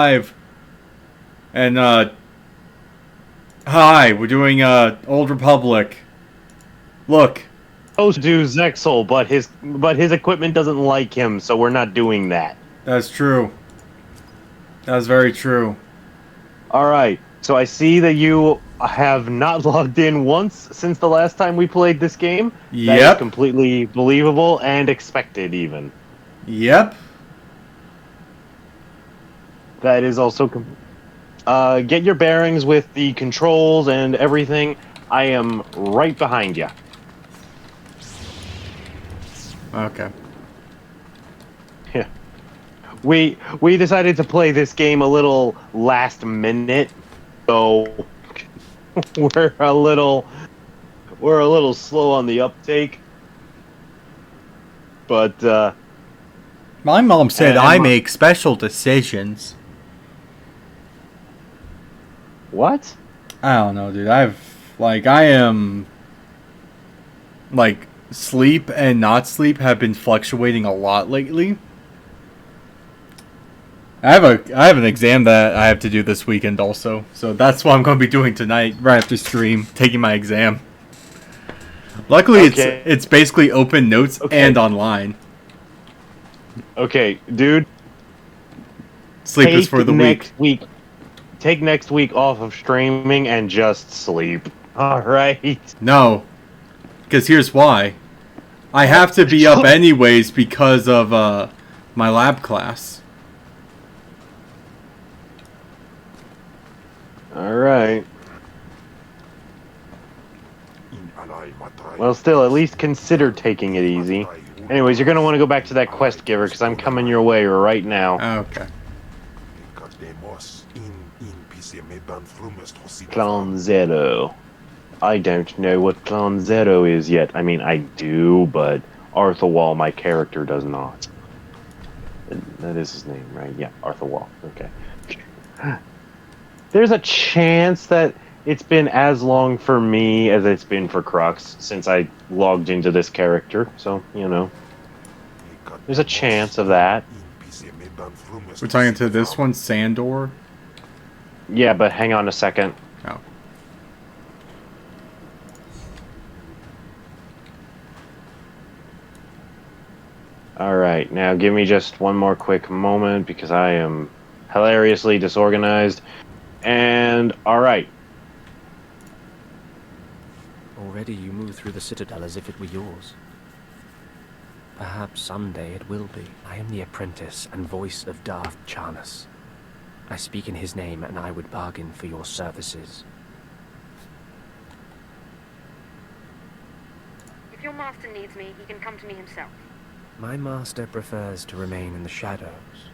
Live. And, hi, we're doing, Old Republic. Look, Supposed to do Zexel, but his equipment doesn't like him, so we're not doing that. that's true. That's very true. All right. So I see that you have not logged in once since the last time we played this game. That is Yep. completely believable and expected, even. Yep. That is also. Get your bearings with the controls and everything. I am right behind you. Okay. Yeah. We decided to play this game a little last minute, so we're a little slow on the uptake. But My mom said and I my, make special decisions. what? I don't know, dude. I am, sleep and not sleep have been fluctuating a lot lately. I have an exam that I have to do this weekend also, so that's what I'm going to be doing tonight, right after stream, taking my exam. Luckily, Okay. it's basically open notes and online. Okay, dude. Sleep is for the weak. Take next week off of streaming and just sleep. All right. No, because here's why. I have to be up anyways because of my lab class. All right. Well, still, at least consider taking it easy. Anyways, you're gonna want to go back to that quest giver because I'm coming your way right now. Okay. Clan Zero. I don't know what Clan Zero is yet. I mean, I do, but Arthur Wall, my character, does not. That is his name, right? Yeah, Arthur Wall. Okay. There's a chance that it's been as long for me as it's been for Crux since I logged into this character. So, you know, there's a chance of that. We're talking to this one, Sandor. Yeah, but hang on a second. Oh. All right, now give me just one more quick moment because I am hilariously disorganized. And all right. Already you move through the citadel as if it were yours. Perhaps someday it will be. I am the apprentice and voice of Darth Charnas. I speak in his name, and I would bargain for your services. If your master needs me, he can come to me himself. My master prefers to remain in the shadows,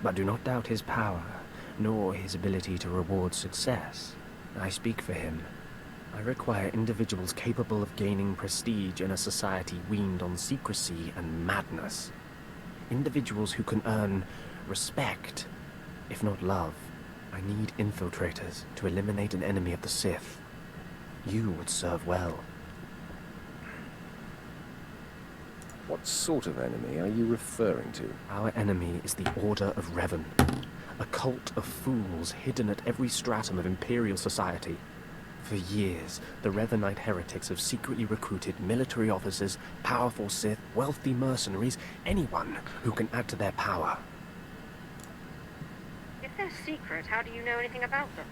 but do not doubt his power, nor his ability to reward success. I speak for him. I require individuals capable of gaining prestige in a society weaned on secrecy and madness. Individuals who can earn respect, if not love. I need infiltrators to eliminate an enemy of the Sith. You would serve well. What sort of enemy are you referring to? Our enemy is the Order of Revan, a cult of fools hidden at every stratum of Imperial society. For years, the Revanite heretics have secretly recruited military officers, powerful Sith, wealthy mercenaries, anyone who can add to their power. If they're secret, how do you know anything about them?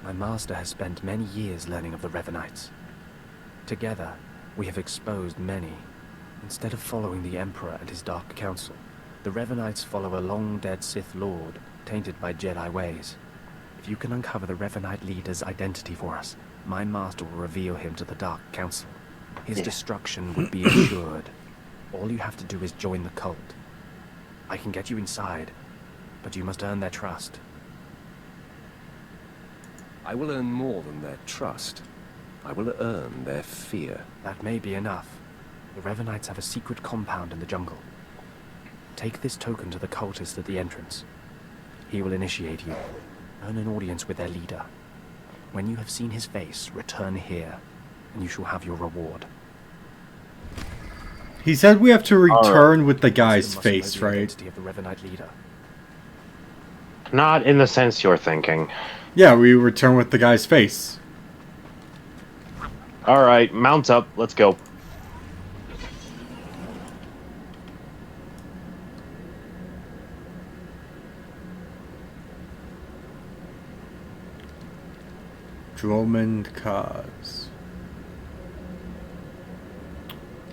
My master has spent many years learning of the Revanites. Together, we have exposed many. Instead of following the Emperor and his Dark Council, the Revanites follow a long-dead Sith Lord, tainted by Jedi ways. If you can uncover the Revanite leader's identity for us, my master will reveal him to the Dark Council. His destruction would be assured. All you have to do is join the cult. I can get you inside, but you must earn their trust. I will earn more than their trust. I will earn their fear. That may be enough. The Revanites have a secret compound in the jungle. Take this token to the cultist at the entrance. He will initiate you. Earn an audience with their leader. When you have seen his face, return here, and you shall have your reward. He said we have to return with the guy's face, right? Of the Revanite leader. Not in the sense you're thinking. Yeah, we return with the guy's face. Alright, mount up. Let's go. Dromond Cause.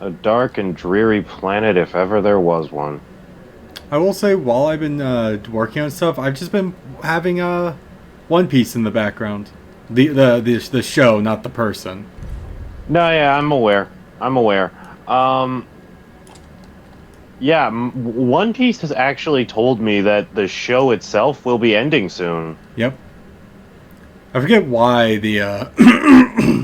A dark and dreary planet if ever there was one. I will say, while I've been working on stuff, I've just been having One Piece in the background. The show, not the person. No, yeah, I'm aware. Yeah, One Piece has actually told me that the show itself will be ending soon. Yep. I forget why the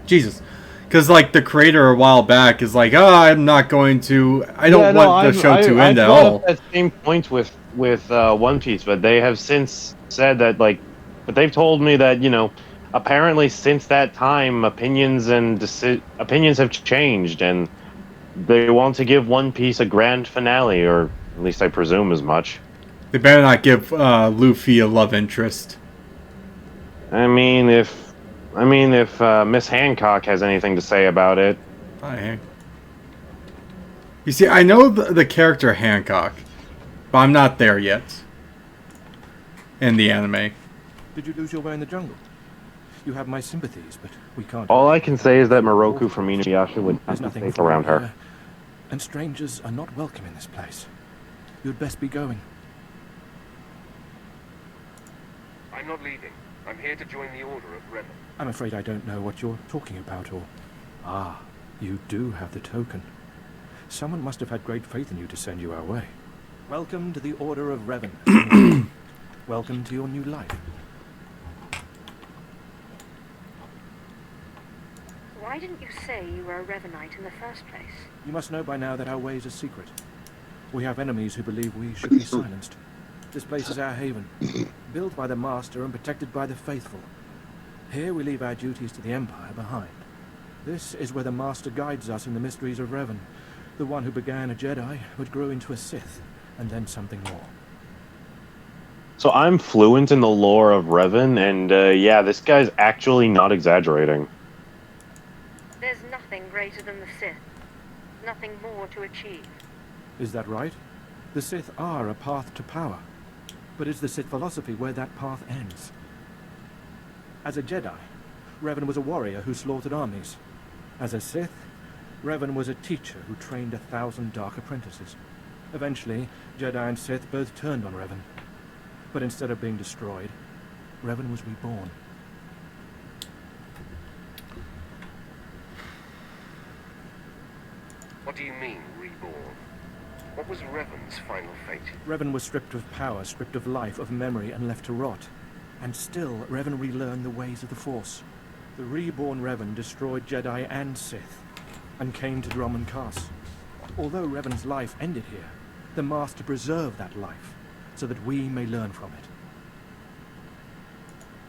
Jesus. Because, like, the creator a while back is like, I'm not going to... I don't want the show to end at all. At that same point with One Piece, but they have since said that, like... But they've told me that, apparently since that time, opinions have changed, and they want to give One Piece a grand finale, or at least I presume as much. They better not give Luffy a love interest. I mean, if Miss Hancock has anything to say about it. Hi, Hank. You see, I know the character Hancock, but I'm not there yet. In the anime. Did you lose your way in the jungle? You have my sympathies, but we can't... All I can say is that Moroku from Inuyasha would There's not be nothing safe around her. here, and strangers are not welcome in this place. You'd best be going. I'm not leaving. I'm here to join the Order of Revan. I'm afraid I don't know what you're talking about, or... Ah, you do have the token. Someone must have had great faith in you to send you our way. Welcome to the Order of Revan. Welcome to your new life. Why didn't you say you were a Revanite in the first place? You must know by now that our ways are secret. We have enemies who believe we should be silenced. This place is our haven, built by the Master and protected by the faithful. Here we leave our duties to the Empire behind. This is where the Master guides us in the mysteries of Revan, the one who began a Jedi but grew into a Sith, and then something more. So I'm fluent in the lore of Revan, and yeah, this guy's actually not exaggerating. There's nothing greater than the Sith. Nothing more to achieve. Is that right? The Sith are a path to power. But is the Sith philosophy where that path ends? As a Jedi, Revan was a warrior who slaughtered armies. As a Sith, Revan was a teacher who trained 1,000 dark apprentices. Eventually, Jedi and Sith both turned on Revan. But instead of being destroyed, Revan was reborn. What do you mean, reborn? What was Revan's final fate? Revan was stripped of power, stripped of life, of memory, and left to rot. And still, Revan relearned the ways of the Force. The reborn Revan destroyed Jedi and Sith, and came to Dromund Kaas. Although Revan's life ended here, the Master preserved that life, so that we may learn from it.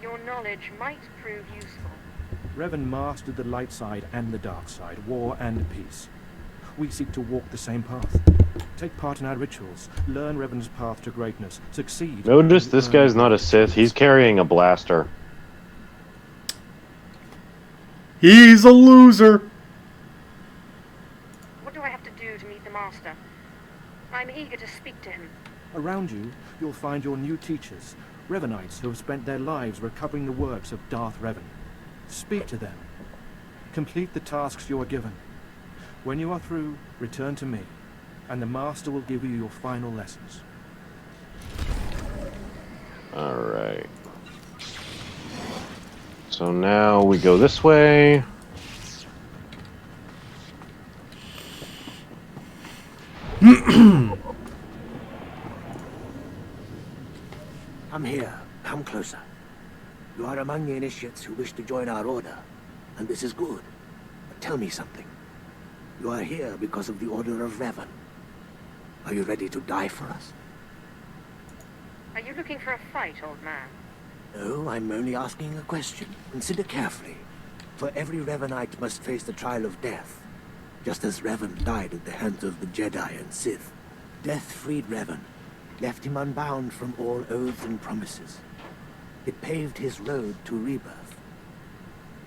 Your knowledge might prove useful. Revan mastered the light side and the dark side, war and peace. We seek to walk the same path. Take part in our rituals, learn Revan's path to greatness, succeed... Notice this guy's not a Sith, he's carrying a blaster. He's a loser! What do I have to do to meet the Master? I'm eager to speak to him. Around you, you'll find your new teachers, Revanites who have spent their lives recovering the works of Darth Revan. Speak to them. Complete the tasks you are given. When you are through, return to me, and the Master will give you your final lessons. Alright. So now we go this way. Come here. Come closer. You are among the initiates who wish to join our order, and this is good. But tell me something. You are here because of the Order of Revan. Are you ready to die for us? Are you looking for a fight, old man? No, I'm only asking a question. Consider carefully. For every Revanite must face the trial of death. Just as Revan died at the hands of the Jedi and Sith. Death freed Revan, left him unbound from all oaths and promises. It paved his road to rebirth.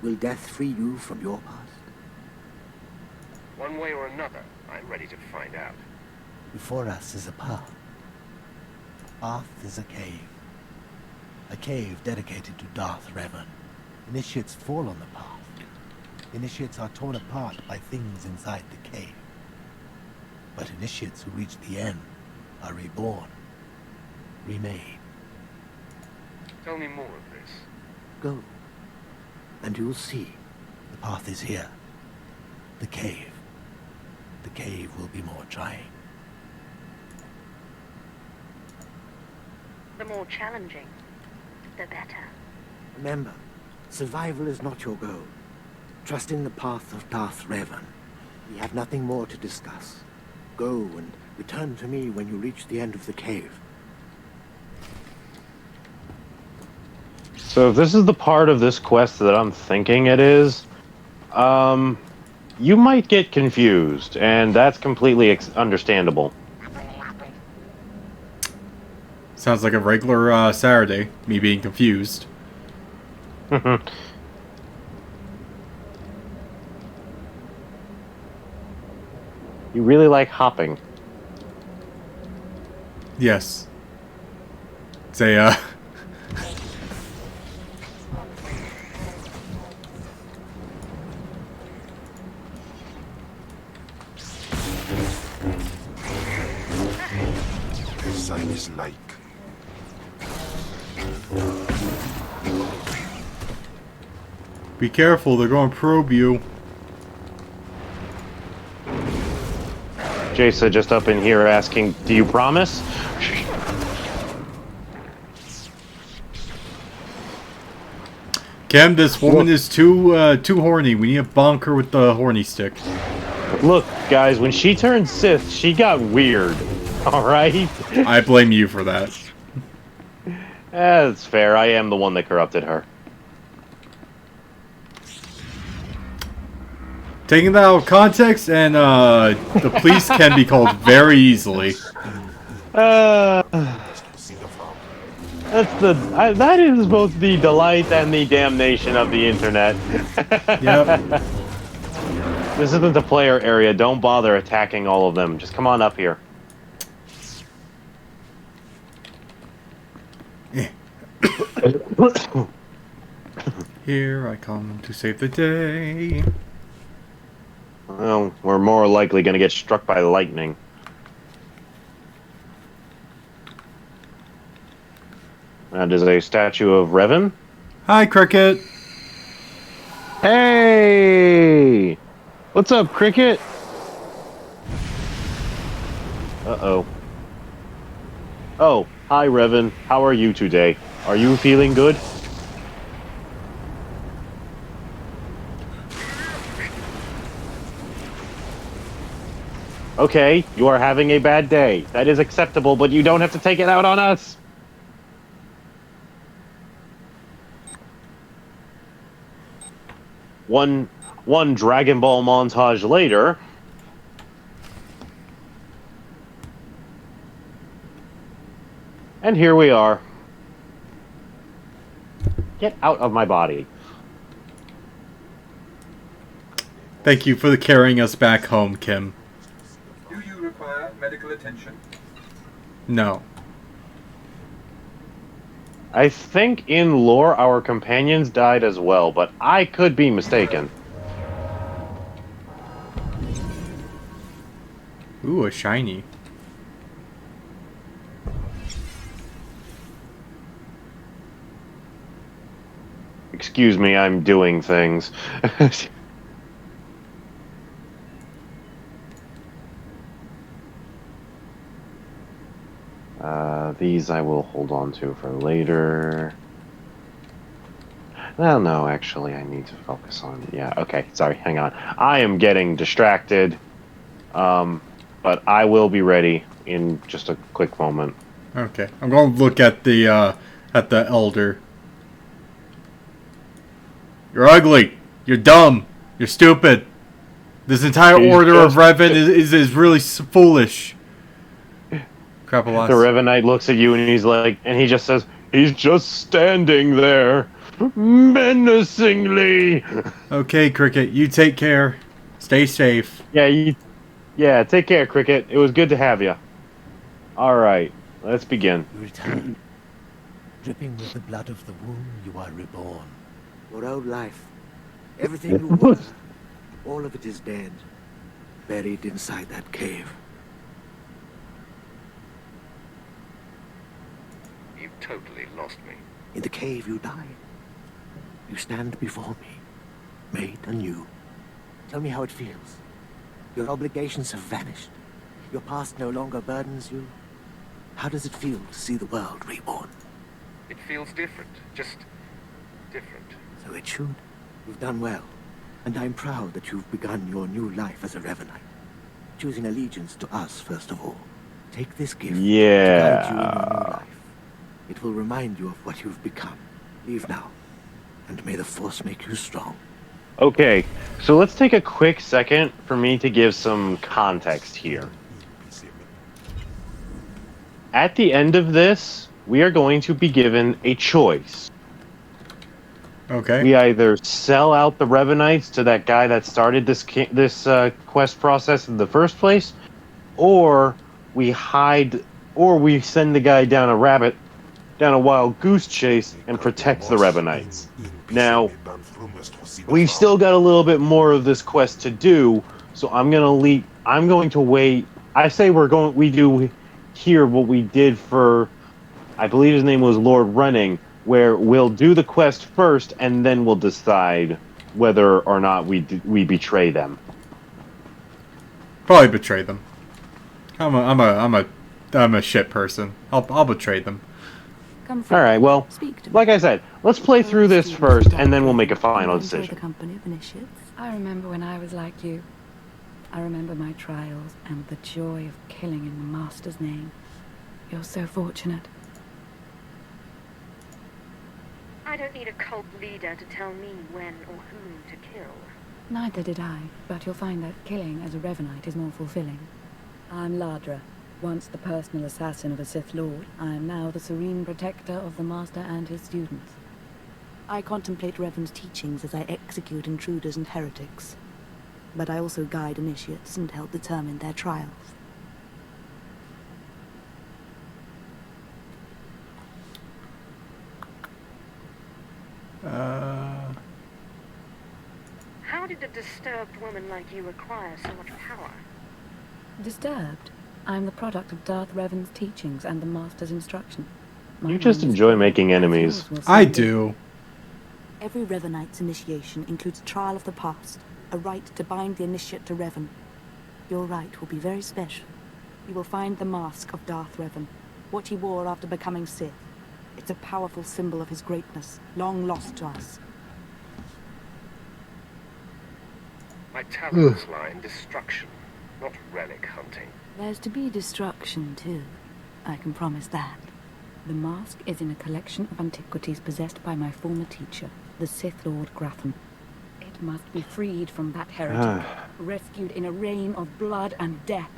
Will death free you from your past? One way or another, I'm ready to find out. Before us is a path. Path is a cave. A cave dedicated to Darth Revan. Initiates fall on the path. Initiates are torn apart by things inside the cave. But initiates who reach the end are reborn, remade. Tell me more of this. Go, and you'll see. The path is here. The cave. The cave will be more trying. The more challenging, the better. Remember, survival is not your goal. Trust in the path of Darth Revan. We have nothing more to discuss. Go and return to me when you reach the end of the cave. So if this is the part of this quest that I'm thinking it is, you might get confused, and that's completely understandable. Sounds like a regular Saturday, me being confused. You really like hopping. Yes. It's a, The sun is like. Be careful, they're going to probe you. Jason just up in here asking, do you promise? Cam, this woman is too horny. We need to bonk her with the horny stick. Look, guys, when she turned Sith, she got weird. Alright? I blame you for that. That's fair. I am the one that corrupted her. Taking that out of context, and the police can be called very easily. That is both the delight and the damnation of the internet. Yep. This isn't the player area. Don't bother attacking all of them. Just come on up here. Here I come to save the day. Well, we're more likely going to get struck by lightning. That is a statue of Revan. Hi, Cricket. Hey! What's up, Cricket? Uh-oh. Oh, hi, Revan. How are you today? Are you feeling good? Okay, you are having a bad day. That is acceptable, but you don't have to take it out on us. One Dragon Ball montage later. And here we are. Get out of my body. Thank you for carrying us back home, Kim. Do you require medical attention? No. I think in lore our companions died as well, but I could be mistaken. Ooh, a shiny. Excuse me, I'm doing things. These I will hold on to for later. Well, no, actually, I need to focus on... Yeah, okay, sorry, hang on. I am getting distracted, but I will be ready in just a quick moment. Okay, I'm going to look at the elder. You're ugly. You're dumb. You're stupid. This entire order of Revan is really foolish. Crap, couple The less. Revanite looks at you and he's like, and he just says, "He's just standing there, menacingly." Okay, Cricket, you take care. Stay safe. Yeah, take care, Cricket. It was good to have you. All right, let's begin. You return. Dripping with the blood of the womb, you are reborn. Your old life, everything you were, all of it is dead, buried inside that cave. You've totally lost me. In the cave you died. You stand before me, made anew. Tell me how it feels. Your obligations have vanished. Your past no longer burdens you. How does it feel to see the world reborn? It feels different. Just different. So it should. You've done well. And I'm proud that you've begun your new life as a Revenite. Choosing allegiance to us, first of all. Take this gift to guide you in your new life. It will remind you of what you've become. Leave now. And may the Force make you strong. Okay, so let's take a quick second for me to give some context here. At the end of this, we are going to be given a choice. Okay. We either sell out the Revenites to that guy that started this quest process in the first place, or we send the guy down a wild goose chase and protect the Revenites. Now, we've still got a little bit more of this quest to do, so I'm going to wait. I say we do here what we did for, I believe his name was Lord Running, where we'll do the quest first and then we'll decide whether or not we betray them. Probably betray them. I'm a shit person. I'll betray them. All right, well, like I said, let's play through this first, and then we'll make a final decision. The company of initiates. I remember when I was like you. I remember my trials and the joy of killing in the Master's name. You're so fortunate. I don't need a cult leader to tell me when or whom to kill. Neither did I, but you'll find that killing as a Revenite is more fulfilling. I'm Ladra. Once the personal assassin of a Sith Lord, I am now the serene protector of the Master and his students. I contemplate Revan's teachings as I execute intruders and heretics. But I also guide initiates and help determine their trials. How did a disturbed woman like you acquire so much power? Disturbed? I'm the product of Darth Revan's teachings and the Master's instruction. You just enjoy making enemies. I do. Every Revanite's initiation includes trial of the past, a rite to bind the initiate to Revan. Your rite will be very special. You will find the mask of Darth Revan, what he wore after becoming Sith. It's a powerful symbol of his greatness, long lost to us. My talents lie in destruction, not relic hunting. There's to be destruction, too. I can promise that. The mask is in a collection of antiquities possessed by my former teacher, the Sith Lord Gratham. It must be freed from that heretic, rescued in a rain of blood and death.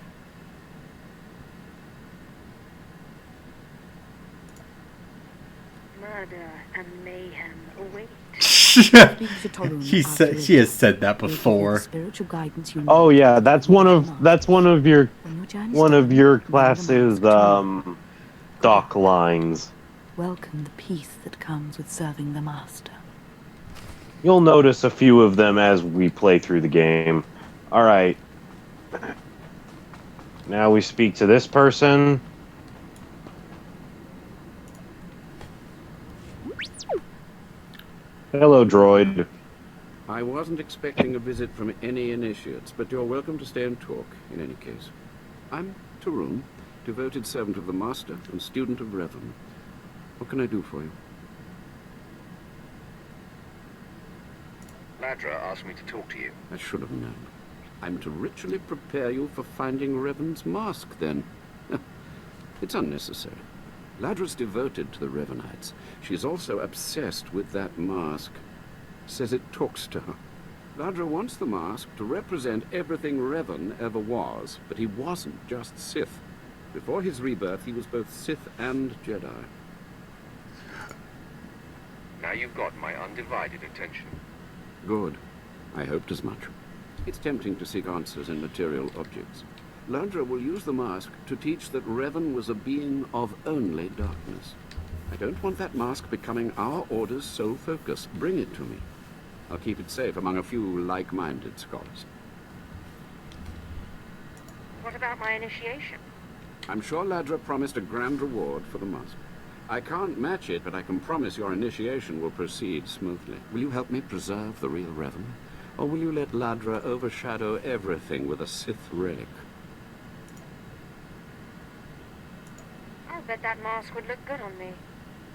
Murder and mayhem await. She has said that before. Oh yeah, that's one of your class's doc lines. Welcome the peace that comes with serving the Master. You'll notice a few of them as we play through the game. All right. Now we speak to this person. Hello, droid. I wasn't expecting a visit from any initiates, but you're welcome to stay and talk, in any case. I'm Tarun, devoted servant of the Master and student of Revan. What can I do for you? Ladra asked me to talk to you. I should have known. I'm to ritually prepare you for finding Revan's mask, then. It's unnecessary. Ladra's devoted to the Revanites. She's also obsessed with that mask. Says it talks to her. Ladra wants the mask to represent everything Revan ever was, but he wasn't just Sith. Before his rebirth, he was both Sith and Jedi. Now you've got my undivided attention. Good. I hoped as much. It's tempting to seek answers in material objects. Ladra will use the mask to teach that Revan was a being of only darkness. I don't want that mask becoming our Order's sole focus. Bring it to me. I'll keep it safe among a few like-minded scholars. What about my initiation? I'm sure Ladra promised a grand reward for the mask. I can't match it, but I can promise your initiation will proceed smoothly. Will you help me preserve the real Revan? Or will you let Ladra overshadow everything with a Sith relic? I'll bet that mask would look good on me.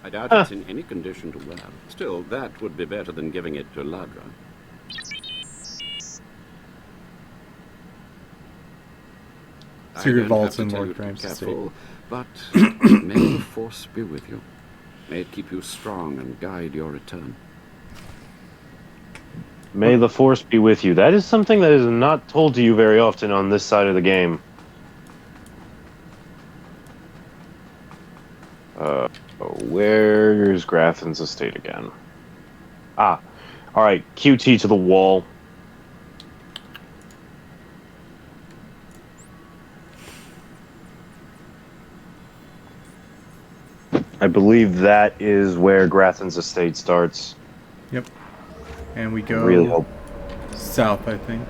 I doubt it's in any condition to wear. Still, that would be better than giving it to Ladra. Secret vaults and Lord Graham's estate. But may the Force be with you. May it keep you strong and guide your return. May the Force be with you. That is something that is not told to you very often on this side of the game. Where's Grafton's estate again? Ah, alright, QT to the wall. I believe that is where Grafton's estate starts. Yep. And we go Really hope. south, I think.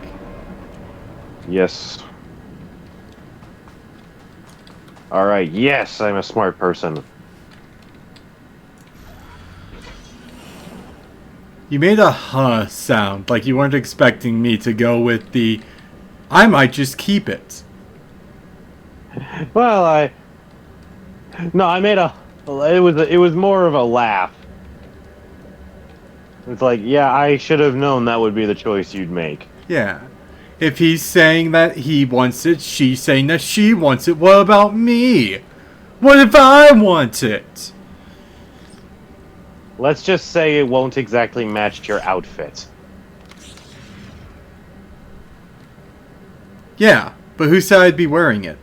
Yes. Alright, yes, I'm a smart person. You made a huh sound, like you weren't expecting me to go with the I might just keep it. Well, I made a it was more of a laugh. It's like, yeah, I should have known that would be the choice you'd make. Yeah. If he's saying that he wants it, she's saying that she wants it, what about me? What if I want it? Let's just say it won't exactly match your outfit. Yeah, but who said I'd be wearing it?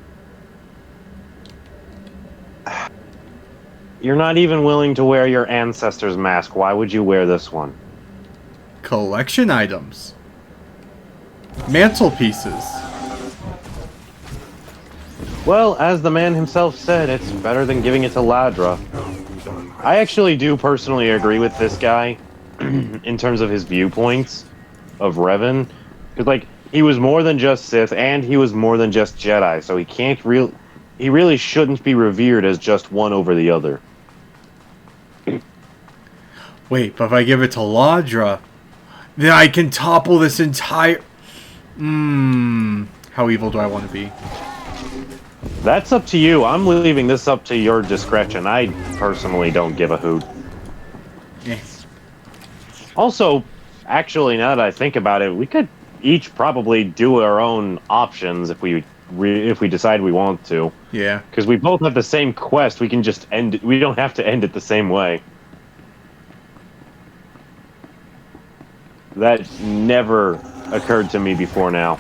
You're not even willing to wear your ancestor's mask. Why would you wear this one? Collection items. Mantelpieces. Well, as the man himself said, it's better than giving it to Ladra. I actually do personally agree with this guy in terms of his viewpoints of Revan. Because, like, he was more than just Sith, and he was more than just Jedi, so he really shouldn't be revered as just one over the other. Wait, but if I give it to Ladra, then I can topple this entire... How evil do I want to be? That's up to you. I'm leaving this up to your discretion. I personally don't give a hoot. Yes. Also, actually, now that I think about it, we could each probably do our own options if we decide we want to. Yeah. Because we both have the same quest. We can just end it. We don't have to end it the same way. That never occurred to me before now.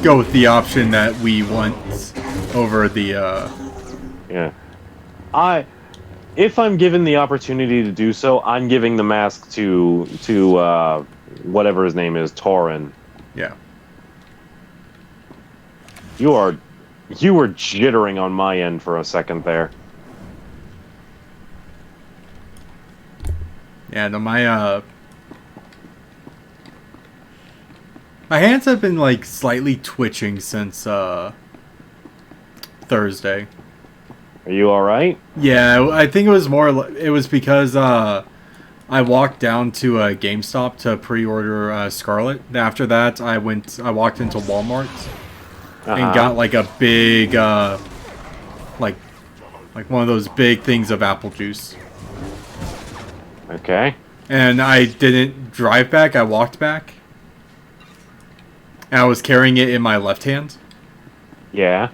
Go with the option that we want over the, Yeah. If I'm given the opportunity to do so, I'm giving the mask to whatever his name is, Tauren. Yeah. You were jittering on my end for a second there. Yeah, no, my hands have been, like, slightly twitching since, Thursday. Are you alright? Yeah, I think it was because, I walked down to a GameStop to pre-order, Scarlet. After that, I walked into Walmart and got, like, a big, like one of those big things of apple juice. Okay. And I didn't drive back, I walked back. And I was carrying it in my left hand. Yeah.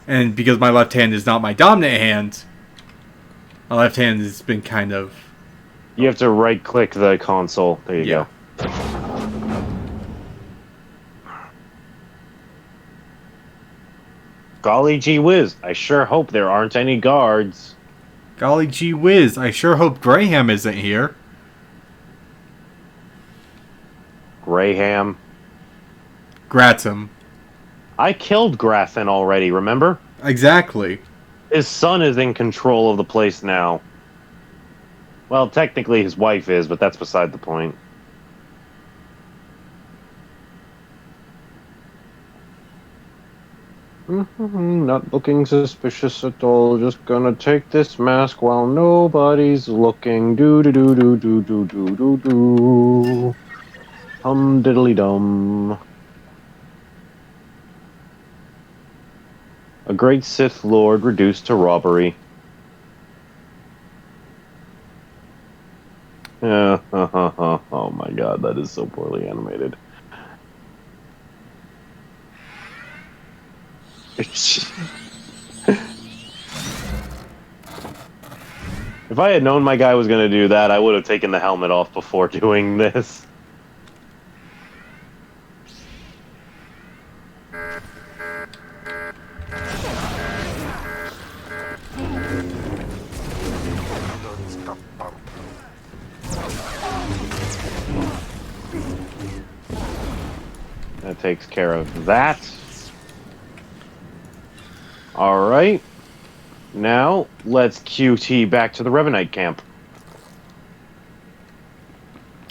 And because my left hand is not my dominant hand, my left hand has been kind of... You have to right-click the console. There you go. Golly gee whiz, I sure hope there aren't any guards. Golly gee whiz, I sure hope Graham isn't here. Graham. Gratham. I killed Grafin already, remember? Exactly. His son is in control of the place now. Well, technically his wife is, but that's beside the point. Not looking suspicious at all. Just gonna take this mask while nobody's looking. Do do do do do do do do do. Diddly dum. A great Sith Lord reduced to robbery. Oh my god, that is so poorly animated. If I had known my guy was going to do that, I would have taken the helmet off before doing this. That takes care of that. Alright. Now, let's QT back to the Revanite camp.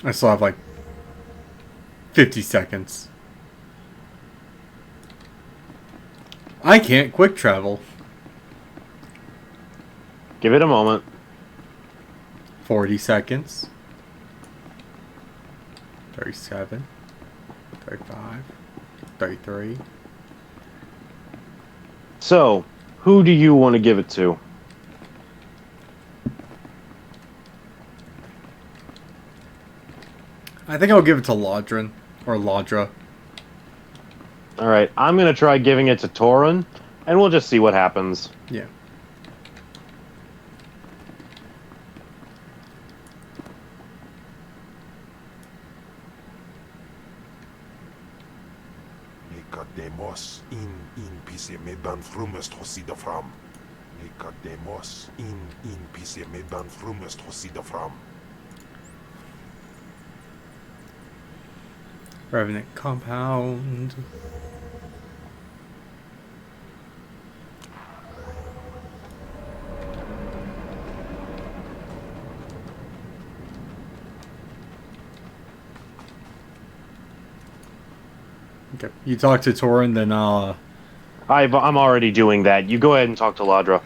I still have like 50 seconds. I can't quick travel. Give it a moment. 40 seconds. 37. 35. 33. So, who do you want to give it to? I think I'll give it to Laudrin. Or Laudra. Alright, I'm going to try giving it to Torun, and we'll just see what happens. Yeah. Nicodemus in PC medan frumest hosida fram. Nicodemus in PC medan frumest hosida fram. Revenant compound. Okay, you talk to Torun, then I'll... I'm already doing that. You go ahead and talk to Ladra.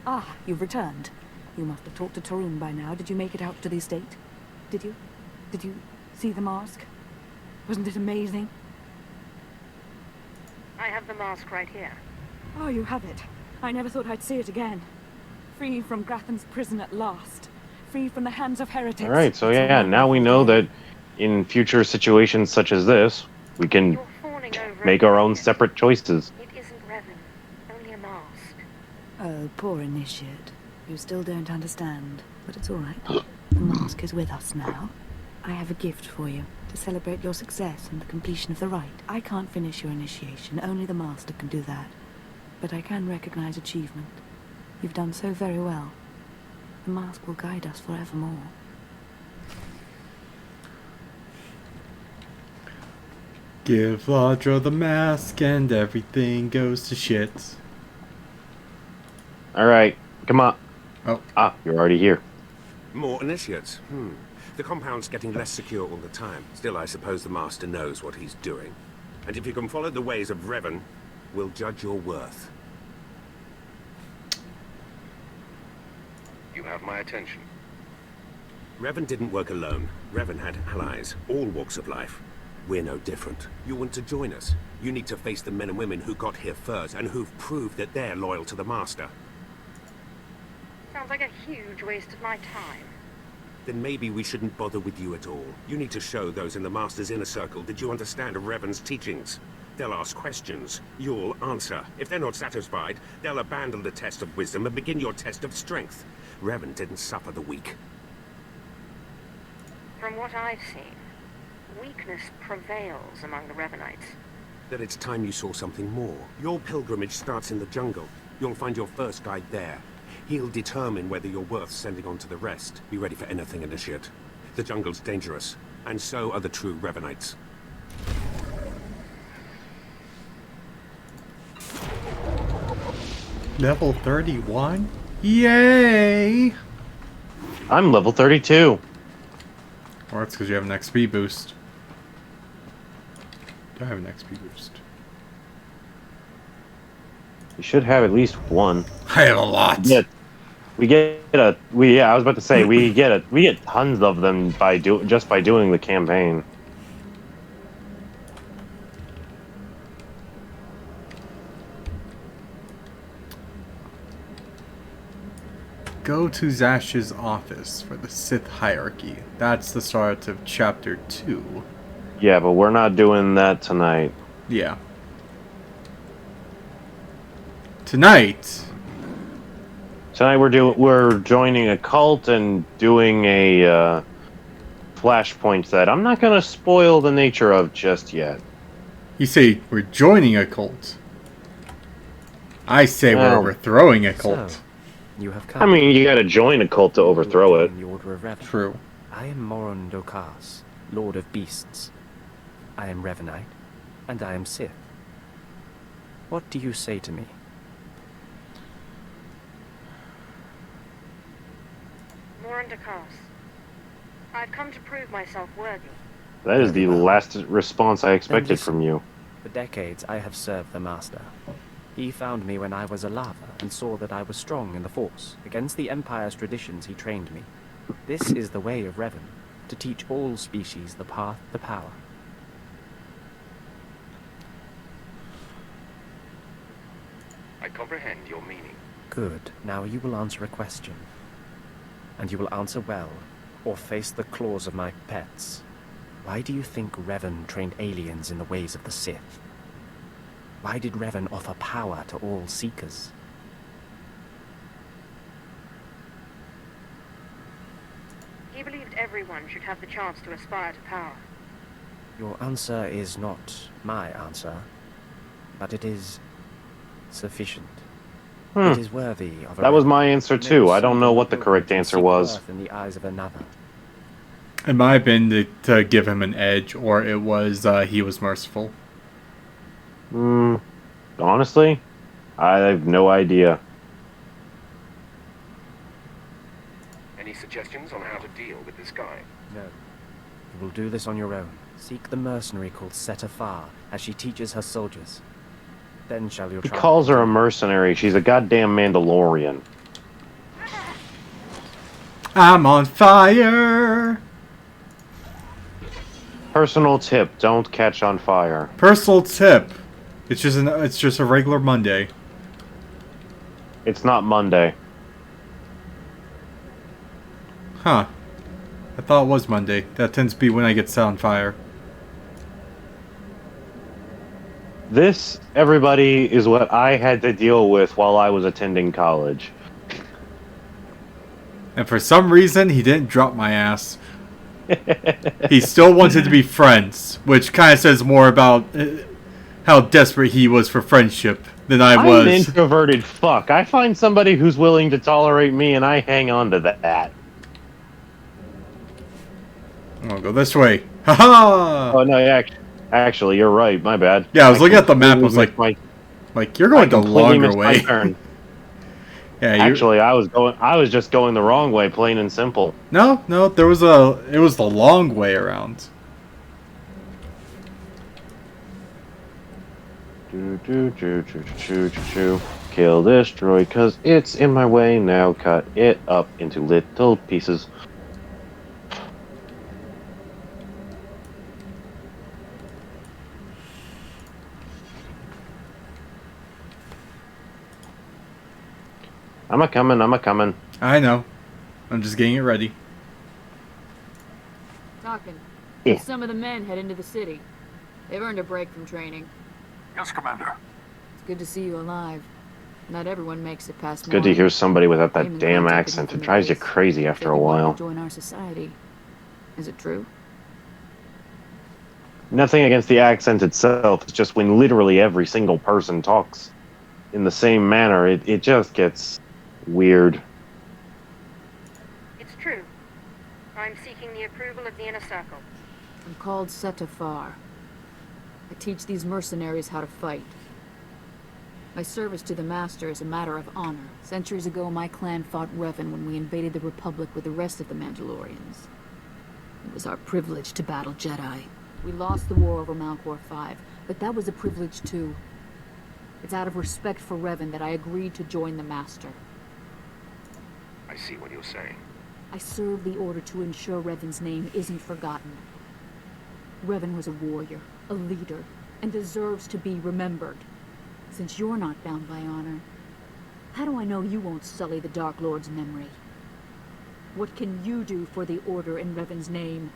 Ah, you've returned. You must have talked to Torun by now. Did you make it out to the estate? Did you? Did you see the mask? Wasn't it amazing? I have the mask right here. Oh, you have it. I never thought I'd see it again. Free from Gratham's prison at last. Free from the hands of heretics. Alright, so yeah, now we know that in future situations such as this, we can make our own separate choices. It isn't Revan, only a mask. Oh, poor initiate. You still don't understand, but it's all right. The mask is with us now. I have a gift for you to celebrate your success and the completion of the rite. I can't finish your initiation, only the master can do that. But I can recognize achievement. You've done so very well. The mask will guide us forevermore. Give Ladra the mask and everything goes to shit. Alright, come on. Oh. Ah, you're already here. More initiates. The compound's getting less secure all the time. Still, I suppose the Master knows what he's doing. And if you can follow the ways of Revan, we'll judge your worth. You have my attention. Revan didn't work alone. Revan had allies, all walks of life. We're no different. You want to join us. You need to face the men and women who got here first and who've proved that they're loyal to the Master. Sounds like a huge waste of my time. Then maybe we shouldn't bother with you at all. You need to show those in the Master's inner circle that you understand Revan's teachings. They'll ask questions. You'll answer. If they're not satisfied, they'll abandon the test of wisdom and begin your test of strength. Revan didn't suffer the weak. From what I've seen, weakness prevails among the Revenites. Then it's time you saw something more. Your pilgrimage starts in the jungle. You'll find your first guide there. He'll determine whether you're worth sending on to the rest. Be ready for anything, Initiate. The jungle's dangerous, and so are the true Revenites. Level 31? Yay! I'm level 32. Or it's because you have an XP boost. Do I have an XP boost? You should have at least one. I have a lot. Yeah, I was about to say we get tons of them just by doing the campaign. Go to Zash's office for the Sith hierarchy. That's the start of chapter 2. Yeah, but we're not doing that tonight. Yeah. Tonight we're joining a cult and doing a flashpoint that I'm not gonna spoil the nature of just yet. You say we're joining a cult. I say we're overthrowing a cult. So, you have come. I mean, you gotta join a cult to overthrow it. The Order of Revan. True. I am Moron Dokas, Lord of Beasts. I am Revanite, and I am Sith. What do you say to me? Moran Dakas, I've come to prove myself worthy. That is the last response I expected from you. For decades, I have served the Master. He found me when I was a lava and saw that I was strong in the Force. Against the Empire's traditions, he trained me. This is the way of Revan, to teach all species the path to power. I comprehend your meaning. Good. Now you will answer a question. And you will answer well, or face the claws of my pets. Why do you think Revan trained aliens in the ways of the Sith? Why did Revan offer power to all Seekers? He believed everyone should have the chance to aspire to power. Your answer is not my answer, but it is sufficient. It is worthy of a That was my answer too. I don't know what the correct answer was. In the eyes of another. It might have been to give him an edge, or it was he was merciful. Honestly, I have no idea. Any suggestions on how to deal with this guy? No. You will do this on your own. Seek the mercenary called Setafar, as she teaches her soldiers. Then shall your He calls her a mercenary. She's a goddamn Mandalorian. I'm on fire! Personal tip, don't catch on fire. Personal tip. It's just a regular Monday. It's not Monday. Huh. I thought it was Monday. That tends to be when I get set on fire. This, everybody, is what I had to deal with while I was attending college. And for some reason, he didn't drop my ass. He still wanted to be friends, which kind of says more about how desperate he was for friendship than I was. I'm an introverted fuck. I find somebody who's willing to tolerate me, and I hang on to that. I'll go this way. Haha! Oh, no, actually, you're right. My bad. Yeah, I was looking at the map. I was like, you're going the longer way. Yeah, actually, I was just going the wrong way, plain and simple. No, it was the long way around. Kill this droid, cause it's in my way now. Cut it up into little pieces. I'm a coming. I know. I'm just getting it ready. Talking. Yeah. Some of the men head into the city. They've earned a break from training. Yes, Commander. It's good to see you alive. Not everyone makes it past. It's good to hear somebody without that damn accent. It drives you crazy after a while. Join our society. Is it true? Nothing against the accent itself. It's just when literally every single person talks in the same manner, it just gets weird. It's true. I'm seeking the approval of the Inner Circle. I'm called Setafar. I teach these mercenaries how to fight. My service to the Master is a matter of honor. Centuries ago, my clan fought Revan when we invaded the Republic with the rest of the Mandalorians. It was our privilege to battle Jedi. We lost the war over Malchor 5, but that was a privilege too. It's out of respect for Revan that I agreed to join the Master. I see what you're saying. I serve the Order to ensure Revan's name isn't forgotten. Revan was a warrior, a leader, and deserves to be remembered. Since you're not bound by honor, how do I know you won't sully the Dark Lord's memory? What can you do for the Order in Revan's name?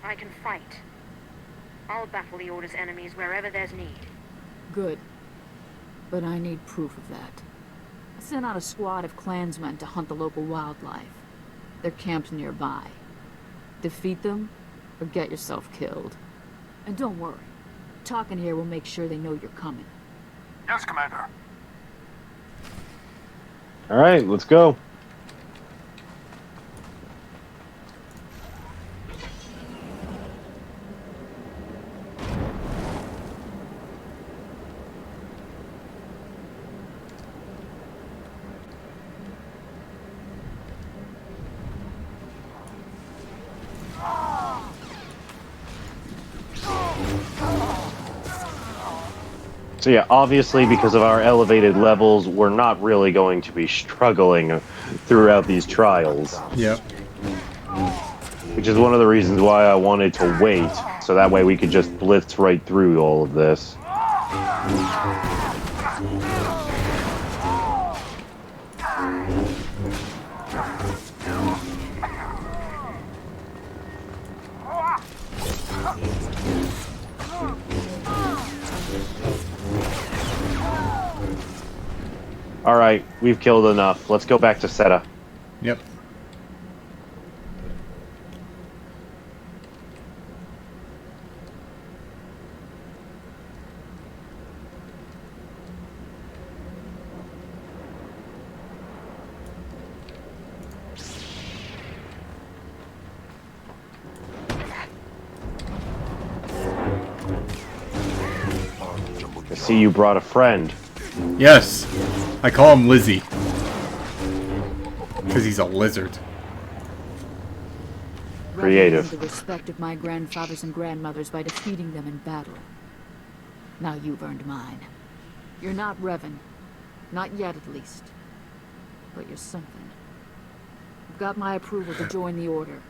I can fight. I'll battle the Order's enemies wherever there's need. Good. But I need proof of that. I sent out a squad of clansmen to hunt the local wildlife. They're camped nearby. Defeat them, or get yourself killed. And don't worry. Talking here will make sure they know you're coming. Yes, Commander. Alright, let's go. So yeah, obviously because of our elevated levels, we're not really going to be struggling throughout these trials. Yep. Which is one of the reasons why I wanted to wait, so that way we could just blitz right through all of this. Alright, we've killed enough. Let's go back to Seta. Yep. I see you brought a friend. Yes. I call him Lizzie. Because he's a lizard. Creative. The respect of my grandfathers and grandmothers by defeating them in battle. Now you've earned mine. You're not Revan. Not yet, at least. But you're something. You've got my approval to join the Order.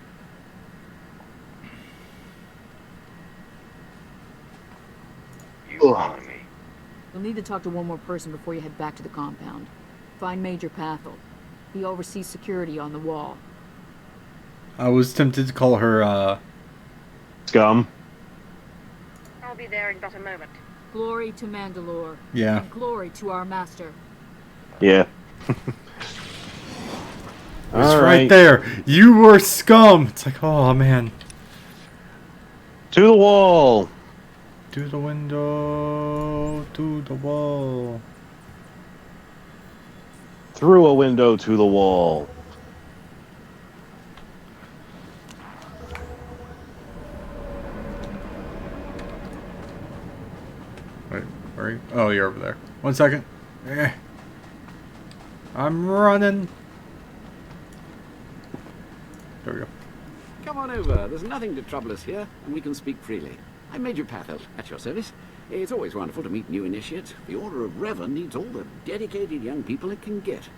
You honor me. You'll need to talk to one more person before you head back to the compound. Find Major Pathel. He oversees security on the wall. I was tempted to call her, Scum. I'll be there in but a moment. Glory to Mandalore. Yeah. And glory to our master. Yeah. It's right there. You were scum. It's like, oh man. To the wall. To the window. To the wall. Through a window to the wall. Wait, where are you? Oh, you're over there. 1 second. I'm running. There we go. Come on over. There's nothing to trouble us here, and we can speak freely. I'm Major Pathel, at your service. It's always wonderful to meet new initiates. The Order of Revan needs all the dedicated young people it can get.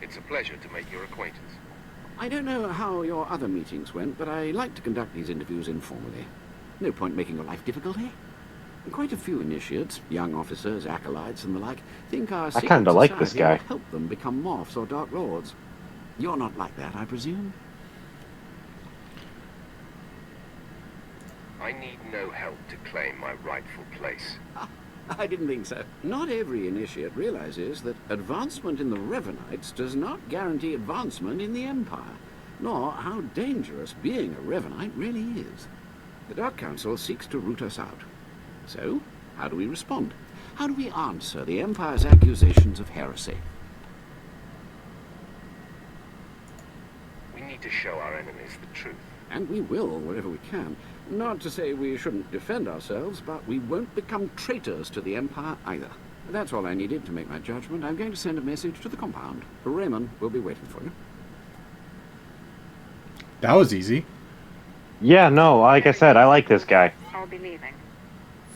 It's a pleasure to make your acquaintance. I don't know how your other meetings went, but I like to conduct these interviews informally. No point making your life difficult, eh? Quite a few initiates, young officers, acolytes, and the like, think our secret I kinda like this society guy. will help them become Morphs or Dark Lords. You're not like that, I presume? I need no help to claim my rightful place. I didn't think so. Not every initiate realizes that advancement in the Revenites does not guarantee advancement in the Empire, nor how dangerous being a Revenite really is. The Dark Council seeks to root us out. So, how do we respond? How do we answer the Empire's accusations of heresy? We need to show our enemies the truth. And we will wherever we can. Not to say we shouldn't defend ourselves, but we won't become traitors to the Empire either. That's all I needed to make my judgment. I'm going to send a message to the compound. Raymond will be waiting for you. That was easy. Yeah, no, like I said, I like this guy. I'll be leaving.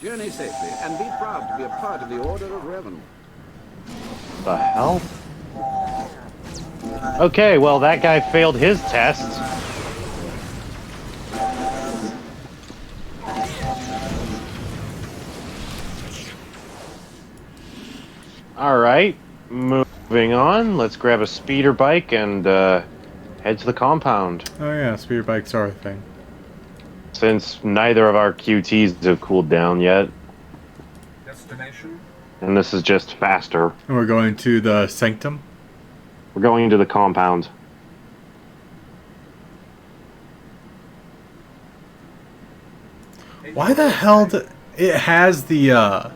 Journey safely, and be proud to be a part of the Order of Revan. The hell? Okay, well, that guy failed his test. Alright, moving on. Let's grab a speeder bike and head to the compound. Oh yeah, speeder bikes are a thing. Since neither of our QTs have cooled down yet. Destination? And this is just faster. And we're going to the Sanctum? We're going into the compound. Why the hell it has the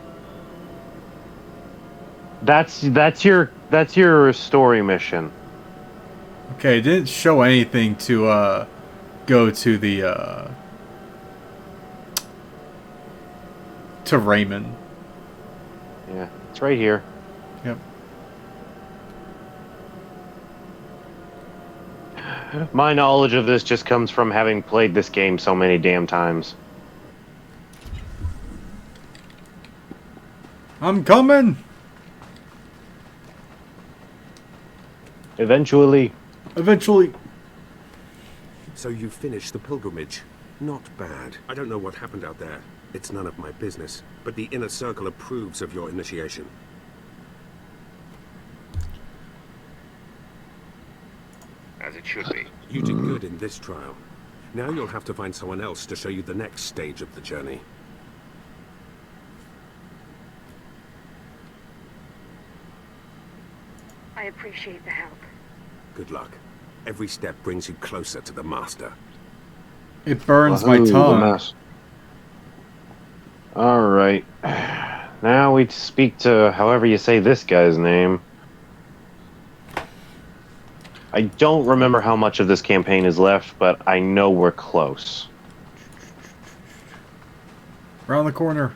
That's your story mission. Okay, it didn't show anything to go to the to Raymond. Yeah, it's right here. Yep. My knowledge of this just comes from having played this game so many damn times. I'm coming. Eventually. So you finished the pilgrimage. Not bad. I don't know what happened out there. It's none of my business. But the Inner Circle approves of your initiation. As it should be. You did good in this trial. Now you'll have to find someone else to show you the next stage of the journey. I appreciate the help. Good luck. Every step brings you closer to the Master. It burns my tongue. Alright. Now we speak to however you say this guy's name. I don't remember how much of this campaign is left, but I know we're close. Around the corner.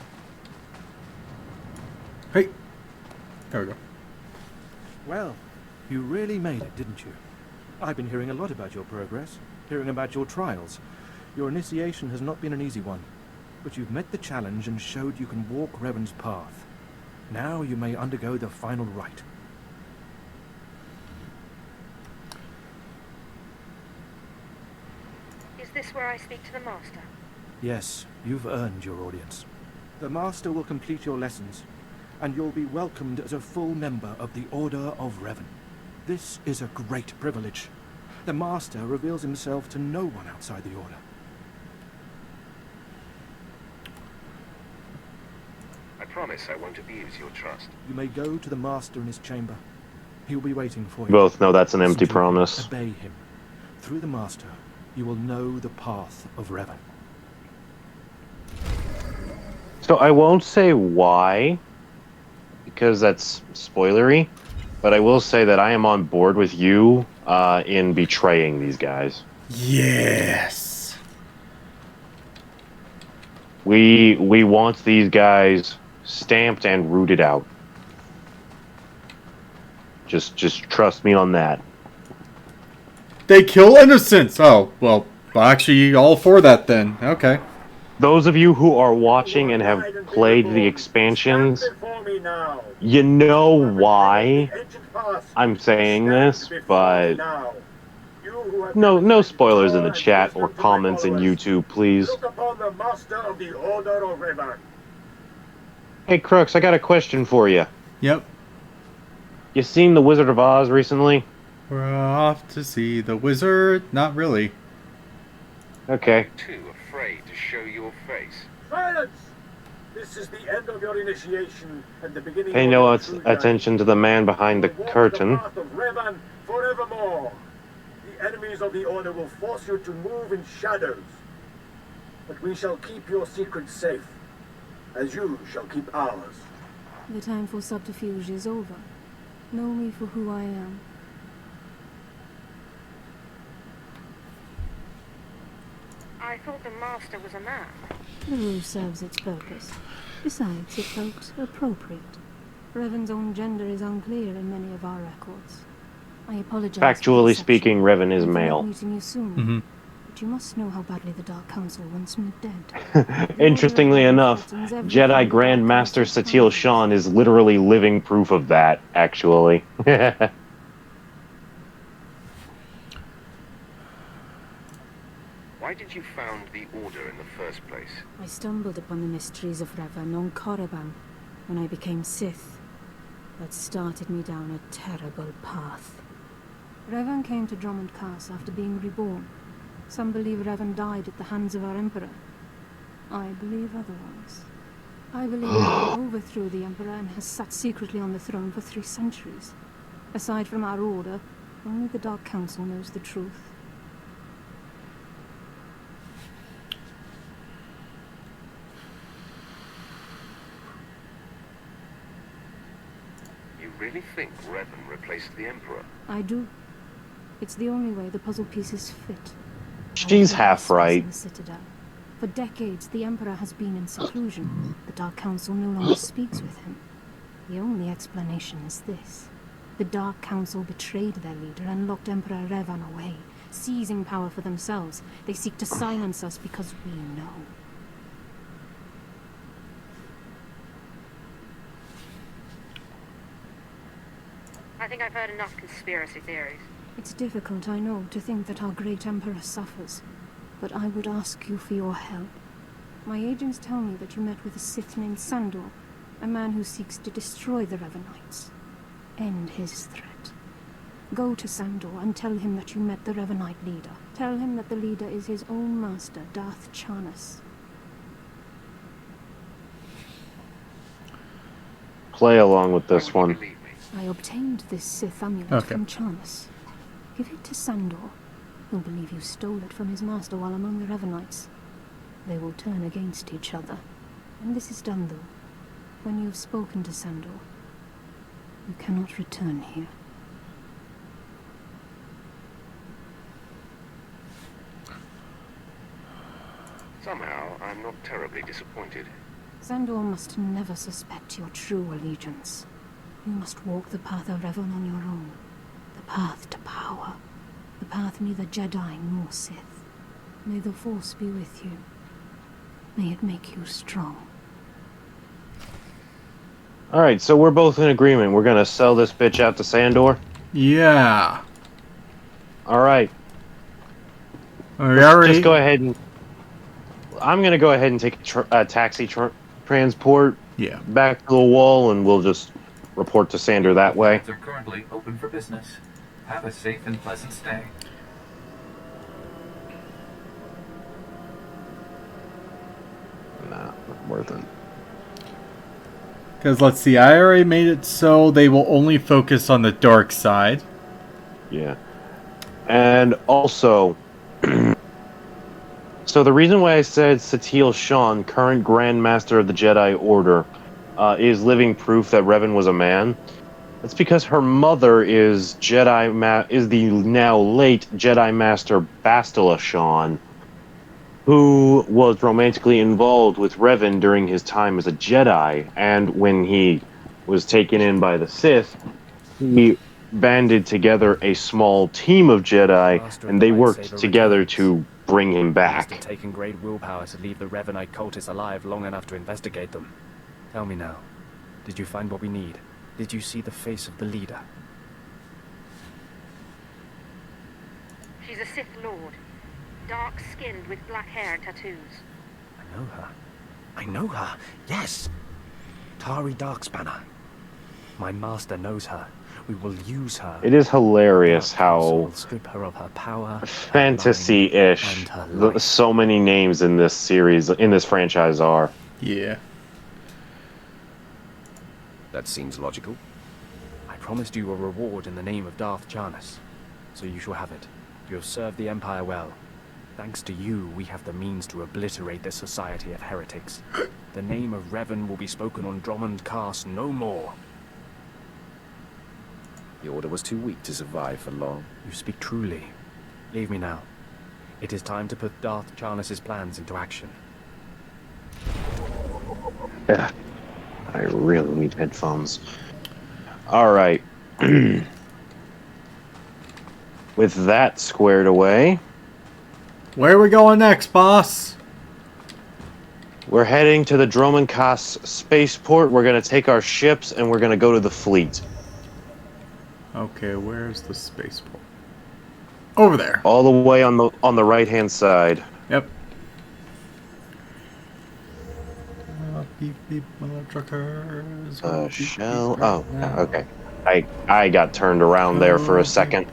Hey. There we go. Well, you really made it, didn't you? I've been hearing a lot about your progress, hearing about your trials. Your initiation has not been an easy one, but you've met the challenge and showed you can walk Revan's path. Now you may undergo the final rite. Is this where I speak to the Master? Yes, you've earned your audience. The Master will complete your lessons, and you'll be welcomed as a full member of the Order of Revan. This is a great privilege. The Master reveals himself to no one outside the Order. I promise I won't abuse your trust. You may go to the Master in his chamber. He will be waiting for you. We both know that's an empty promise. Obey him. Through the Master, you will know the path of Revan. So I won't say why, because that's spoilery, but I will say that I am on board with you in betraying these guys. Yes. We want these guys stamped and rooted out. Just trust me on that. They kill innocents. Oh, well, actually all for that then. Okay. Those of you who are watching and have played the expansions, you know why I'm saying this, but no spoilers in the chat or comments in YouTube, please. Hey Crooks, I got a question for you. Yep. You seen The Wizard of Oz recently? We're off to see the wizard. Not really. Okay. Too afraid to show your face. Silence! This This is the end of your initiation and the beginning Pay of no your true attention to the man behind the journey. You will walk curtain. the path of Revan forevermore. The enemies of the Order will force you to move in shadows. But we shall keep your secrets safe, as you shall keep ours. The time for subterfuge is over. Know me for who I am. I thought the Master was a man. The rule serves its purpose. Besides, it felt appropriate. Revan's own gender is unclear in many of our records. I apologize. Factually speaking, Revan is male. Meeting you soon. Mm-hmm. But you must know how badly the Dark Council wants me dead. Interestingly enough, Jedi Grand Master Satil Shan is literally living proof of that, actually. Why did you found the Order in the first place? I stumbled upon the mysteries of Revan on Korriban when I became Sith. That started me down a terrible path. Revan came to Drummond Castle after being reborn. Some believe Revan died at the hands of our Emperor. I believe otherwise. I believe Revan overthrew the Emperor and has sat secretly on the throne for 3 centuries. Aside from our Order, only the Dark Council knows the truth. You really think Revan replaced the Emperor? I do. It's the only way the puzzle pieces fit. She's half right. In the Citadel. For decades, the Emperor has been in seclusion. The Dark Council no longer speaks with him. The only explanation is this. The Dark Council betrayed their leader and locked Emperor Revan away, seizing power for themselves. They seek to silence us because we know. I think I've heard enough conspiracy theories. It's difficult, I know, to think that our great Emperor suffers. But I would ask you for your help. My agents tell me that you met with a Sith named Sandor, a man who seeks to destroy the Revanites. End his threat. Go to Sandor and tell him that you met the Revanite leader. Tell him that the leader is his own master, Darth Charnas. Play along with this one. I obtained this Sith amulet from Charnas. Give it to Sandor. He'll believe you stole it from his master while among the Revanites. They will turn against each other. When this is done, though, when you've spoken to Sandor, you cannot return here. Somehow, I'm not terribly disappointed. Sandor must never suspect your true allegiance. You must walk the path of Revan on your own. The path to power. The path neither Jedi nor Sith. May the Force be with you. May it make you strong. Alright, so we're both in agreement. We're gonna sell this bitch out to Sandor? Yeah. Alright. Just go ahead and... I'm gonna go ahead and take a taxi transport back to the wall, and we'll just report to Sandor that way. They're currently open for business. Have a safe and pleasant stay. Nah, not worth it. Because, let's see, I already made it so they will only focus on the dark side. Yeah. And also... so the reason why I said Satil Shan, current Grand Master of the Jedi Order, is living proof that Revan was a man. It's because her mother is the now late Jedi Master Bastila Shan, who was romantically involved with Revan during his time as a Jedi, and when he was taken in by the Sith, he banded together a small team of Jedi, and they worked together to bring him back. It must have taken great willpower to leave the Revanite cultists alive long enough to investigate them. Tell me now, did you find what we need? Did you see the face of the leader? She's a Sith Lord. Dark-skinned with black hair and tattoos. I know her. I know her, yes! Tari Darkspanner. My master knows her. We will use her. It is hilarious how strip her of her power, fantasy-ish so many names in this series, in this franchise are. Yeah. That seems logical. I promised you a reward in the name of Darth Charnas, so you shall have it. You have served the Empire well. Thanks to you, we have the means to obliterate this society of heretics. The name of Revan will be spoken on Drummond Cast no more. The Order was too weak to survive for long. You speak truly. Leave me now. It is time to put Darth Charnas' plans into action. Yeah, I really need headphones. Alright. With that squared away... Where are we going next, boss? We're heading to the Dromankas spaceport. We're going to take our ships and we're going to go to the fleet. Okay, where's the spaceport? Over there. All the way on the right-hand side. Yep. Beep beep mother truckers. Shell. Oh, okay. I got turned around there for a second.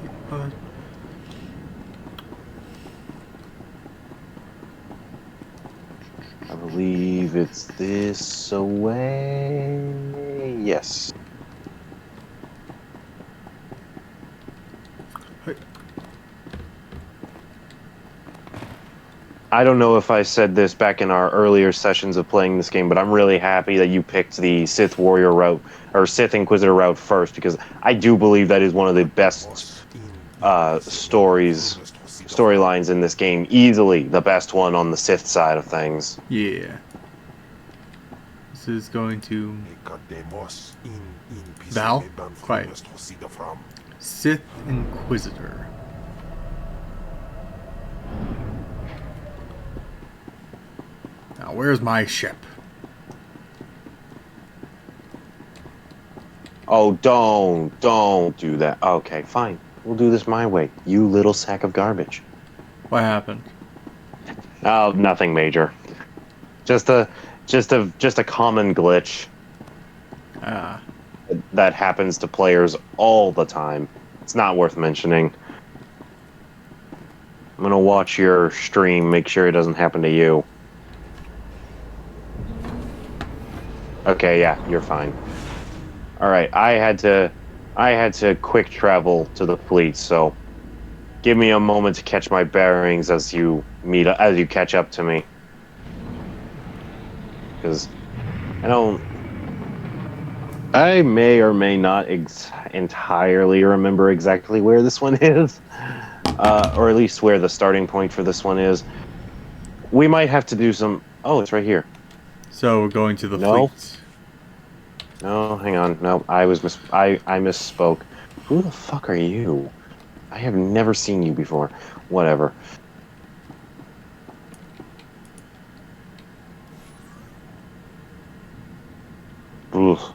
I believe it's this away. Yes. I don't know if I said this back in our earlier sessions of playing this game, but I'm really happy that you picked the Sith Warrior route, or Sith Inquisitor route first, because I do believe that is one of the best storylines in this game. Easily the best one on the Sith side of things. Yeah. This is going to... Val? Quiet. Sith Inquisitor. Now, where's my ship? Oh, don't do that. Okay, fine. We'll do this my way. You little sack of garbage. What happened? Oh, nothing major. Just a common glitch. Ah. That happens to players all the time. It's not worth mentioning. I'm gonna watch your stream, make sure it doesn't happen to you. Okay, yeah, you're fine. Alright, I had to quick travel to the fleet, so give me a moment to catch my bearings as you catch up to me. Because I may or may not entirely remember exactly where this one is, or at least where the starting point for this one is. We might have to do some... Oh, it's right here. So we're going to the fleet. No, hang on. No, I misspoke. Who the fuck are you? I have never seen you before. Whatever. Ugh.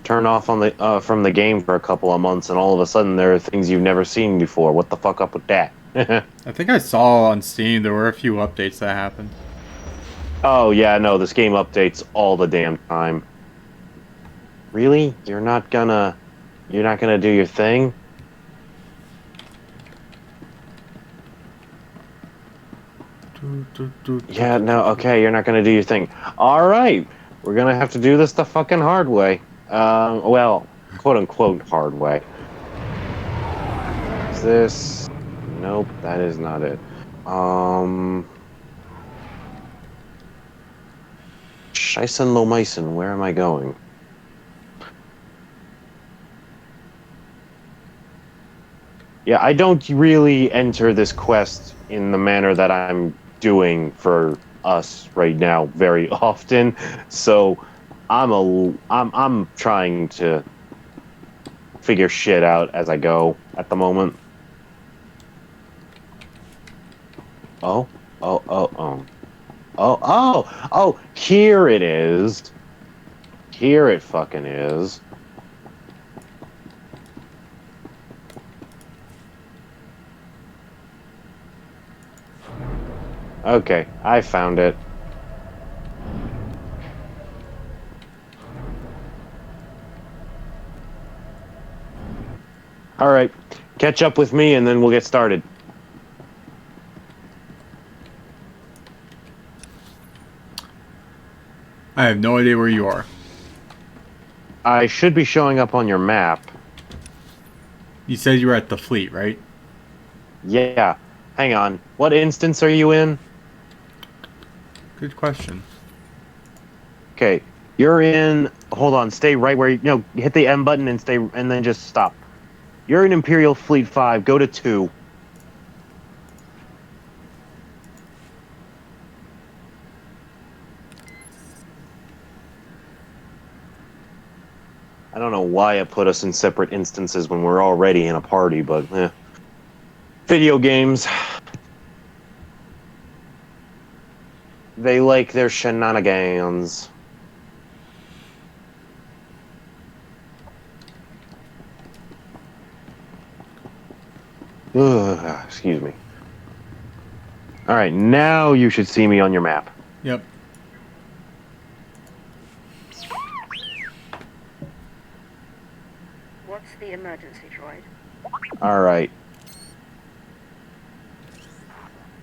Turn off on the from the game for a couple of months, and all of a sudden there are things you've never seen before. What the fuck up with that? I think I saw on Steam there were a few updates that happened. Oh yeah, no, this game updates all the damn time. Really? You're not gonna do your thing? Yeah, no, okay, you're not gonna do your thing. Alright, we're gonna have to do this the fucking hard way. Well, quote-unquote hard way. Is this... Nope, that is not it. Scheisen Lomeisen, where am I going? Yeah, I don't really enter this quest in the manner that I'm doing for us right now very often, so I'm trying to figure shit out as I go at the moment. Oh, here it is. Here it fucking is. Okay, I found it. Alright, catch up with me and then we'll get started. I have no idea where you are. I should be showing up on your map. You said you were at the fleet, right? Yeah. Hang on. What instance are you in? Good question. Okay. You're in... Hold on. Stay right where you... No, hit the M button and stay... And then just stop. You're in Imperial Fleet 5. Go to 2. I don't know why it put us in separate instances when we're already in a party, but eh. Video games. They like their shenanigans. Ugh, excuse me. Alright, now you should see me on your map. Yep. What's the emergency, droid? Alright.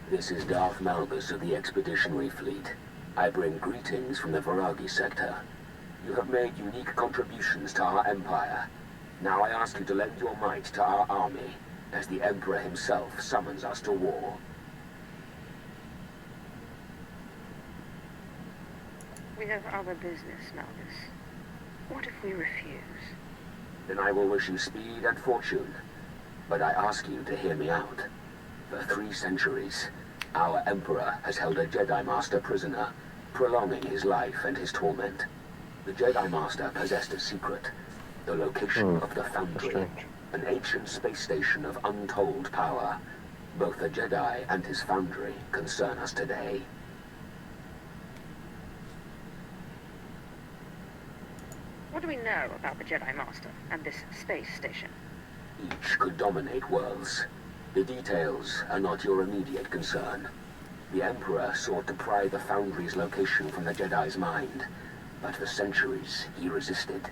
This is Darth Malbus of the Expeditionary Fleet. I bring greetings from the Viragi sector. You have made unique contributions to our empire. Now I ask you to lend your might to our army, as the Emperor himself summons us to war. We have other business, Malbus. What if we refuse? Then I will wish you speed and fortune. But I ask you to hear me out. For 3 centuries, our Emperor has held a Jedi Master prisoner, prolonging his life and his torment. The Jedi Master possessed a secret, the location of the Foundry, an ancient space station of untold power. Both the Jedi and his Foundry concern us today. What do we know about the Jedi Master and this space station? Each could dominate worlds. The details are not your immediate concern. The Emperor sought to pry the Foundry's location from the Jedi's mind, but for centuries he resisted.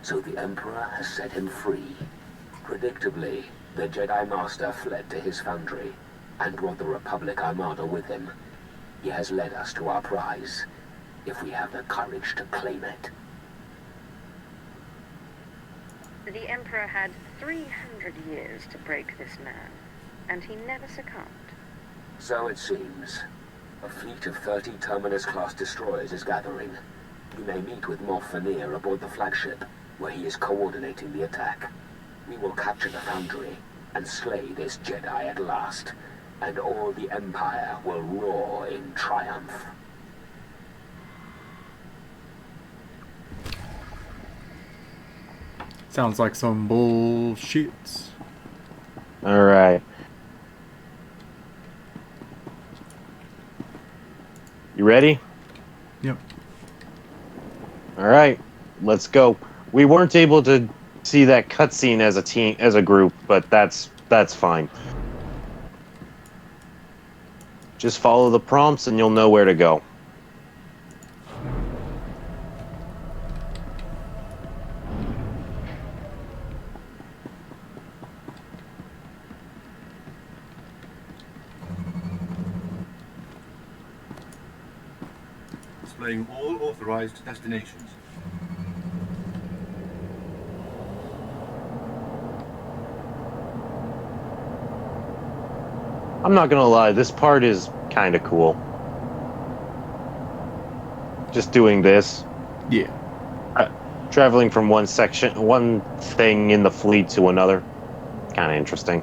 So the Emperor has set him free. Predictably, the Jedi Master fled to his Foundry, and brought the Republic Armada with him. He has led us to our prize, if we have the courage to claim it. The Emperor had 300 years to break this man, and he never succumbed. So it seems. A fleet of 30 Terminus-class destroyers is gathering. We may meet with Moff Vanir aboard the flagship, where he is coordinating the attack. We will capture the Foundry, and slay this Jedi at last, and all the Empire will roar in triumph. Sounds like some bullshit. Alright. You ready? Yep. Alright, let's go. We weren't able to see that cutscene as a team, as a group, but that's fine. Just follow the prompts and you'll know where to go. Displaying all authorized destinations. I'm not gonna lie, this part is kinda cool. Just doing this. Yeah. Traveling from one thing in the fleet to another. Kinda interesting.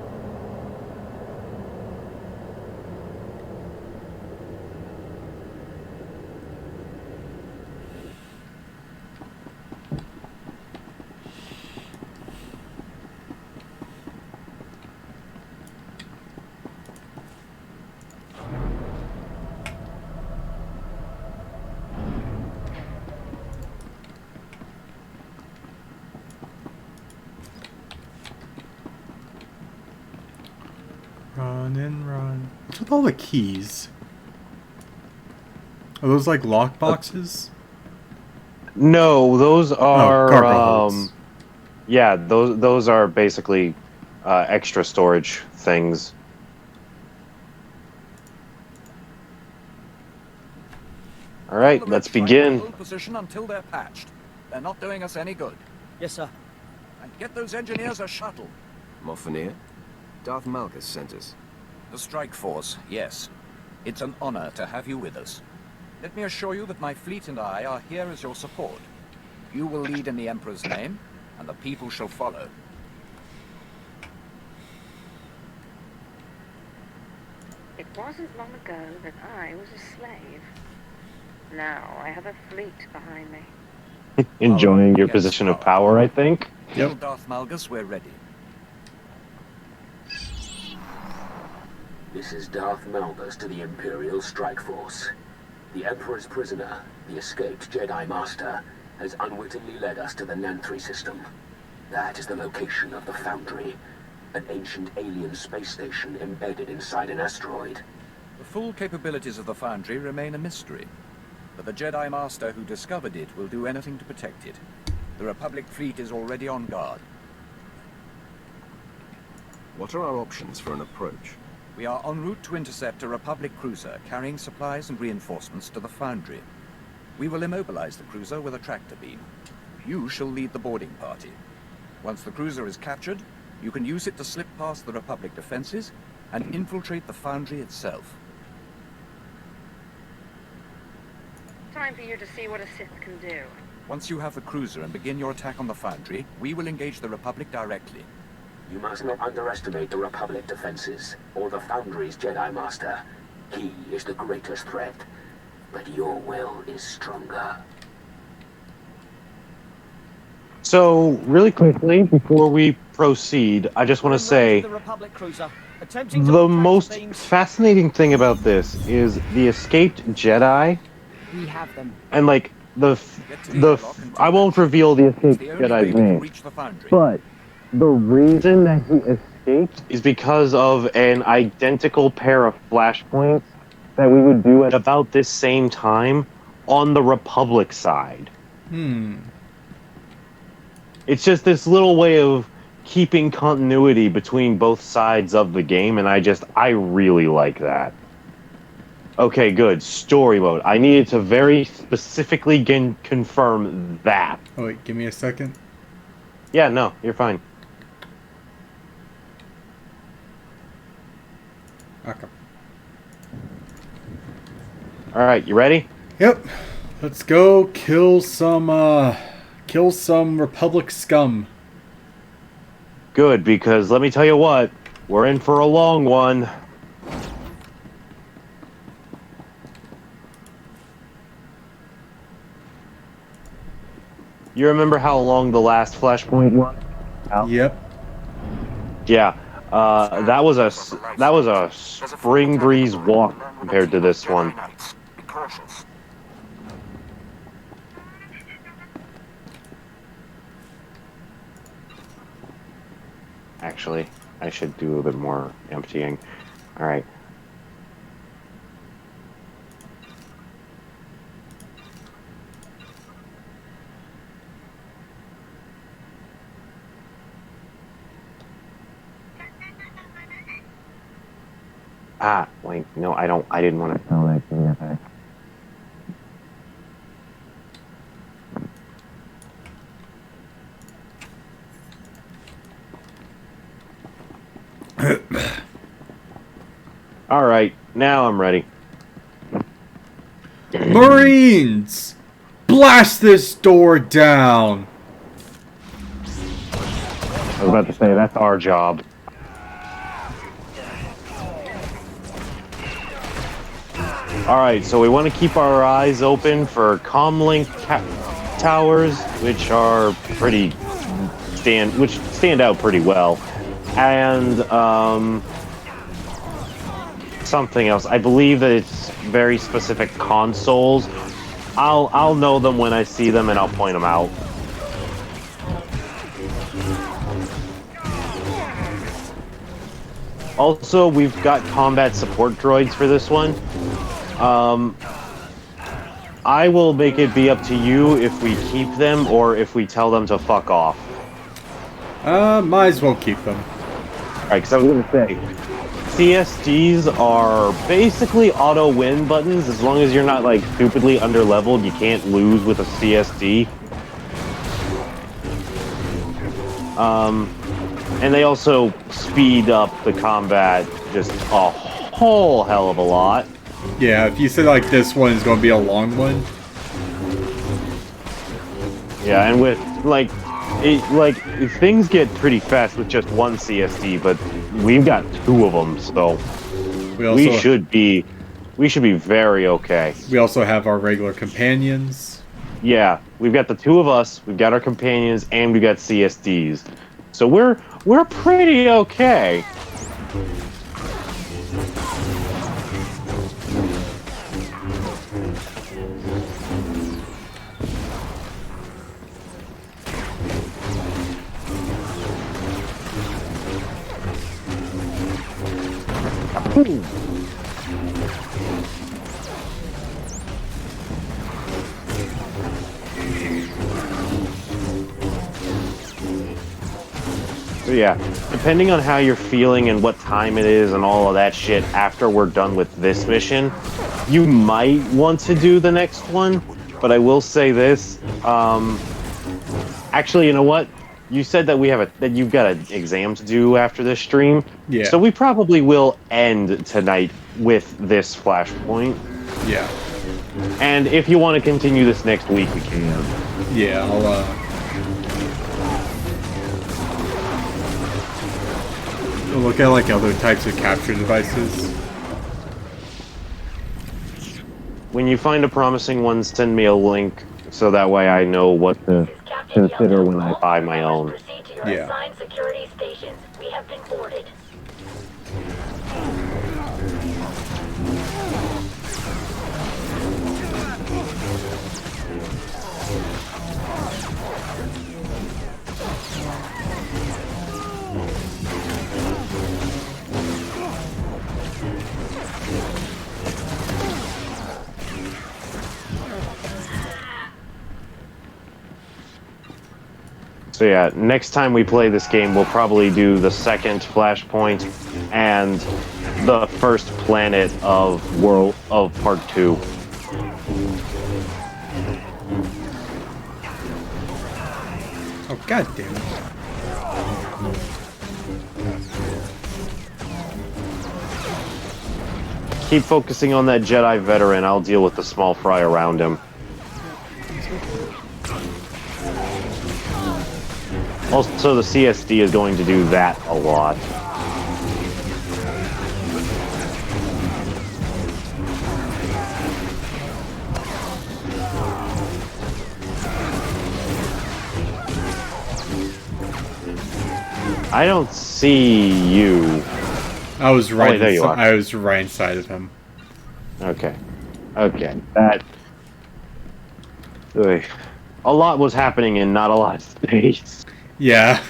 Run and run. What's with all the keys? Are those like lock boxes? No, those are cargo holds. yeah, those are basically extra storage things. All right, let's begin. Hold position until they're patched. They're not doing us any good. Yes, sir. And get those engineers a shuttle. Morphania? Darth Malgus sent us. The strike force, yes. It's an honor to have you with us. Let me assure you that my fleet and I are here as your support. You will lead in the Emperor's name, and the people shall follow. It wasn't long ago that I was a slave. Now I have a fleet behind me. Enjoying your position of power, I think. Yep. Darth Malgus, we're ready. This is Darth Malgus to the Imperial Strike Force. The Emperor's prisoner, the escaped Jedi Master, has unwittingly led us to the Nanthri system. That is the location of the Foundry, an ancient alien space station embedded inside an asteroid. The full capabilities of the Foundry remain a mystery, but the Jedi Master who discovered it will do anything to protect it. The Republic fleet is already on guard. What are our options for an approach? We are en route to intercept a Republic cruiser carrying supplies and reinforcements to the Foundry. We will immobilize the cruiser with a tractor beam. You shall lead the boarding party. Once the cruiser is captured, you can use it to slip past the Republic defenses and infiltrate the Foundry itself. Time for you to see what a Sith can do. Once you have the cruiser and begin your attack on the Foundry, we will engage the Republic directly. You must not underestimate the Republic defenses, or the Foundry's Jedi Master. He is the greatest threat, but your will is stronger. So, really quickly, before we proceed, I just want to say the most fascinating thing about this is the escaped Jedi. We have them. And like I won't reveal the escaped Jedi's name, but the reason that he escaped is because of an identical pair of flashpoints that we would do at about this same time on the Republic side. It's just this little way of keeping continuity between both sides of the game, and I really like that. Okay, good. Story mode. I needed to very specifically confirm that. Oh, wait, give me a second. Yeah, no, you're fine. Okay. Alright, you ready? Yep. Let's go kill some Republic scum. Good, because let me tell you what, we're in for a long one. You remember how long the last flashpoint was? Al? Yep. Yeah. That was a spring breeze walk compared to this one. Actually, I should do a bit more emptying. All right. Ah, wait, no, I didn't want to tell that to Alright, now I'm ready. Marines! Blast this door down! I was about to say, that's our job. Alright, so we want to keep our eyes open for comlink towers, which are which stand out pretty well. And, something else. I believe that it's very specific consoles. I'll know them when I see them and I'll point them out. Also, we've got combat support droids for this one. I will make it be up to you if we keep them or if we tell them to fuck off. Might as well keep them. Alright, because I was gonna say, CSGs are basically auto win buttons. As long as you're not like stupidly underleveled, you can't lose with a CSD. And they also speed up the combat just a whole hell of a lot. Yeah, if you say like this one is going to be a long one. Yeah, and with things get pretty fast with just one CSD, but we've got 2 of them, so we should be very okay. We also have our regular companions. Yeah, we've got the 2 of us, we've got our companions, and we got CSDs. So we're pretty okay. So yeah, depending on how you're feeling and what time it is and all of that shit after we're done with this mission, you might want to do the next one, but I will say this, actually, you know what? You said that you've got an exam to do after this stream. Yeah. So we probably will end tonight with this flashpoint. Yeah. And if you want to continue this next week, we can. Yeah, I'll look at like other types of capture devices. When you find a promising one, send me a link so that way I know what to consider when I buy my own. Yeah. Assigned security stations. We have been boarded. So yeah, next time we play this game, we'll probably do the second flashpoint and the first planet of Part 2. Oh, god damn it. Keep focusing on that Jedi veteran. I'll deal with the small fry around him. Also, the CSD is going to do that a lot. I don't see you. I was right. Oh, wait, there you are. I was right inside of him. Okay. Okay. That. Ugh. A lot was happening in not a lot of space. Yeah.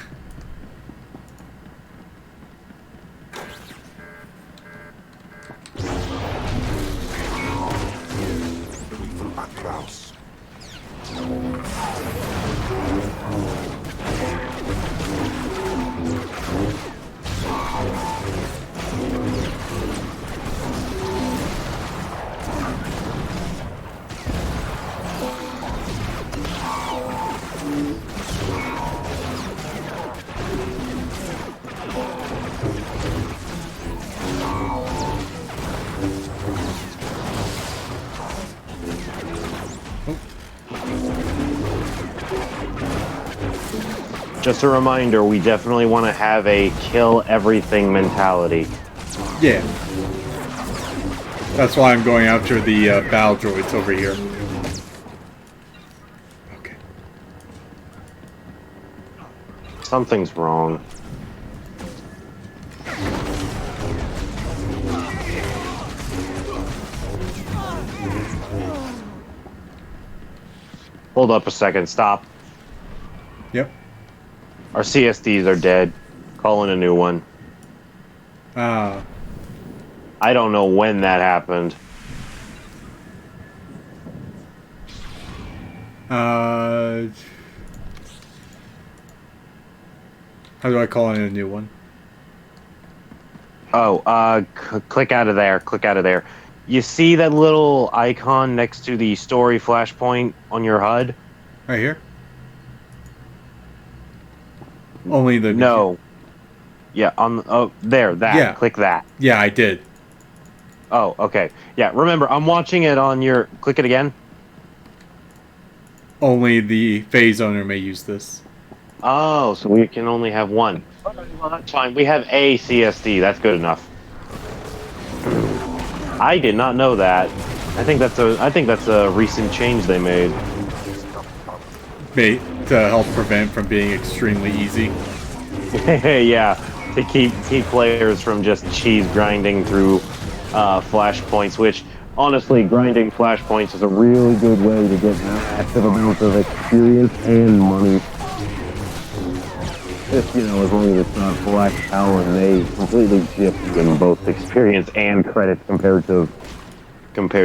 Just a reminder, we definitely want to have a kill everything mentality. Yeah. That's why I'm going after the battle droids over here. Okay. Something's wrong. Hold up a second, stop. Yep. Our CSDs are dead. Calling a new one. Ah. I don't know when that happened. How do I call in a new one? Oh, click out of there. Click out of there. You see that little icon next to the story flashpoint on your HUD? Right here? Only the... No. Yeah, on there, that. Yeah. Click that. Yeah, I did. Oh, okay. Yeah, remember, I'm watching it on your... Click it again. Only the phase owner may use this. Oh, so we can only have one. Well, that's fine. We have a CSD. That's good enough. I did not know that. I think that's a recent change they made. To help prevent from being extremely easy. Yeah, to keep players from just cheese grinding through flashpoints, which honestly, grinding flashpoints is a really good way to get massive amounts of experience and money. Just, you know, as long as it's not black hell and they completely shift in both experience and credits compared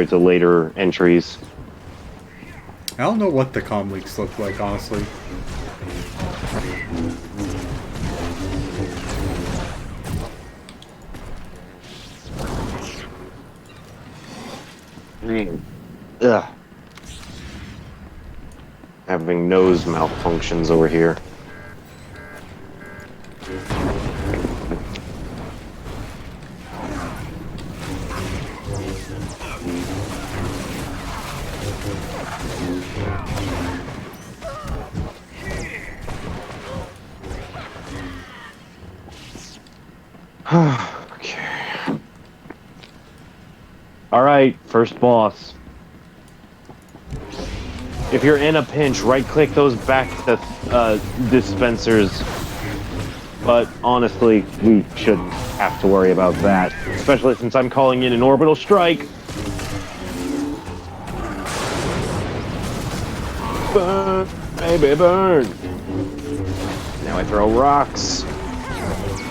to later entries. I don't know what the comm leaks look like, honestly. Ugh. Having nose malfunctions over here. Okay. Alright, first boss. If you're in a pinch, right-click those back dispensers. But honestly, we shouldn't have to worry about that. Especially since I'm calling in an orbital strike. Burn, baby, burn. Now I throw rocks.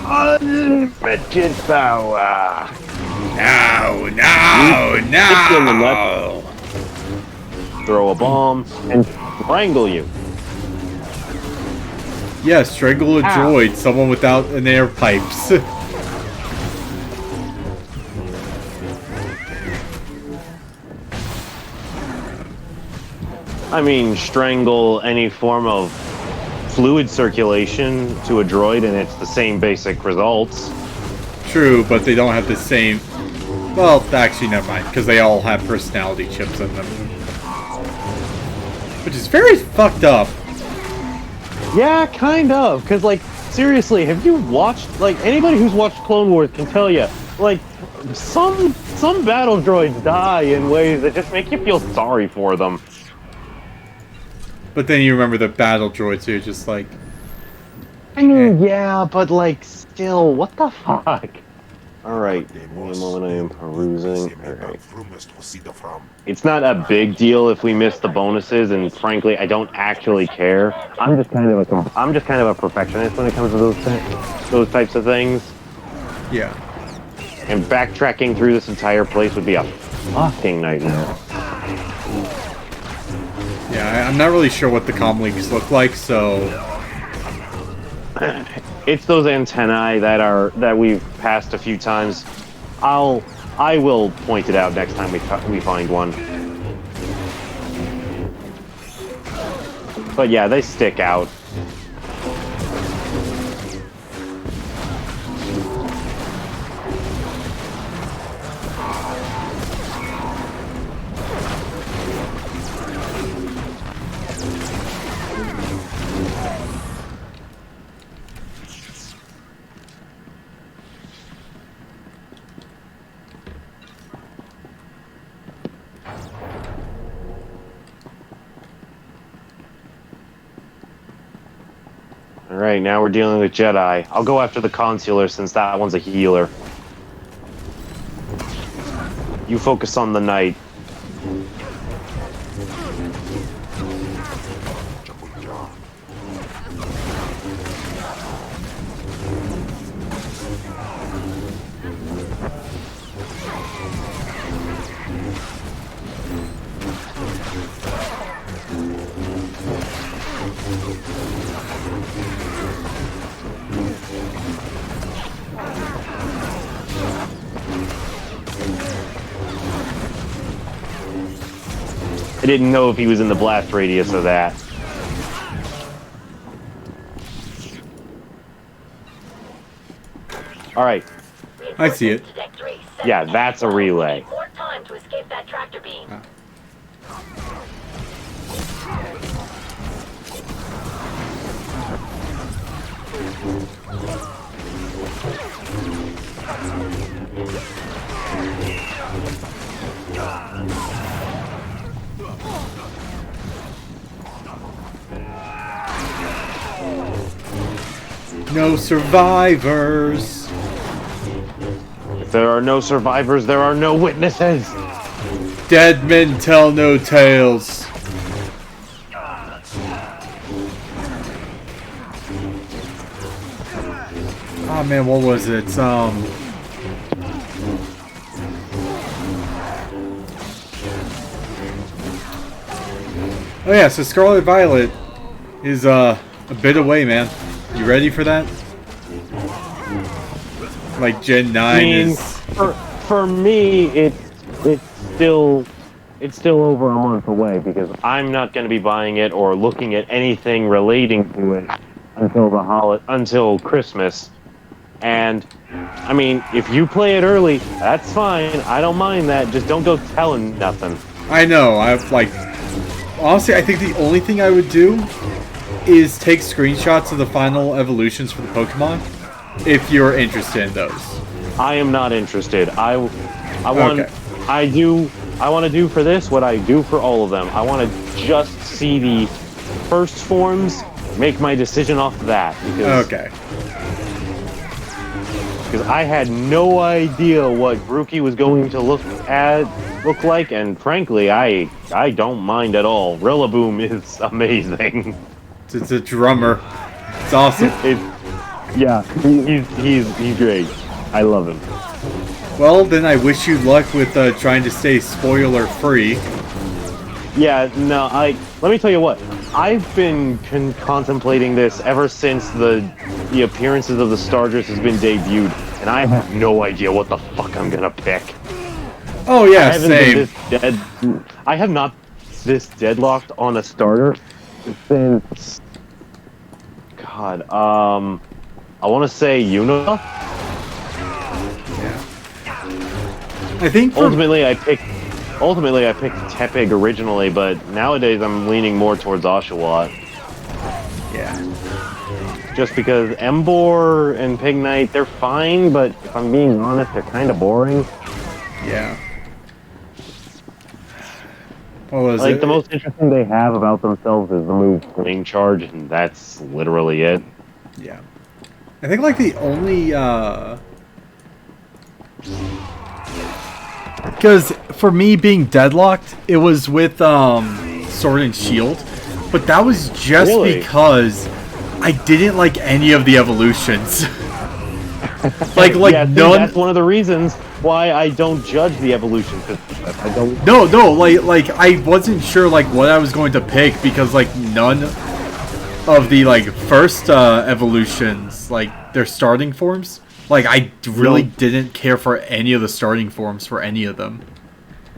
Unlimited power. No. Throw a bomb and strangle you. Yeah, strangle a droid, someone without an air pipes. I mean, strangle any form of fluid circulation to a droid and it's the same basic results. True, but they don't have the same... Well, actually, never mind, because they all have personality chips in them. Which is very fucked up. Yeah, kind of, because, like, seriously, have you watched... Like, anybody who's watched Clone Wars can tell you, like, some battle droids die in ways that just make you feel sorry for them. But then you remember the battle droids who are just like... I mean, yeah, but, like, still, what the fuck? Alright, give me a moment, I am perusing. Alright. It's not a big deal if we miss the bonuses, and frankly, I don't actually care. I'm just kind of a perfectionist when it comes to those types of things. Yeah. And backtracking through this entire place would be a fucking nightmare. Yeah, I'm not really sure what the comm links look like, so... It's those antennae that we've passed a few times. I will point it out next time we find one. But yeah, they stick out. Alright, now we're dealing with Jedi. I'll go after the Consular since that one's a healer. You focus on the Knight. I didn't know if he was in the blast radius of that. Alright. I see it. Yeah, that's a relay. More time to escape that tractor beam. No survivors. If there are no survivors, there are no witnesses. Dead men tell no tales. Oh man, what was it? Oh yeah, so Scarlet Violet is a bit away, man. You ready for that? Like Gen 9 I mean, is... For me, it's still over a month away because I'm not going to be buying it or looking at anything relating to it until Christmas. And I mean, if you play it early, that's fine. I don't mind that. Just don't go telling nothing. I know. Honestly, I think the only thing I would do is take screenshots of the final evolutions for the Pokemon if you're interested in those. I am not interested. I want to do for this what I do for all of them. I want to just see the first forms, make my decision off that. Because I had no idea what Grookey was going to look like, and frankly, I don't mind at all. Rillaboom is amazing. It's a drummer. It's awesome. He's great. I love him. Well, then I wish you luck with trying to stay spoiler free. Yeah, no, let me tell you what. I've been contemplating this ever since the appearances of the Stardust has been debuted, and I have no idea what the fuck I'm gonna pick. Oh yeah, same. I have not this deadlocked on a starter since God, I want to say Unova. Yeah. I think ultimately I picked Tepig originally, but nowadays I'm leaning more towards Oshawott. Yeah. Just because Emboar and Pignite, they're fine, but if I'm being honest, they're kind of boring. Yeah. What was it? The most interesting they have about themselves is the move Flame Charge, and that's literally it. Yeah. I think like the only because for me being deadlocked, it was with Sword and Shield, but that was just because I didn't like any of the evolutions. like yeah, none. That's one of the reasons why I don't judge the evolution. I don't. No, like I wasn't sure like what I was going to pick because like none of the like first evolutions, like their starting forms, like I really didn't care for any of the starting forms for any of them.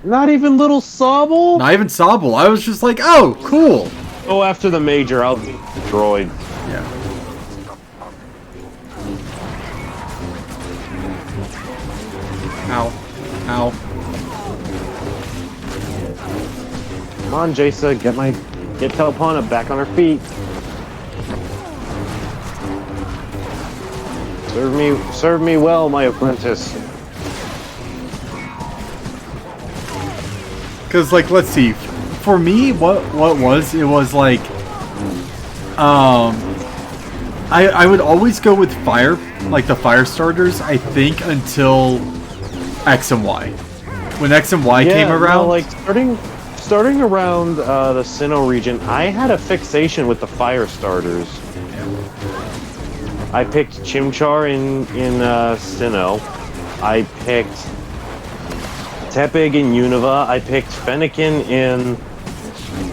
Not even little Sobble? Not even Sobble. I was just like, oh, cool. Go after the major. I'll be droid. Yeah. Ow. Ow. Come on, Jaisa, get Telpana back on her feet. Serve me well, my apprentice. Cause like, let's see, for me, what was it was like, I would always go with fire, like the fire starters. I think until X and Y. When X and Y came around, no, like starting around the Sinnoh region, I had a fixation with the fire starters. I picked Chimchar in Sinnoh. I picked Tepig in Unova. I picked Fennekin in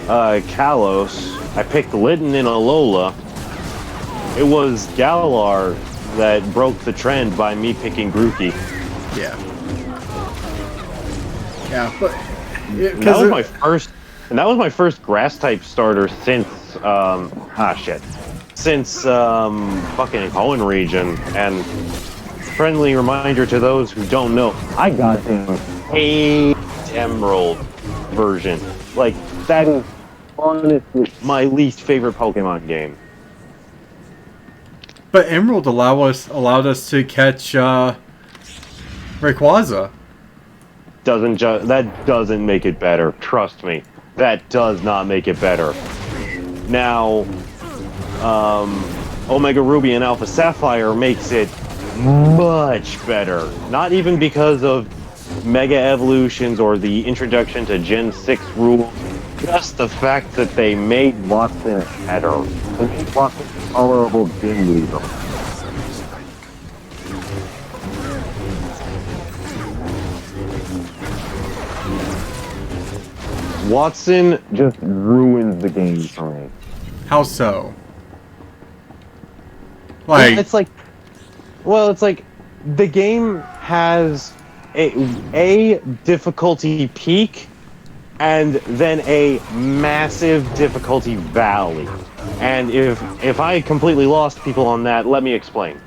Kalos. I picked Litten in Alola. It was Galar that broke the trend by me picking Grookey. Yeah. Yeah, but that was my first, and that was my first grass type starter since since fucking Hoenn region, and friendly reminder to those who don't know, I got him a Emerald version. Like, that is honestly my least favorite Pokemon game. But Emerald allowed us to catch Rayquaza. That doesn't make it better. Trust me, that does not make it better. Now, Omega Ruby and Alpha Sapphire makes it much better. Not even because of Mega Evolutions or the introduction to Gen 6 rules. Just the fact that they made Watson better. They made Watson a tolerable gym leader. Watson just ruins the game for me. How so? Like, it's like the game has a difficulty peak and then a massive difficulty valley. And if I completely lost people on that, let me explain.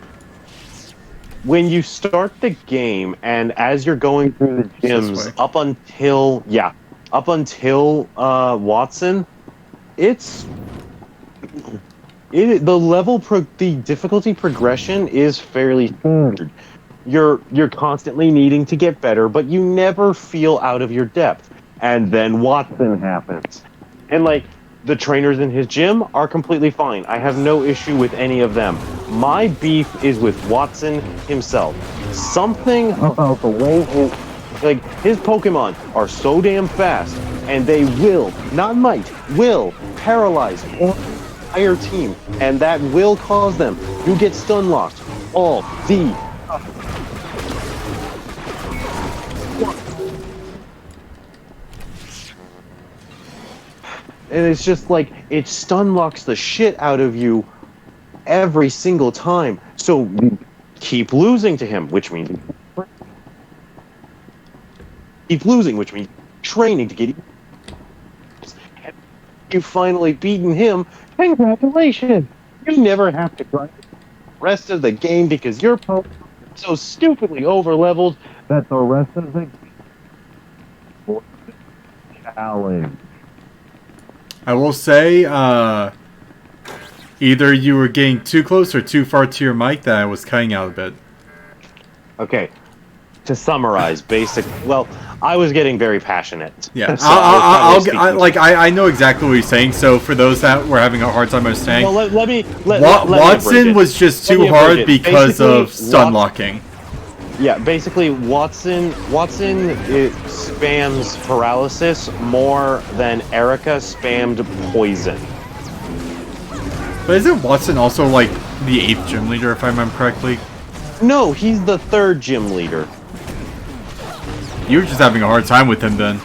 When you start the game and as you're going through the gyms up until Watson, the difficulty progression is fairly standard. You're constantly needing to get better, but you never feel out of your depth. And then Watson happens. And like, the trainers in his gym are completely fine. I have no issue with any of them. My beef is with Watson himself. Something about the way his Pokemon are so damn fast, and they will paralyze the entire team, and that will cause them to get stun locked all the time. And it's just like, it stun locks the shit out of you every single time. So you keep losing to him, which means training to get you finally beaten him. Congratulations! You never have to grind the rest of the game because your Pokemon is so stupidly overleveled that the rest of the game challenge. I will say, either you were getting too close or too far to your mic that I was cutting out a bit. Okay, to summarize, I was getting very passionate. Yeah, so I know exactly what you're saying. So for those that were having a hard time understanding, Watson was just too hard because of stun locking. Yeah, basically Watson spams paralysis more than Erica spammed poison. But isn't Watson also like the 8th gym leader, if I remember correctly? No, he's the 3rd gym leader. You were just having a hard time with him then.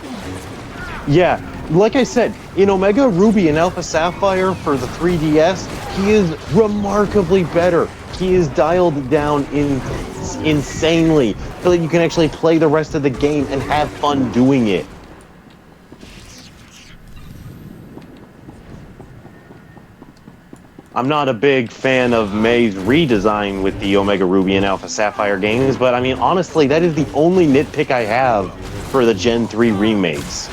Yeah, like I said, in Omega Ruby and Alpha Sapphire for the 3DS, he is remarkably better. He is dialed down insanely so that you can actually play the rest of the game and have fun doing it. I'm not a big fan of May's redesign with the Omega Ruby and Alpha Sapphire games, but I mean, honestly, that is the only nitpick I have for the Gen 3 remakes.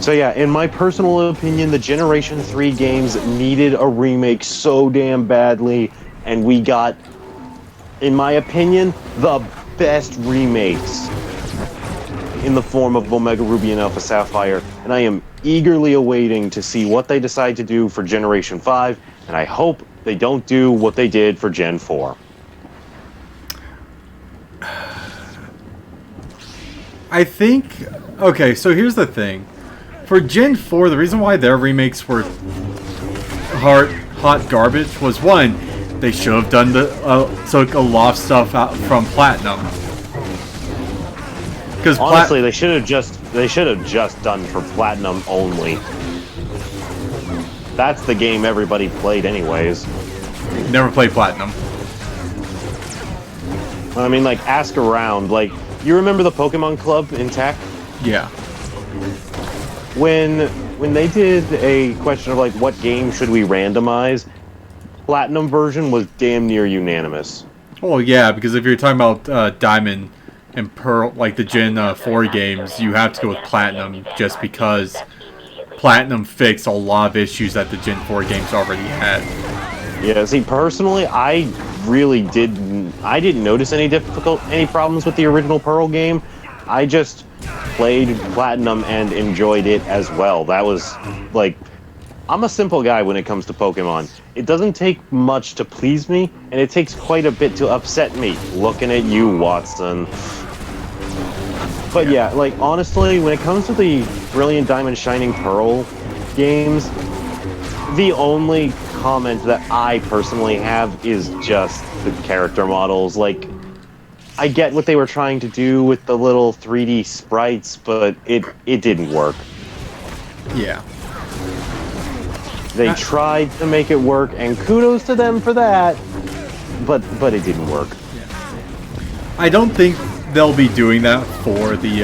So yeah, in my personal opinion, the Generation 3 games needed a remake so damn badly, and we got, in my opinion, the best remakes in the form of Omega Ruby and Alpha Sapphire, and I am eagerly awaiting to see what they decide to do for Generation 5, and I hope they don't do what they did for Gen 4. I think... Okay, so here's the thing. For Gen 4, the reason why their remakes were hot garbage was, one, they should have done took a lot of stuff out from Platinum. Because honestly, they should have just done for Platinum only. That's the game everybody played anyways. Never played Platinum. I mean, like, ask around. Like, you remember the Pokemon Club in Tech? Yeah. When they did a question of like what game should we randomize, Platinum version was damn near unanimous. Oh yeah, because if you're talking about Diamond and Pearl, like the Gen 4 games, you have to go with Platinum just because Platinum fixed a lot of issues that the Gen 4 games already had. Yeah, see, personally, I really didn't notice any problems with the original Pearl game. I just played Platinum and enjoyed it as well. That was, like, I'm a simple guy when it comes to Pokemon. It doesn't take much to please me, and it takes quite a bit to upset me. Looking at you, Watson. But yeah, like, honestly, when it comes to the Brilliant Diamond Shining Pearl games, the only comment that I personally have is just the character models. Like, I get what they were trying to do with the little 3D sprites, but it didn't work. Yeah. They tried to make it work, and kudos to them for that, but it didn't work. I don't think they'll be doing that for the,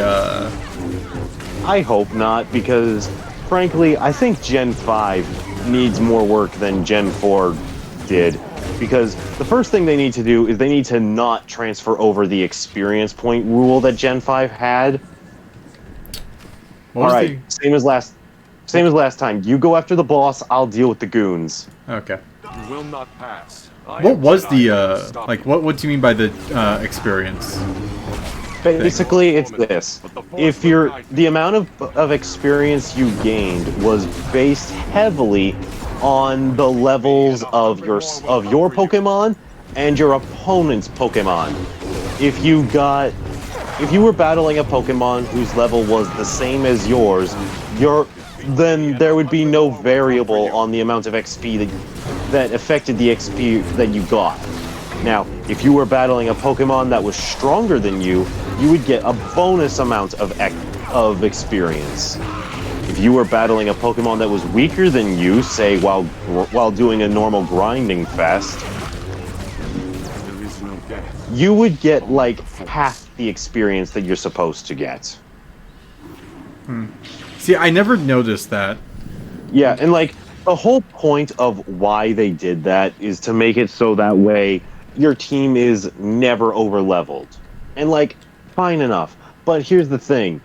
I hope not, because, frankly, I think Gen 5 needs more work than Gen 4 did. Because the first thing they need to do is they need to not transfer over the experience point rule that Gen 5 had. Alright, same as last time. You go after the boss, I'll deal with the goons. Okay. You will not pass. What was the, like, what do you mean by the, experience? Basically, it's this. If the amount of experience you gained was based heavily on the levels of your Pokemon and your opponent's Pokemon. If you were battling a Pokemon whose level was the same as yours, then there would be no variable on the amount of XP that affected the XP that you got. Now, if you were battling a Pokemon that was stronger than you would get a bonus amount of experience. If you were battling a Pokemon that was weaker than you, say while doing a normal grinding fest, you would get like half the experience that you're supposed to get. See, I never noticed that. Yeah, and like the whole point of why they did that is to make it so that way your team is never over-leveled. And like, fine enough. But here's the thing.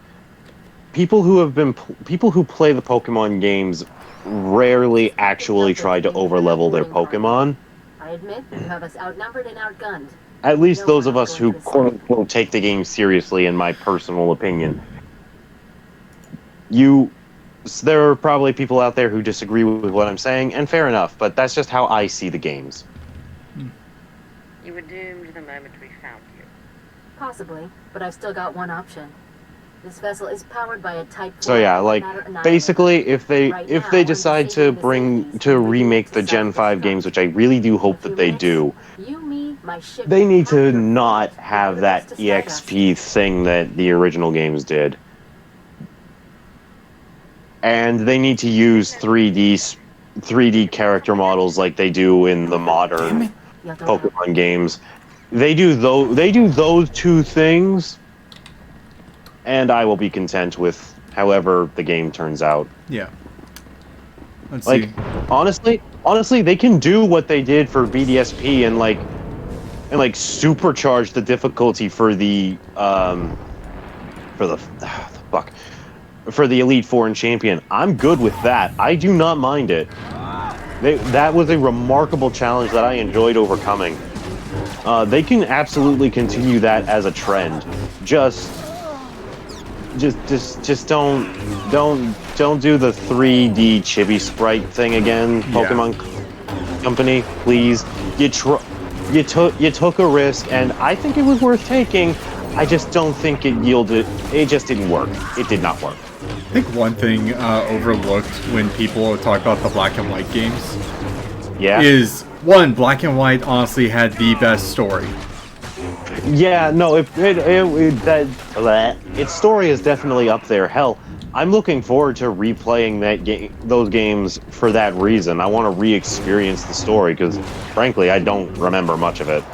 People who play the Pokemon games rarely actually try to overlevel their Pokemon. I admit you have us outnumbered and outgunned. At least those of us who quote-unquote take the game seriously, in my personal opinion. There are probably people out there who disagree with what I'm saying, and fair enough, but that's just how I see the games. You were doomed the moment we found you. Possibly, but I've still got one option. This vessel is powered by a Type 4. So yeah, like, basically, if they decide to remake the Gen 5 games, which I really do hope that they do, they need to not have that EXP thing that the original games did. And they need to use 3D character models like they do in the modern Pokemon games. They do those two things, and I will be content with however the game turns out. Yeah. Let's like, see. honestly, they can do what they did for BDSP and supercharge the difficulty for the Elite Four and Champion. I'm good with that. I do not mind it. That was a remarkable challenge that I enjoyed overcoming. They can absolutely continue that as a trend. Just don't do the 3D chibi sprite thing again, Pokemon Company, please. You took a risk, and I think it was worth taking. I just don't think it yielded. It just didn't work. It did not work. I think one thing overlooked when people talk about the Black and White games is, one, Black and White honestly had the best story. Yeah, no, its story is definitely up there. Hell, I'm looking forward to replaying those games for that reason. I want to re-experience the story because, frankly, I don't remember much of it.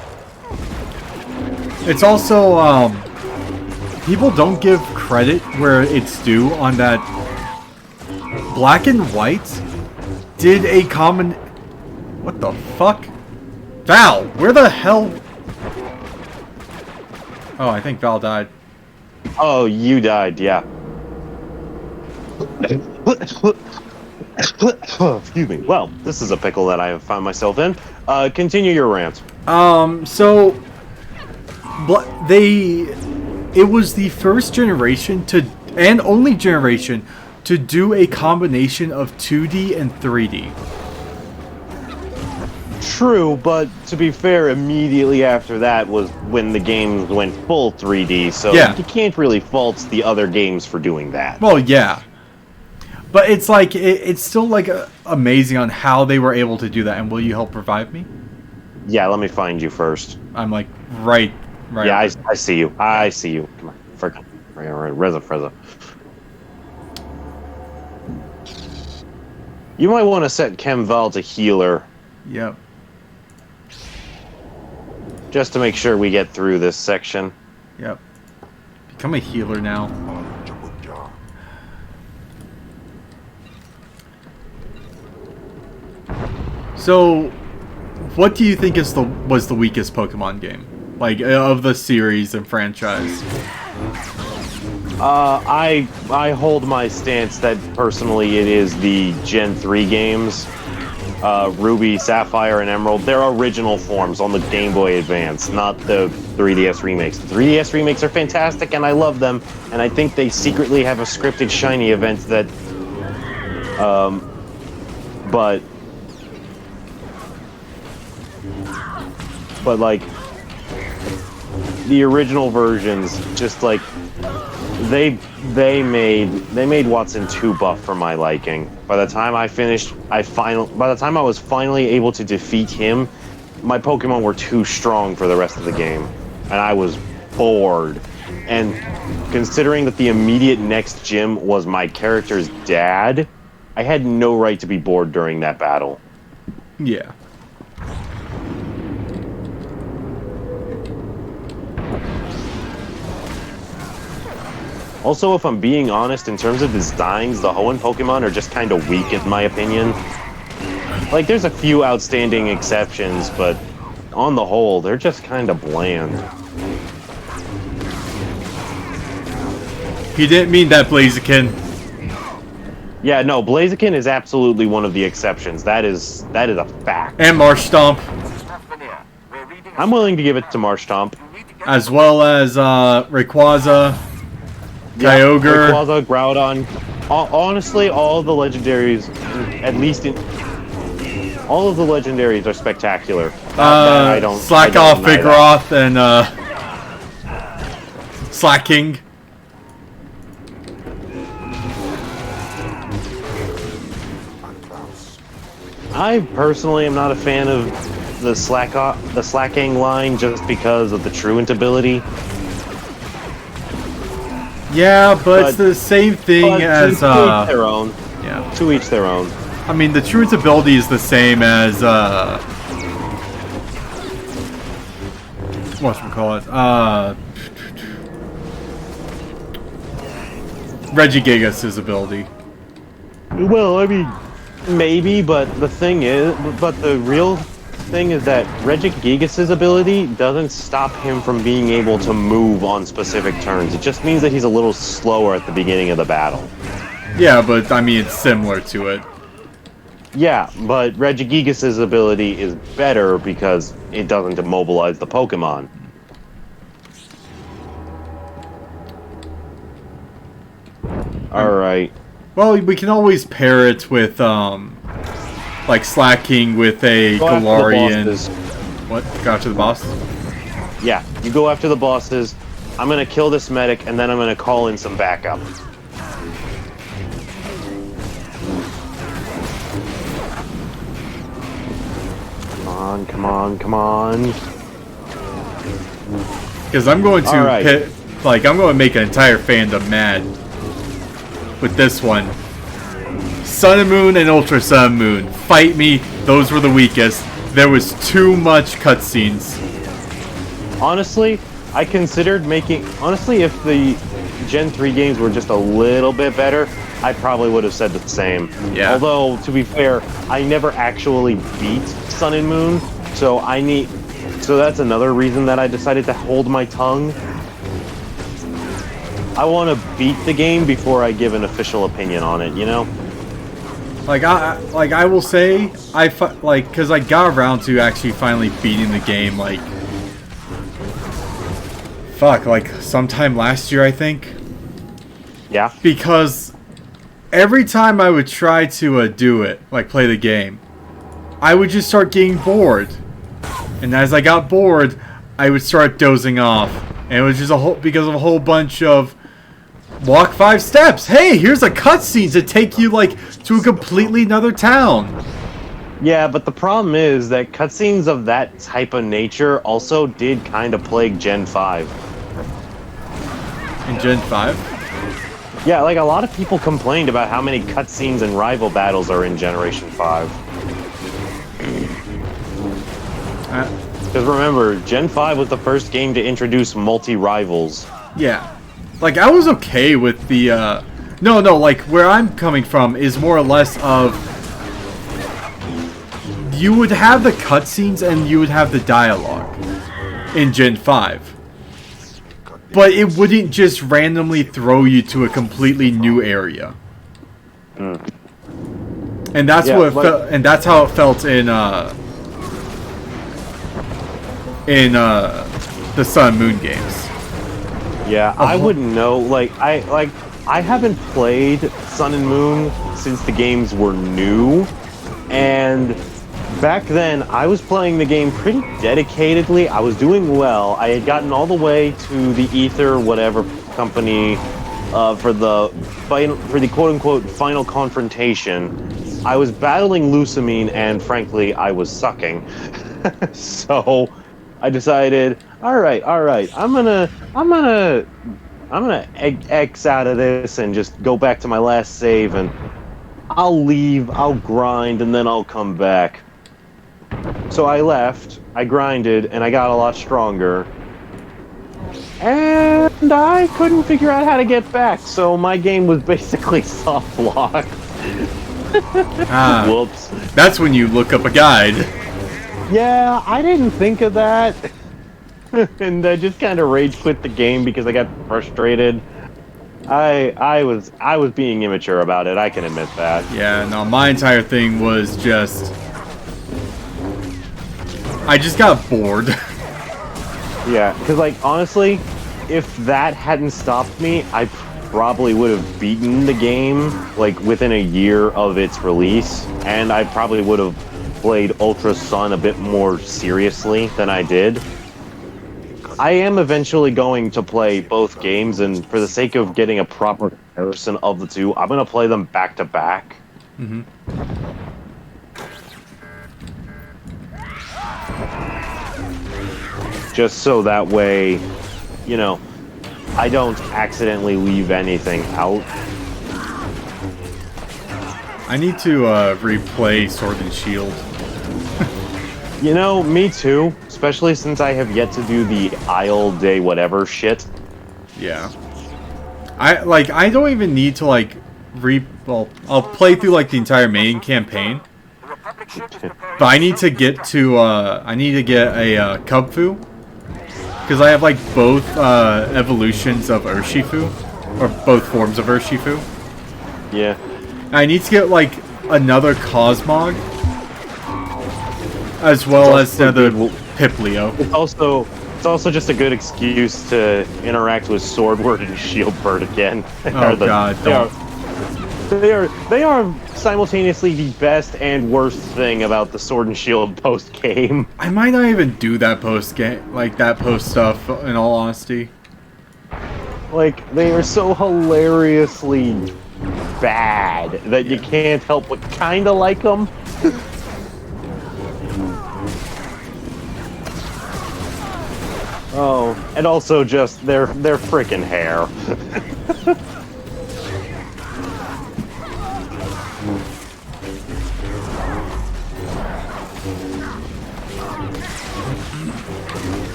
It's also, people don't give credit where it's due on that. Black and White did a What the fuck? Val, where the hell? Oh, I think Val died. Oh, you died, yeah. Excuse me. Well, this is a pickle that I have found myself in. Continue your rant. So it was the first generation to, and only generation, to do a combination of 2D and 3D. True, but to be fair, immediately after that was when the games went full 3D, so yeah. You can't really fault the other games for doing that. Well, yeah. But it's like, it's still like amazing on how they were able to do that. And will you help revive me? Yeah, let me find you first. I'm like, right. Yeah, I see you. I see you. Come on, freaking. Right, Freza. You might want to set Kemval to healer. Yep. Just to make sure we get through this section. Yep. Become a healer now. So, what do you think was the weakest Pokemon game? Like, of the series and franchise? I hold my stance that personally it is the Gen 3 games. Ruby, Sapphire, and Emerald. They're original forms on the Game Boy Advance, not the 3DS remakes. The 3DS remakes are fantastic, and I love them. And I think they secretly have a scripted shiny event that... But like... The original versions, just like... They made Watson too buff for my liking. By the time I finished, by the time I was finally able to defeat him, my Pokemon were too strong for the rest of the game, and I was bored. And considering that the immediate next gym was my character's dad, I had no right to be bored during that battle. Yeah. Also, if I'm being honest, in terms of designs, the Hoenn Pokemon are just kind of weak in my opinion. Like, there's a few outstanding exceptions, but on the whole, they're just kind of bland. He didn't mean that, Blaziken. Yeah, no, Blaziken is absolutely one of the exceptions. That is a fact. And Marshtomp. I'm willing to give it to Marshtomp. As well as Rayquaza. Kyogre. Rayquaza, Groudon. Honestly, all of the legendaries, at least all of the legendaries are spectacular. Slackoff, Vigoroth, and Slacking. I personally am not a fan of the Slacking line just because of the Truant ability. Yeah, but it's the same thing as to each their own. Yeah. To each their own. I mean, the Truant's ability is the same as whatchamacallit? Regigigas' ability. Well, I mean, maybe, but the real thing is that Regigigas' ability doesn't stop him from being able to move on specific turns. It just means that he's a little slower at the beginning of the battle. Yeah, but I mean, it's similar to it. Yeah, but Regigigas' ability is better because it doesn't immobilize the Pokemon. Alright. Well, we can always pair it with, like Slacking with a Galarian. What? Go after the boss? Yeah, you go after the bosses. I'm gonna kill this medic, and then I'm gonna call in some backup. Come on. Because I'm going to I'm going to make an entire fandom mad with this one. Sun and Moon and Ultra Sun and Moon. Fight me. Those were the weakest. There was too much cutscenes. Honestly, if the Gen 3 games were just a little bit better, I probably would have said the same. Yeah. Although, to be fair, I never actually beat Sun and Moon, so so that's another reason that I decided to hold my tongue. I want to beat the game before I give an official opinion on it, you know? I will say, because I got around to actually finally beating the game, like sometime last year, I think. Yeah. Because every time I would try to do it, like play the game, I would just start getting bored. And as I got bored, I would start dozing off. And it was just because of a whole bunch of walk 5 steps. Hey, here's a cutscene to take you to a completely another town. Yeah, but the problem is that cutscenes of that type of nature also did kind of plague Gen 5. In Gen 5? Yeah, like a lot of people complained about how many cutscenes and rival battles are in Generation 5. Because remember, Gen 5 was the first game to introduce multi-rivals. Yeah. I was okay with the, No, where I'm coming from is more or less of... You would have the cutscenes and you would have the dialogue in Gen 5. But it wouldn't just randomly throw you to a completely new area. And that's what it felt, and that's how it felt in the Sun and Moon games. Yeah, I wouldn't know. I haven't played Sun and Moon since the games were new, and back then I was playing the game pretty dedicatedly. I was doing well. I had gotten all the way to the Ether whatever company for the quote-unquote final confrontation. I was battling Lusamine, and frankly, I was sucking. So I decided, all right, I'm gonna X out of this and just go back to my last save, and I'll leave, I'll grind, and then I'll come back. So I left, I grinded, and I got a lot stronger. And I couldn't figure out how to get back, so my game was basically soft locked. Whoops. That's when you look up a guide. Yeah, I didn't think of that. And I just kind of rage quit the game because I got frustrated. I was being immature about it, I can admit that. Yeah, no, my entire thing was just... I just got bored. Yeah, because honestly, if that hadn't stopped me, I probably would have beaten the game, within a year of its release, and I probably would have played Ultra Sun a bit more seriously than I did. I am eventually going to play both games, and for the sake of getting a proper comparison of the two, I'm going to play them back to back. Mm-hmm. Just so that way, I don't accidentally leave anything out. I need to replay Sword and Shield. Me too. Especially since I have yet to do the Isle Day whatever shit. Yeah. I don't even need to I'll play through the entire main campaign. But I need to get to a Kubfu. Because I have both evolutions of Urshifu, or both forms of Urshifu. Yeah. I need to get another Cosmog, as well as another Piplio. It's also just a good excuse to interact with Swordward and Shieldbird again. Oh god, They are simultaneously the best and worst thing about the Sword and Shield post game. I might not even do that post game, that post stuff. In all honesty, they are so hilariously bad that you can't help but kind of like them. Oh, and also just their frickin' hair.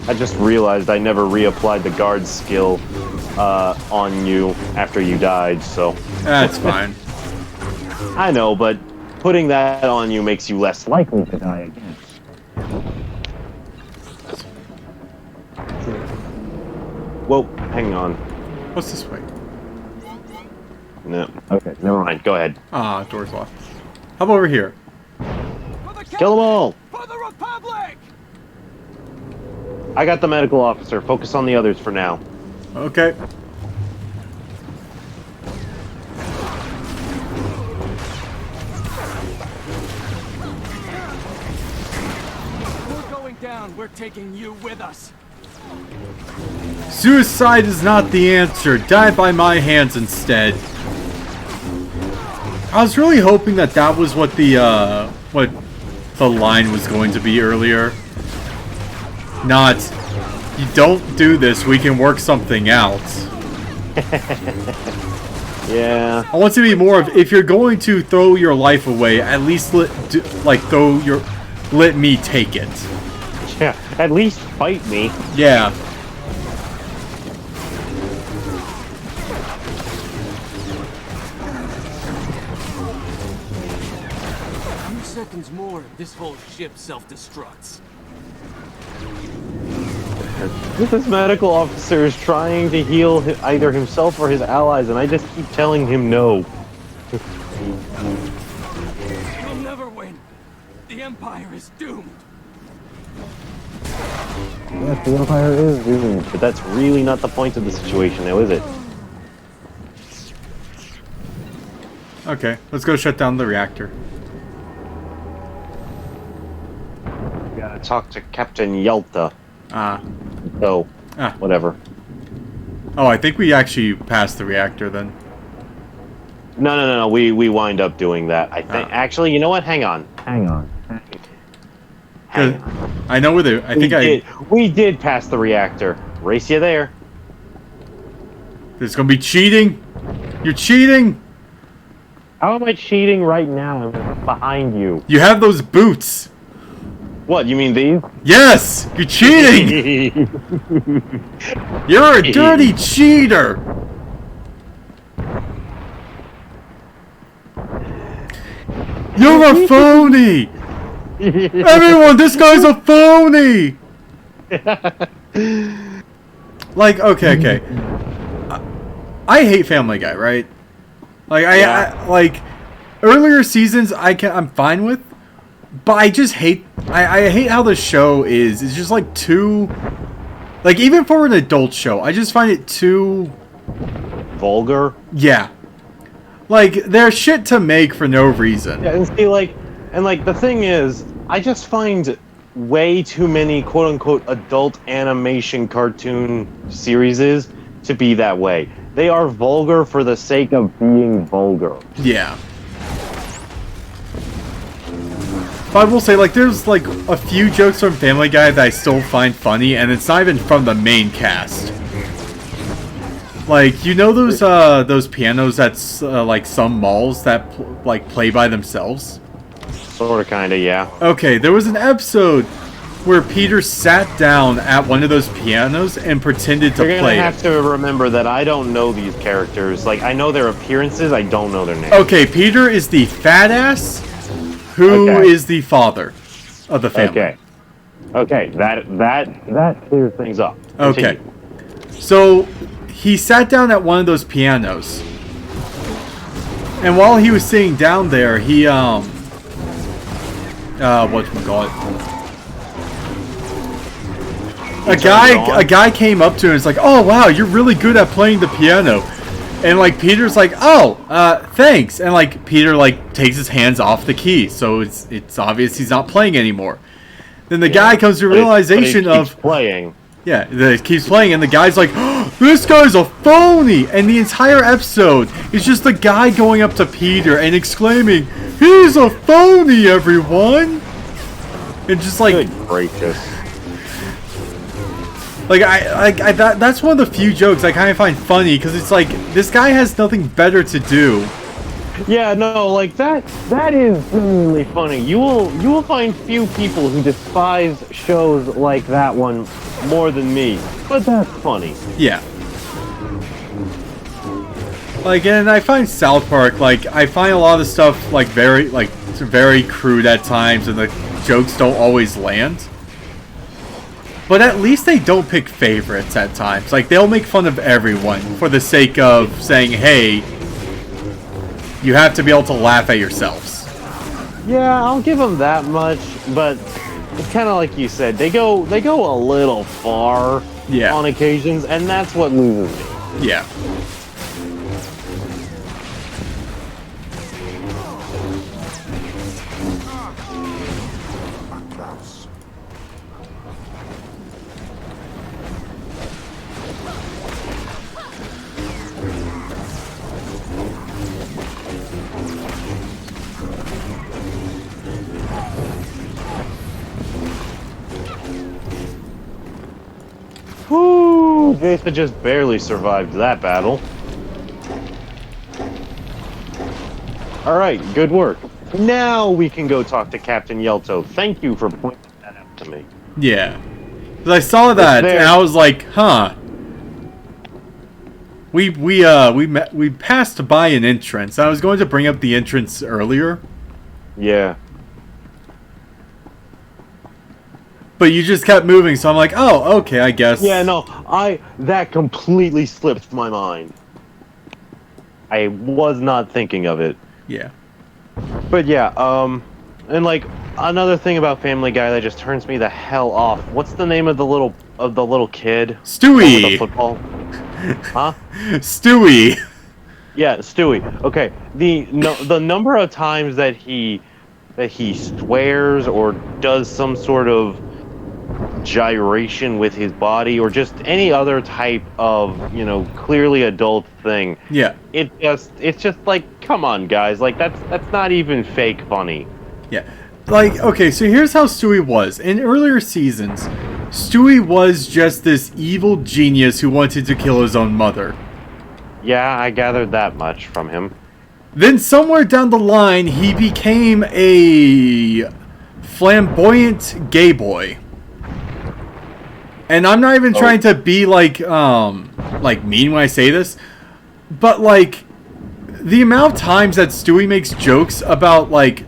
I just realized I never reapplied the guard skill. on you after you died, so... That's fine. I know, but putting that on you makes you less likely to die again. Whoa, hang on. What's this way? No. Okay, never mind. Go ahead. Ah, door's locked. How about over here? Kill them all! For the Republic! I got the medical officer. Focus on the others for now. Okay. We're going down. We're taking you with us. Suicide is not the answer. Die by my hands instead. I was really hoping that that was what the line was going to be earlier. Not, you don't do this, we can work something out. Yeah. I want to be more of, if you're going to throw your life away, at least let me take it. Yeah, at least fight me. Yeah. A few seconds more, this whole ship self-destructs. This medical officer is trying to heal either himself or his allies, and I just keep telling him no. We'll never win. The Empire is doomed. Yes, the Empire is doomed, but that's really not the point of the situation now, is it? Okay, let's go shut down the reactor. We gotta talk to Captain Yelta. Ah. So, whatever. Oh, I think we actually passed the reactor then. No. We wind up doing that. I think. Actually, you know what? Hang on. I know where they. We did pass the reactor. Race you there. There's gonna be cheating. You're cheating. How am I cheating right now? I'm behind you. You have those boots. What, you mean these? Yes! You're cheating! You're a dirty cheater! You're a phony! Everyone, this guy's a phony! Like, okay. I hate Family Guy, right? Like, I like, earlier seasons I'm fine with. But I just hate, I hate how the show is. It's just like too, like even for an adult show, I just find it too vulgar. Yeah, like there's shit to make for no reason. Yeah, and see, the thing is, I just find way too many quote unquote adult animation cartoon series to be that way. They are vulgar for the sake of being vulgar. Yeah. But I will say, like, there's, like, a few jokes from Family Guy that I still find funny, and it's not even from the main cast. Like, you know those pianos that's, like, some malls that, play by themselves? Sorta, kinda, yeah. Okay, there was an episode where Peter sat down at one of those pianos and pretended to play it. You're gonna have to remember that I don't know these characters. Like, I know their appearances, I don't know their names. Okay, Peter is the fat ass who is the father of the family. Okay, that clears things up. Continue. Okay. So, he sat down at one of those pianos. And while he was sitting down there, he, whatchamacallit? A guy came up to him and was like, "Oh wow, you're really good at playing the piano." And like Peter's like, "Oh, thanks." And like Peter like takes his hands off the key, so it's obvious he's not playing anymore. Then the guy comes to realization of playing. Yeah, he keeps playing, and the guy's like, oh, "This guy's a phony!" And the entire episode is just the guy going up to Peter and exclaiming, "He's a phony, everyone!" And just like, good gracious. Like that's one of the few jokes I kind of find funny because it's like this guy has nothing better to do. Yeah, no, like that is genuinely funny. You will find few people who despise shows like that one more than me, but that's funny. Yeah. Like, and I find South Park, like, I find a lot of the stuff, like, very crude at times, and the jokes don't always land. But at least they don't pick favorites at times. Like, they'll make fun of everyone for the sake of saying, hey, you have to be able to laugh at yourselves. Yeah, I'll give them that much, but it's kind of like you said, they go a little far on occasions, and that's what loses me. Yeah. Whoo! Jason just barely survived that battle. Alright, good work. Now we can go talk to Captain Yelto. Thank you for pointing that out to me. Yeah. Because I saw that, and I was like, huh. We passed by an entrance. I was going to bring up the entrance earlier. Yeah. But you just kept moving, so I'm like, oh, okay, I guess. Yeah, no, that completely slipped my mind. I was not thinking of it. Yeah. But yeah, and like another thing about Family Guy that just turns me the hell off. What's the name of the little kid? Stewie. With the football. Huh? Stewie. Yeah, Stewie. Okay. The number of times that he swears or does some sort of gyration with his body or just any other type of, clearly adult thing. Yeah. It's just like, come on, guys. Like, that's not even fake funny. Yeah. Like, okay, so here's how Stewie was. In earlier seasons, Stewie was just this evil genius who wanted to kill his own mother. Yeah, I gathered that much from him. Then somewhere down the line, he became a flamboyant gay boy. And I'm not even trying to be like mean when I say this, but like the amount of times that Stewie makes jokes about like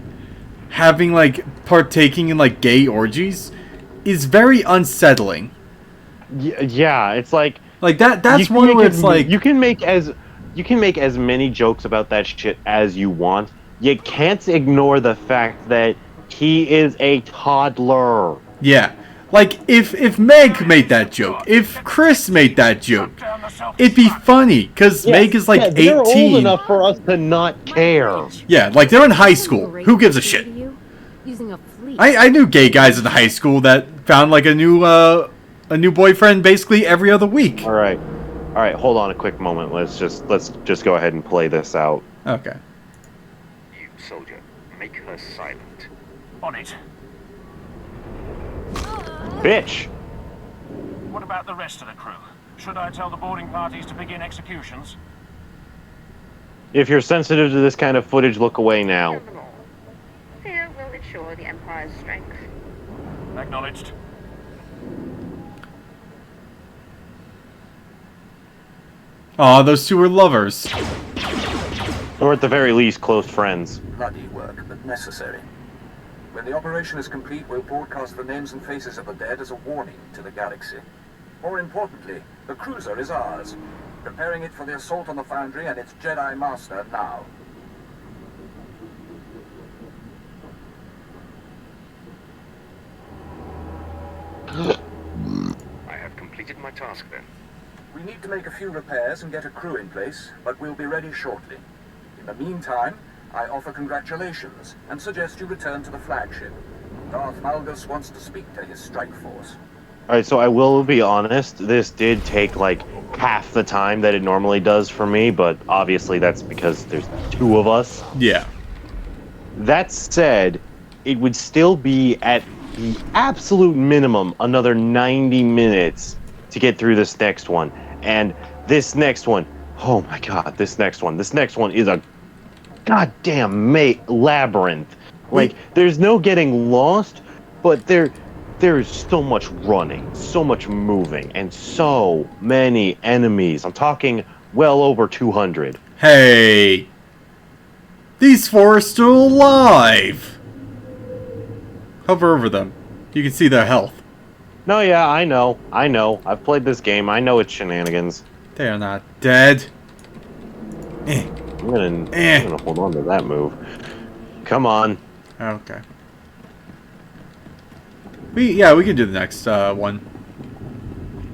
having like partaking in like gay orgies is very unsettling. Yeah, it's like that's one where it's like you can make as many jokes about that shit as you want. You can't ignore the fact that he is a toddler. Yeah. Like, if Meg made that joke, if Chris made that joke, it'd be funny, because Meg is like 18. They're old enough for us to not care. Yeah, like, they're in high school. Who gives a shit? I knew gay guys in high school that found, like, a new boyfriend basically every other week. Alright, hold on a quick moment. Let's just go ahead and play this out. Okay. You, soldier, make her silent. On it. Bitch! What about the rest of the crew? Should I tell the boarding parties to begin executions? If you're sensitive to this kind of footage, look away now. Fear will ensure the Empire's strength. Acknowledged. Aw, those two were lovers. Or at the very least, close friends. Bloody work, but necessary. When the operation is complete, we'll broadcast the names and faces of the dead as a warning to the galaxy. More importantly, the cruiser is ours. Preparing it for the assault on the Foundry and its Jedi Master now. I have completed my task then. We need to make a few repairs and get a crew in place, but we'll be ready shortly. In the meantime, I offer congratulations and suggest you return to the flagship. Darth Malgus wants to speak to his strike force. Alright, so I will be honest, this did take like half the time that it normally does for me, but obviously that's because there's two of us. Yeah. That said, it would still be at the absolute minimum another 90 minutes to get through this next one. And this next one, oh my god, this next one is a goddamn labyrinth. Like, there's no getting lost, but there's so much running, so much moving, and so many enemies. I'm talking well over 200. Hey! These four are still alive! Hover over them. You can see their health. No, yeah, I know. I've played this game. I know it's shenanigans. They are not dead. I'm gonna hold on to that move. Come on. Okay. We can do the next one.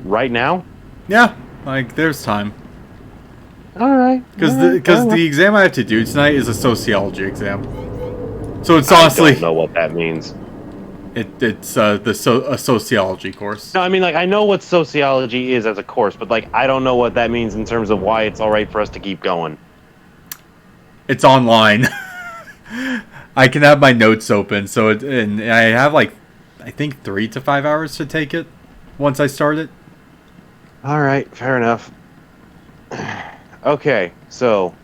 Right now? Yeah, like there's time. Alright. Because the exam I have to do tonight is a sociology exam. So it's honestly... I don't know what that means. It's a sociology course. No, I mean, like, I know what sociology is as a course, but, like, I don't know what that means in terms of why it's alright for us to keep going. It's online. I can have my notes open, and I have, like, I think 3 to 5 hours to take it once I start it. Alright, fair enough. Okay, so...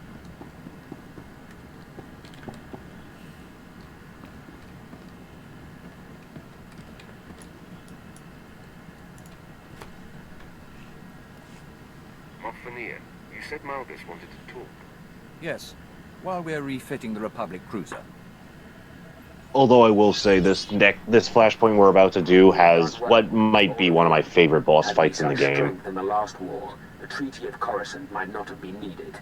You said Malgus wanted to talk. Yes, while we're refitting the Republic cruiser. Although I will say this flashpoint we're about to do has what might be one of my favorite boss fights in the game. In the last war, the Treaty of Coruscant might not have been needed.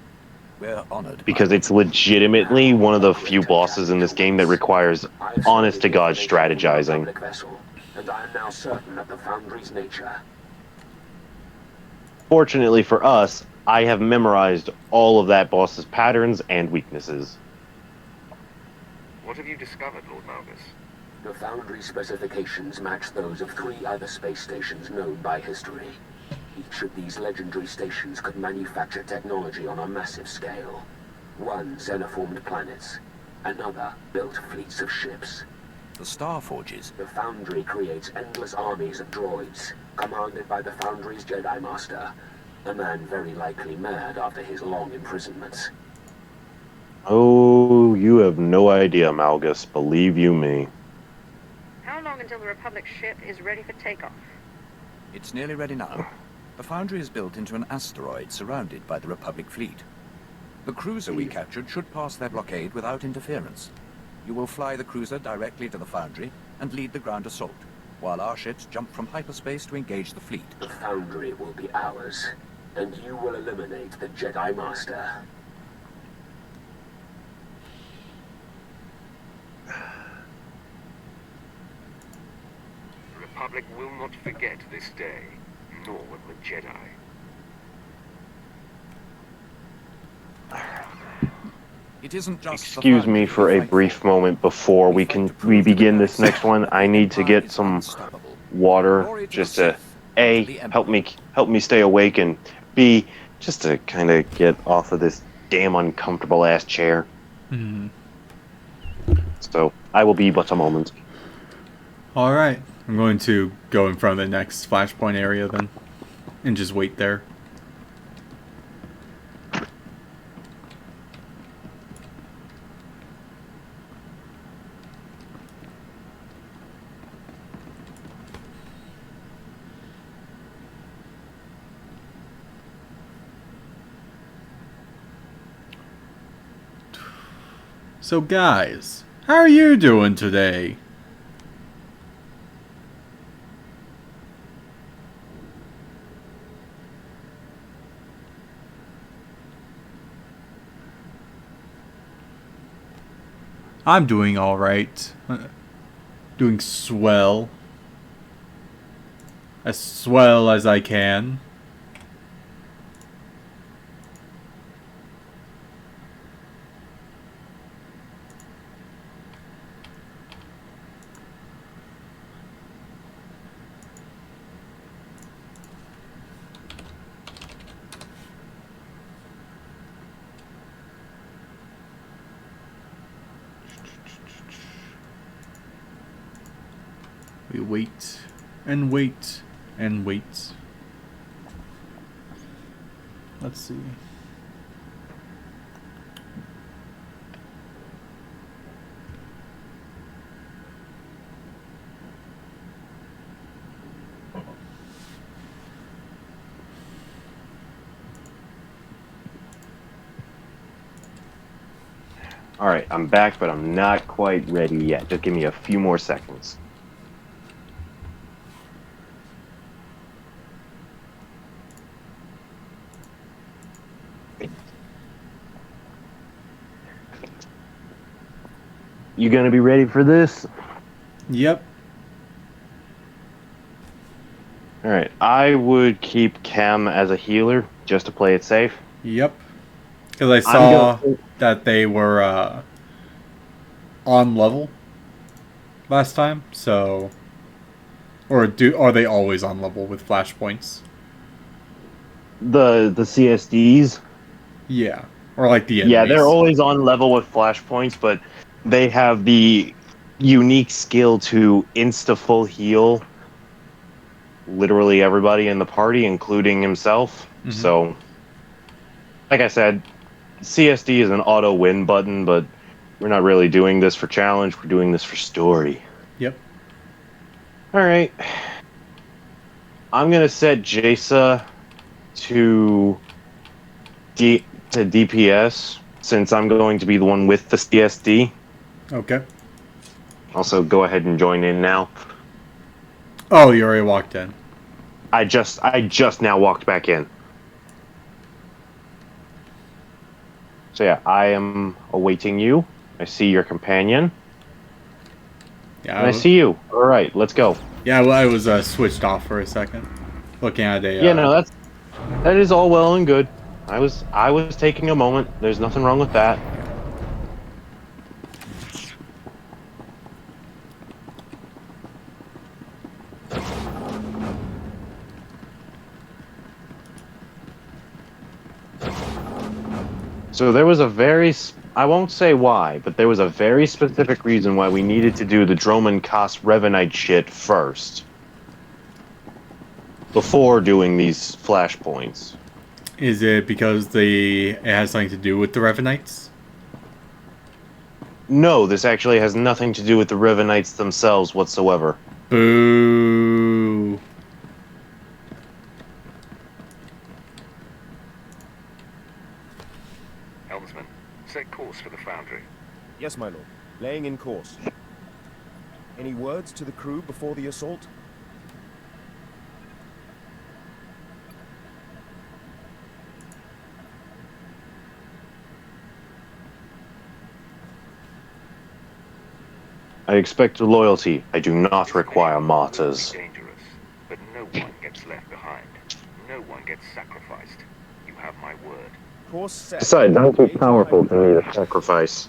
We're honored. Because it's legitimately one of the few bosses in this game that requires honest-to-God strategizing. And I am now certain of the Foundry's nature. Fortunately for us, I have memorized all of that boss's patterns and weaknesses. What have you discovered, Lord Malgus? The Foundry specifications match those of 3 other space stations known by history. Each of these legendary stations could manufacture technology on a massive scale. One xenoformed planets, another built fleets of ships. The Star Forges. The Foundry creates endless armies of droids, commanded by the Foundry's Jedi Master, a man very likely mad after his long imprisonment. Oh, you have no idea, Malgus. Believe you me. How long until the Republic ship is ready for takeoff? It's nearly ready now. The Foundry is built into an asteroid surrounded by the Republic fleet. The cruiser we captured should pass their blockade without interference. You will fly the cruiser directly to the Foundry and lead the ground assault, while our ships jump from hyperspace to engage the fleet. The Foundry will be ours, and you will eliminate the Jedi Master. The Republic will not forget this day, nor will the Jedi. It isn't just Excuse me for a brief moment before we begin this next one. I need to get some water just to A, help me stay awake, and B, just to kind of get off of this damn uncomfortable ass chair. So I will be but a moment. All right, I'm going to go in front of the next flashpoint area then, and just wait there. So guys, how are you doing today? I'm doing alright. Doing swell. As swell as I can. We wait and wait and wait. Let's see. Alright, I'm back, but I'm not quite ready yet. Just give me a few more seconds. You gonna be ready for this? Yep. Alright, I would keep Chem as a healer, just to play it safe. Yep. Because I saw that they were on level last time, so... Or are they always on level with flashpoints? The CSDs? Yeah. Or like the enemies. Yeah, they're always on level with flashpoints, but they have the unique skill to insta-full heal literally everybody in the party, including himself. Mm-hmm. So, like I said, CSD is an auto-win button, but we're not really doing this for challenge, we're doing this for story. Yep. Alright. I'm gonna set Jaisa to DPS, since I'm going to be the one with the CSD. Okay. Also, go ahead and join in now. Oh, you already walked in. I just now walked back in. So yeah, I am awaiting you. I see your companion. Yeah, and I see you. All right, let's go. Yeah, well, I was switched off for a second, looking at a. Yeah, no, that is all well and good. I was taking a moment. There's nothing wrong with that. So there was a very, I won't say why, but there was a very specific reason why we needed to do the Droman Kos Revanite shit first. Before doing these flashpoints. Is it because it has something to do with the Revanites? No, this actually has nothing to do with the Revanites themselves whatsoever. Boo. Helmsman, set course for the Foundry. Yes, my lord. Laying in course. Any words to the crew before the assault? I expect loyalty. I do not require martyrs. Dangerous, but no one gets left behind. No one gets sacrificed. You have my word. Besides, I'm too powerful to need a sacrifice.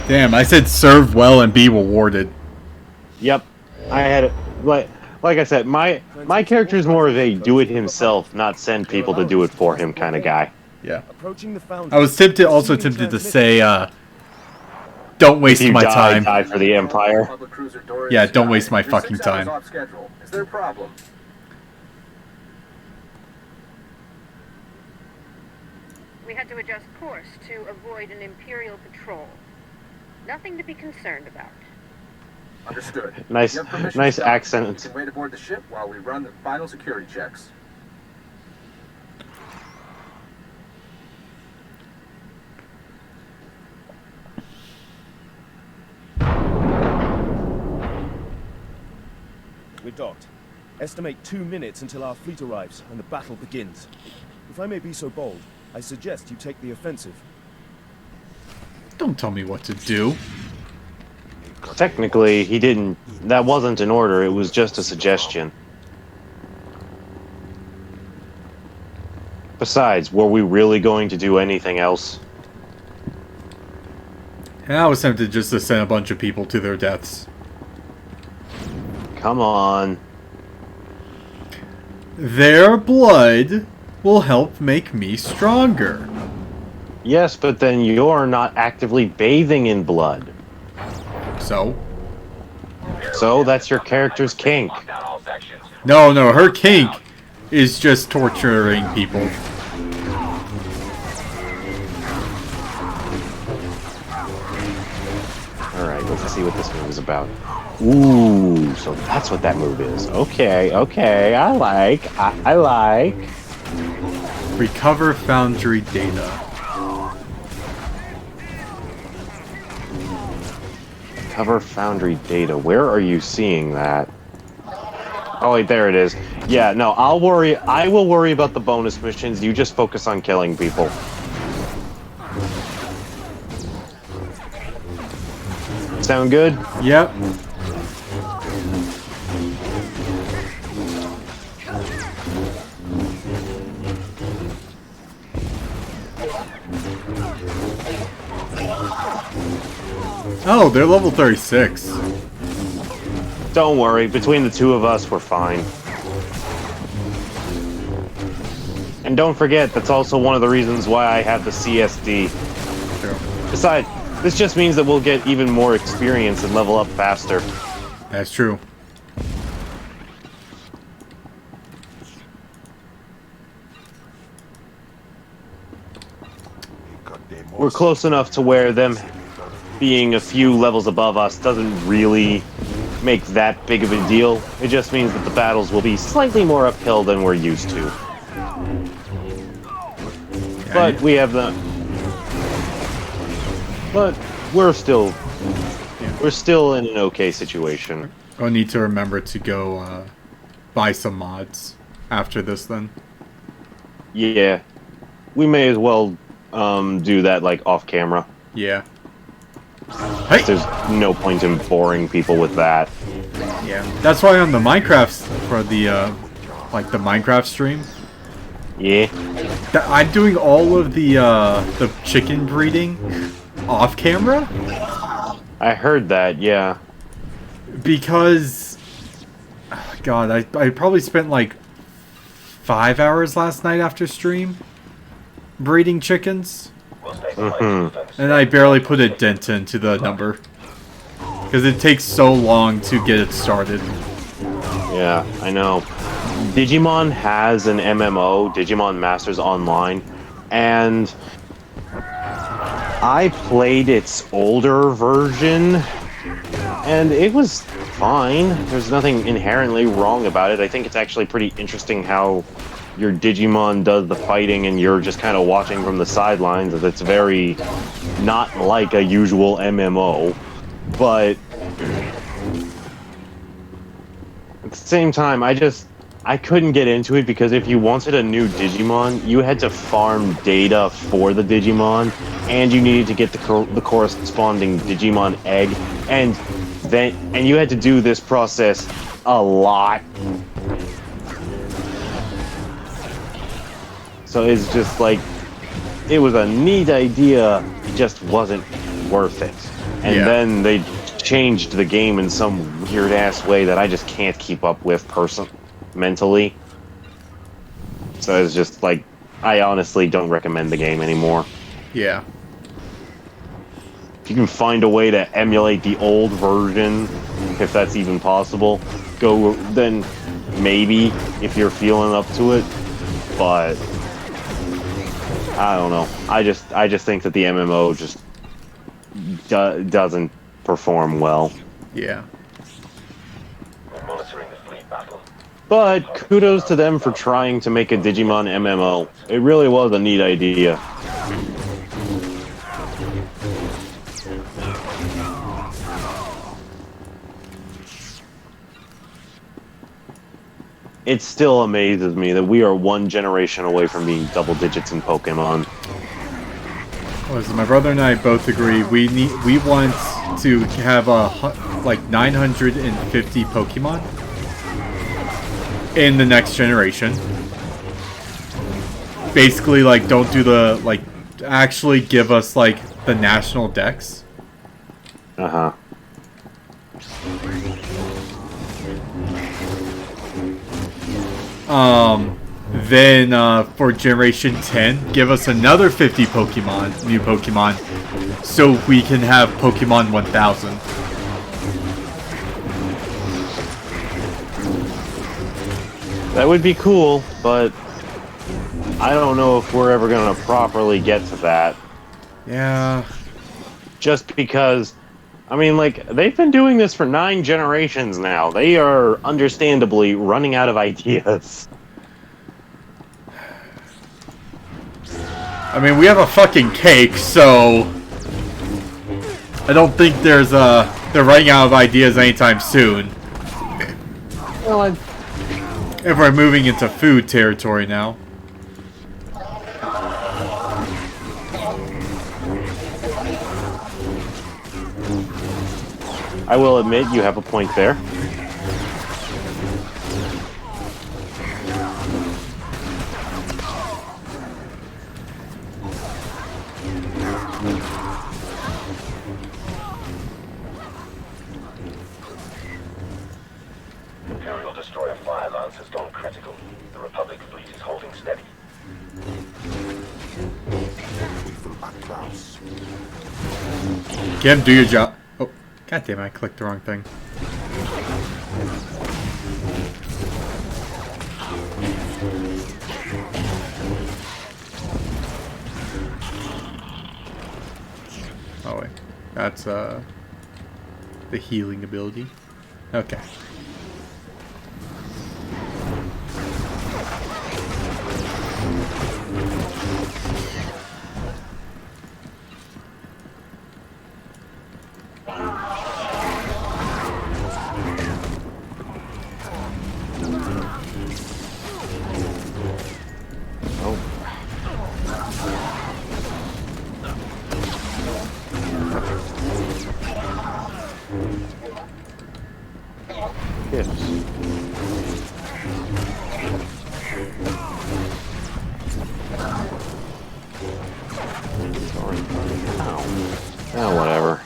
Damn, I said serve well and be rewarded. Yep, I had it. Like I said, my character is more of a do-it-himself, not send people to do it for him kind of guy. Yeah. I was also tempted to say, don't waste my time. Die for the Empire. Yeah, don't waste my fucking time. Is there a problem? We had to adjust course to avoid an Imperial patrol. Nothing to be concerned about. Understood. Nice accent. You can wait aboard the ship while we run the final security checks. We're docked. Estimate 2 minutes until our fleet arrives and the battle begins. If I may be so bold, I suggest you take the offensive. Don't tell me what to do. Technically, he didn't. That wasn't an order, it was just a suggestion. Besides, were we really going to do anything else? And I was tempted just to send a bunch of people to their deaths. Come on. Their blood will help make me stronger. Yes, but then you're not actively bathing in blood. So? So that's your character's kink. No, her kink is just torturing people. Alright, let's see what this move is about. Ooh, so that's what that move is. Okay, I like. Recover Foundry data. Cover Foundry data. Where are you seeing that? Oh wait, there it is. Yeah, no, I will worry about the bonus missions. You just focus on killing people. Sound good? Yep. Oh, they're level 36. Don't worry, between the two of us, we're fine. And don't forget, that's also one of the reasons why I have the CSD. True. Besides, this just means that we'll get even more experience and level up faster. That's true. We're close enough to where them being a few levels above us doesn't really make that big of a deal. It just means that the battles will be slightly more uphill than we're used to. But we have the... But we're still in an okay situation. I'll need to remember to go buy some mods after this then. Yeah. We may as well do that like off camera. Yeah. Hey! There's no point in boring people with that. Yeah. That's why on the Minecraft for the like the Minecraft stream. Yeah. I'm doing all of the chicken breeding off camera. I heard that, yeah. Because God, I probably spent like 5 hours last night after stream breeding chickens. And I barely put a dent into the number. Because it takes so long to get it started. Yeah, I know. Digimon has an MMO, Digimon Masters Online, and I played its older version, and it was fine. There's nothing inherently wrong about it. I think it's actually pretty interesting how your Digimon does the fighting and you're just kind of watching from the sidelines. It's very not like a usual MMO, but at the same time, I couldn't get into it because if you wanted a new Digimon, you had to farm data for the Digimon, and you needed to get the corresponding Digimon egg, and you had to do this process a lot. So it's just like, it was a neat idea, it just wasn't worth it. And then they changed the game in some weird-ass way that I just can't keep up with mentally. So it's just like, I honestly don't recommend the game anymore. Yeah. If you can find a way to emulate the old version, if that's even possible, go, then maybe, if you're feeling up to it. But I don't know. I just think that the MMO just doesn't perform well. Yeah. But kudos to them for trying to make a Digimon MMO. It really was a neat idea. It still amazes me that we are one generation away from being double digits in Pokemon. Listen, my brother and I both agree we want to have like 950 Pokemon in the next generation. Basically, like, don't do the, like, actually give us, like, the national dex. Uh-huh. Then, for Generation 10, give us another 50 Pokemon, new Pokemon, so we can have Pokemon 1000. That would be cool, but I don't know if we're ever going to properly get to that. Yeah. Just because, I mean, like, they've been doing this for 9 generations now. They are understandably running out of ideas. I mean, we have a fucking cake, so I don't think there's they're running out of ideas anytime soon. Well, if we're moving into food territory now. I will admit you have a point there. Imperial destroyer fire lance has gone critical. The Republic fleet is holding steady. Get him, do your job. Oh, god damn it, I clicked the wrong thing. Oh wait, that's the healing ability. Okay. Oh, whatever.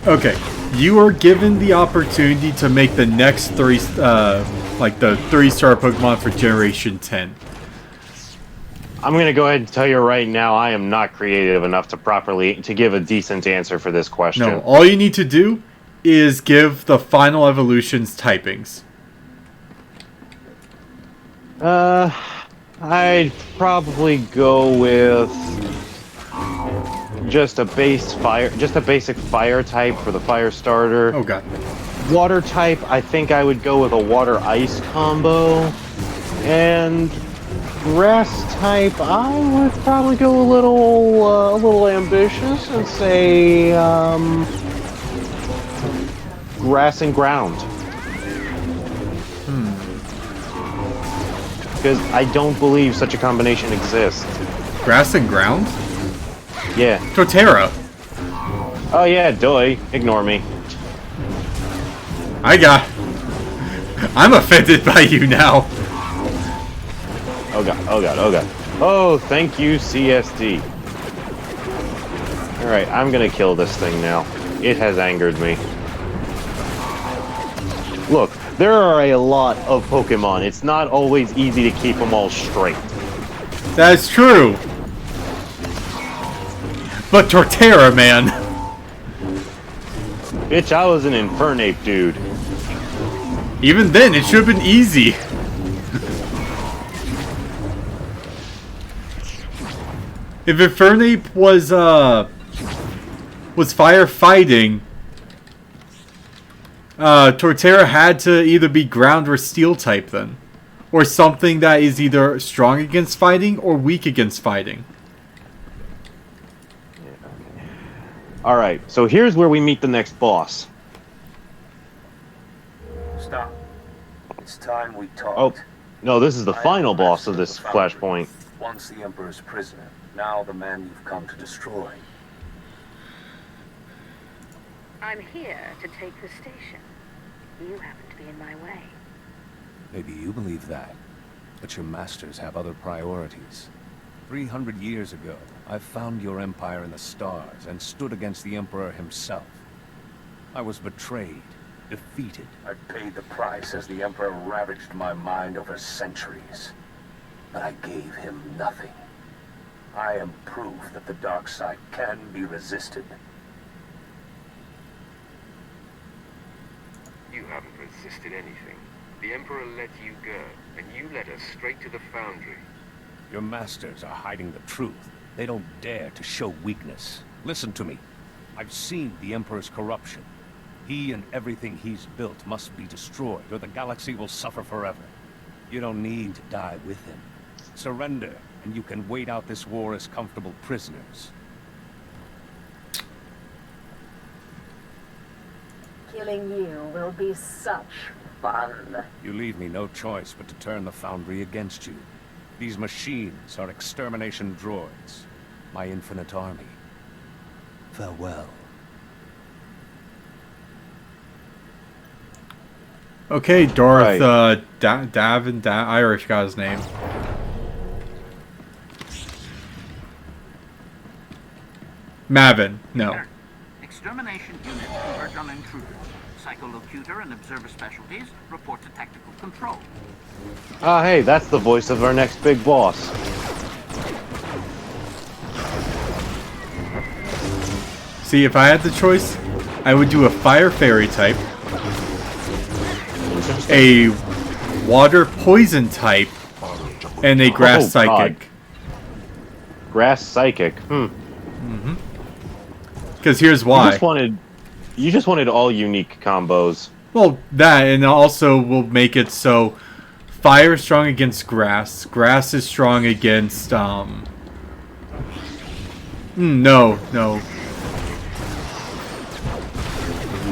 Okay, you are given the opportunity to make the next three, like the 3-star Pokemon for Generation 10. I'm gonna go ahead and tell you right now, I am not creative enough to give a decent answer for this question. No, all you need to do is give the final evolution's typings. I'd probably go with just a basic fire type for the fire starter. Oh god. Water type, I think I would go with a water ice combo. And grass type, I would probably go a little ambitious and say grass and ground. Because I don't believe such a combination exists. Grass and ground? Yeah. Torterra. Oh yeah, duh. Ignore me. I'm offended by you now. Oh god, oh god, oh god. Oh, thank you, CSD. Alright, I'm gonna kill this thing now. It has angered me. Look, there are a lot of Pokemon. It's not always easy to keep them all straight. That's true. But Torterra, man. Bitch, I was an Infernape dude. Even then, it should have been easy. If Infernape was firefighting, Torterra had to either be ground or steel type then. Or something that is either strong against fighting or weak against fighting. Alright, so here's where we meet the next boss. Stop. It's time we talked. Oh, no, this is the final boss of this flashpoint. Once the Emperor's prisoner, now the man you've come to destroy. I'm here to take the station. You happen to be in my way. Maybe you believe that, but your masters have other priorities. 300 years ago, I found your empire in the stars and stood against the Emperor himself. I was betrayed, defeated. I paid the price as the Emperor ravaged my mind over centuries. But I gave him nothing. I am proof that the dark side can be resisted. You haven't resisted resisted anything. The Emperor let you go, and you led us straight to the Foundry. Your masters are hiding the truth. They don't dare to show weakness. Listen to me. I've seen the Emperor's corruption. He and everything he's built must be destroyed, or the galaxy will suffer forever. You don't need to die with him. Surrender, and you can wait out this war as comfortable prisoners. Killing you will be such fun. You leave me no choice but to turn the Foundry against you. These machines are extermination droids. My infinite army. Farewell. Okay, Darth, Davin, Irish guy's name. Mavin, no. Extermination unit converge on intruder. Psycholocutor and observer specialties report to tactical control. Ah, hey, that's the voice of our next big boss. See, if I had the choice, I would do a fire fairy type, a water poison type, and a grass psychic. God. Grass psychic. Because here's why. You just wanted all unique combos. Well, that, and also we'll make it so fire is strong against grass. Grass is strong against, no.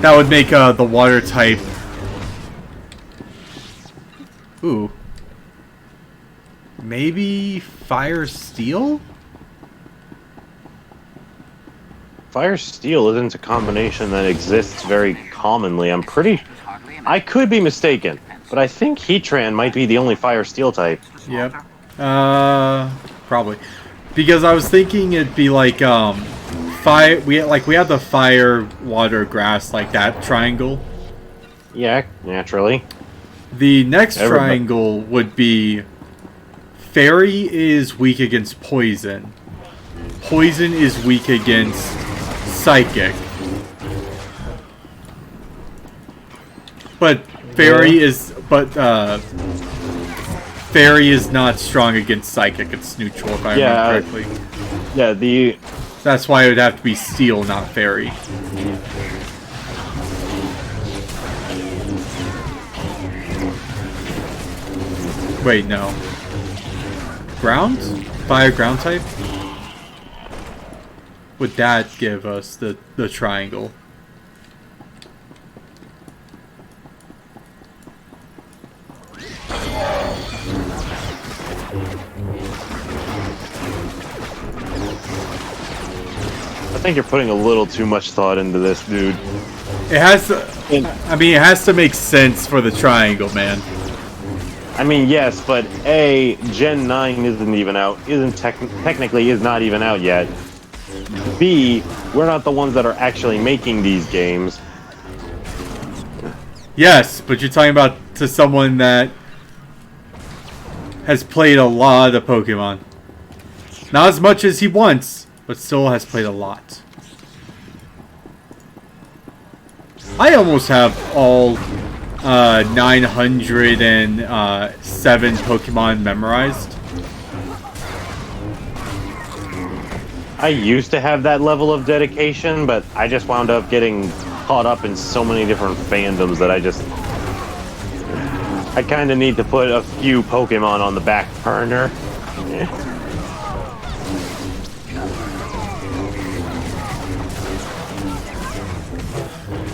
That would make, the water type... Ooh. Maybe fire steel? Fire steel isn't a combination that exists very commonly. I could be mistaken, but I think Heatran might be the only fire steel type. Yep. Probably. Because I was thinking it'd be like, fire, we had the fire, water, grass, like that triangle. Yeah, naturally. The next triangle would be fairy is weak against poison. Poison is weak against psychic. But fairy is not strong against psychic. It's neutral if I remember correctly. Yeah, that's why it would have to be steel, not fairy. Wait, no. Ground? Fire ground type? Would that give us the triangle? I think you're putting a little too much thought into this, dude. It has to... I mean, it has to make sense for the triangle, man. I mean, yes, but A, Gen 9 isn't even out. Technically is not even out yet. B, we're not the ones that are actually making these games. Yes, but you're talking about to someone that has played a lot of Pokemon. Not as much as he wants, but still has played a lot. I almost have all 907 Pokemon memorized. I used to have that level of dedication, but I just wound up getting caught up in so many different fandoms that I kind of need to put a few Pokemon on the back burner.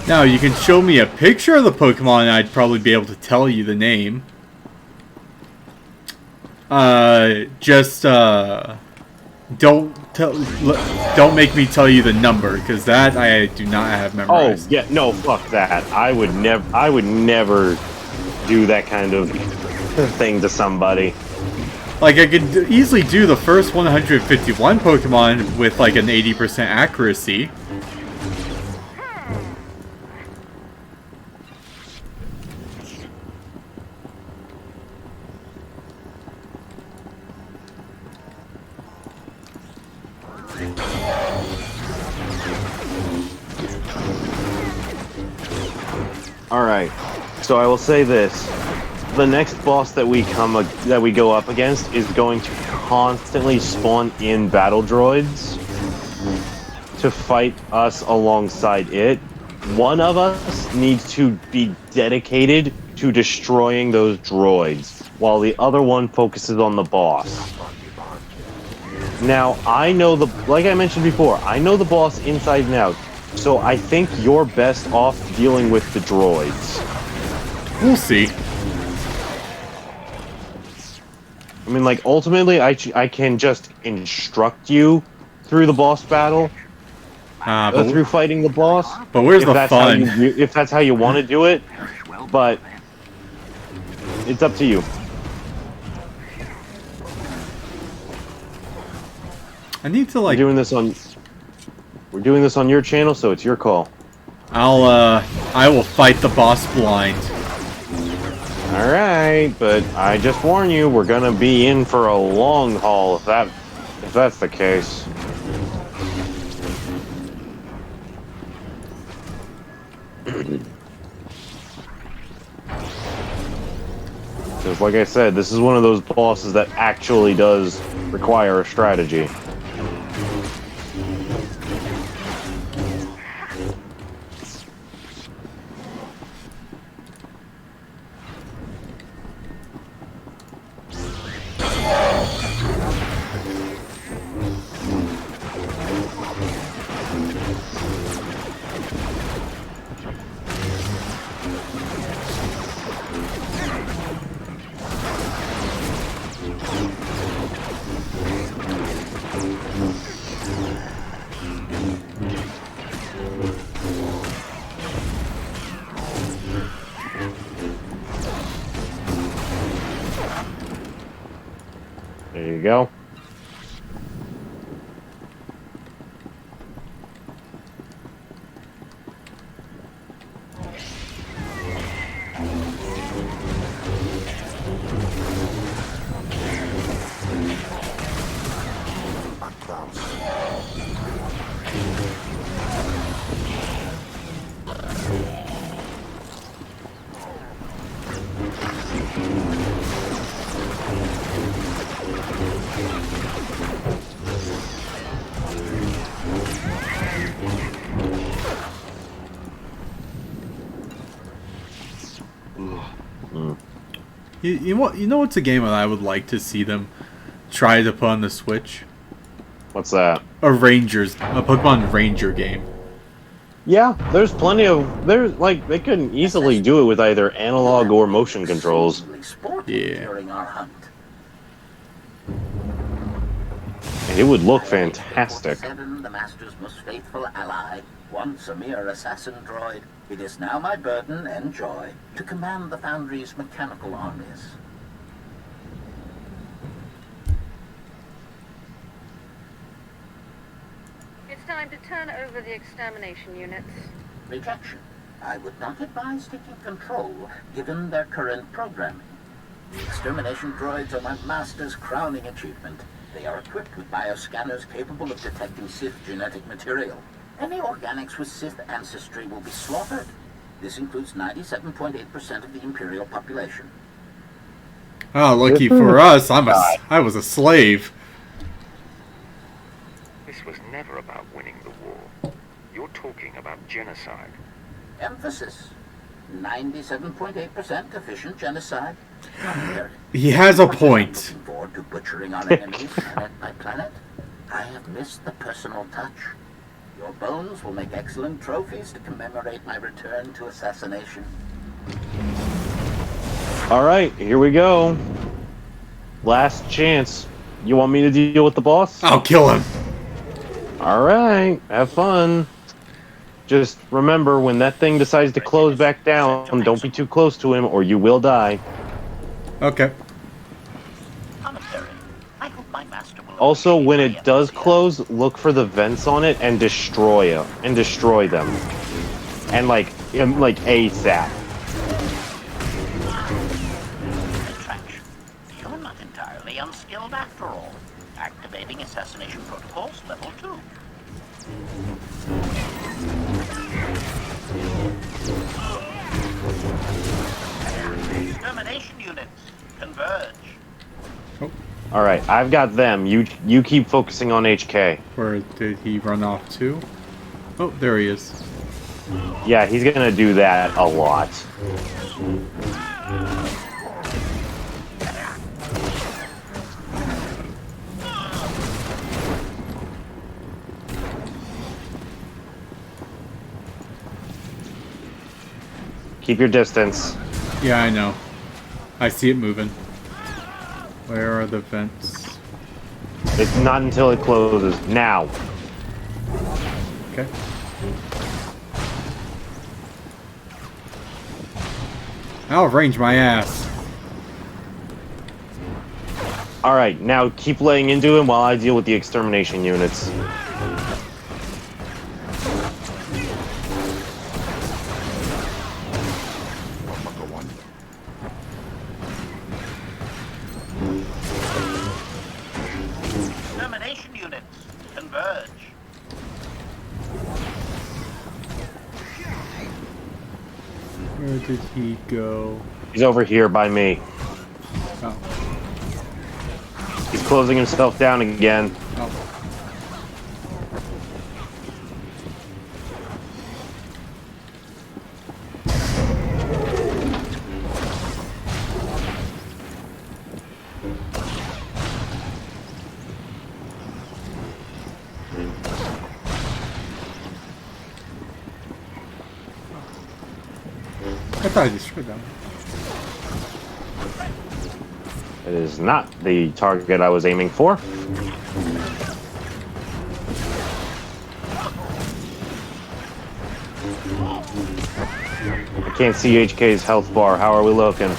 Now, you can show me a picture of the Pokemon and I'd probably be able to tell you the name. Don't make me tell you the number, because that I do not have memorized. Oh, yeah, no, fuck that. I would never do that kind of thing to somebody. Like, I could easily do the first 151 Pokemon with, like, an 80% accuracy. Alright, So I will say this. The next boss that we go up against is going to constantly spawn in battle droids to fight us alongside it. One of us needs to be dedicated to destroying those droids, while the other one focuses on the boss. Now, I know like I mentioned before, I know the boss inside and out, so I think you're best off dealing with the droids. We'll see. I mean, like, ultimately, I can just instruct you through the boss battle, through fighting the boss. But where's the fun? If that's how you want to do it, but it's up to you. I need to, like... We're doing this on your channel, so it's your call. I will fight the boss blind. Alright, but I just warn you, we're gonna be in for a long haul if that's the case. Because like I said, this is one of those bosses that actually does require a strategy. There you go. You know what's a game that I would like to see them try to put on the Switch? What's that? A Pokemon Ranger game. Yeah, there's plenty of like they couldn't easily do it with either analog or motion controls. Yeah. And it would look fantastic. The Master's most faithful ally, once a mere assassin droid, it is now my burden and joy to command the Foundry's mechanical armies. It's time to turn over the extermination units. Rejection. I would not advise taking control, given their current programming. The extermination droids are my Master's crowning achievement. They are equipped with bioscanners capable of detecting Sith genetic material. Any organics with Sith ancestry will be slaughtered. This includes 97.8% of the Imperial population. Oh, lucky for us, I was a slave. This was never about winning the war. You're talking about genocide. Emphasis. 97.8% efficient genocide. He has a point. Looking forward to butchering our enemies planet by planet. I have missed the personal touch. Your bones will make excellent trophies to commemorate my return to assassination. Alright, here we go. Last chance. You want me to deal with the boss? I'll kill him. Alright, have fun. Just remember, when that thing decides to close back down, don't be too close to him or you will die. Okay. Also, when it does close, look for the vents on it and destroy them. And like ASAP. You're not entirely unskilled after all. Activating assassination protocols level 2. Extermination units, converge. Oh. Alright, I've got them. You keep focusing on HK. Where did he run off to? Oh, there he is. Yeah, he's gonna do that a lot. Keep your distance. Yeah, I know. I see it moving. Where are the vents? It's not until it closes. Now. Okay. I'll range my ass. Alright, now keep laying into him while I deal with the extermination units. Extermination units, converge. Where did he go? He's over here by me. Oh. He's closing himself down again. Oh. I thought I destroyed that one. It is not the target I was aiming for. I can't see HK's health bar. How are we looking?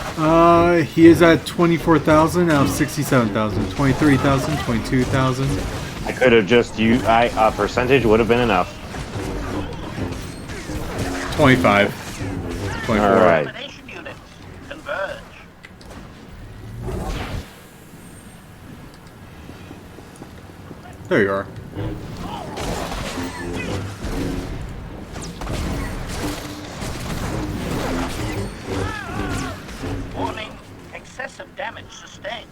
He is at 24,000 out of 67,000. 23,000, 22,000. I could have just used... a percentage would have been enough. 25. 24. Alright. There you are. Warning, excessive damage sustained.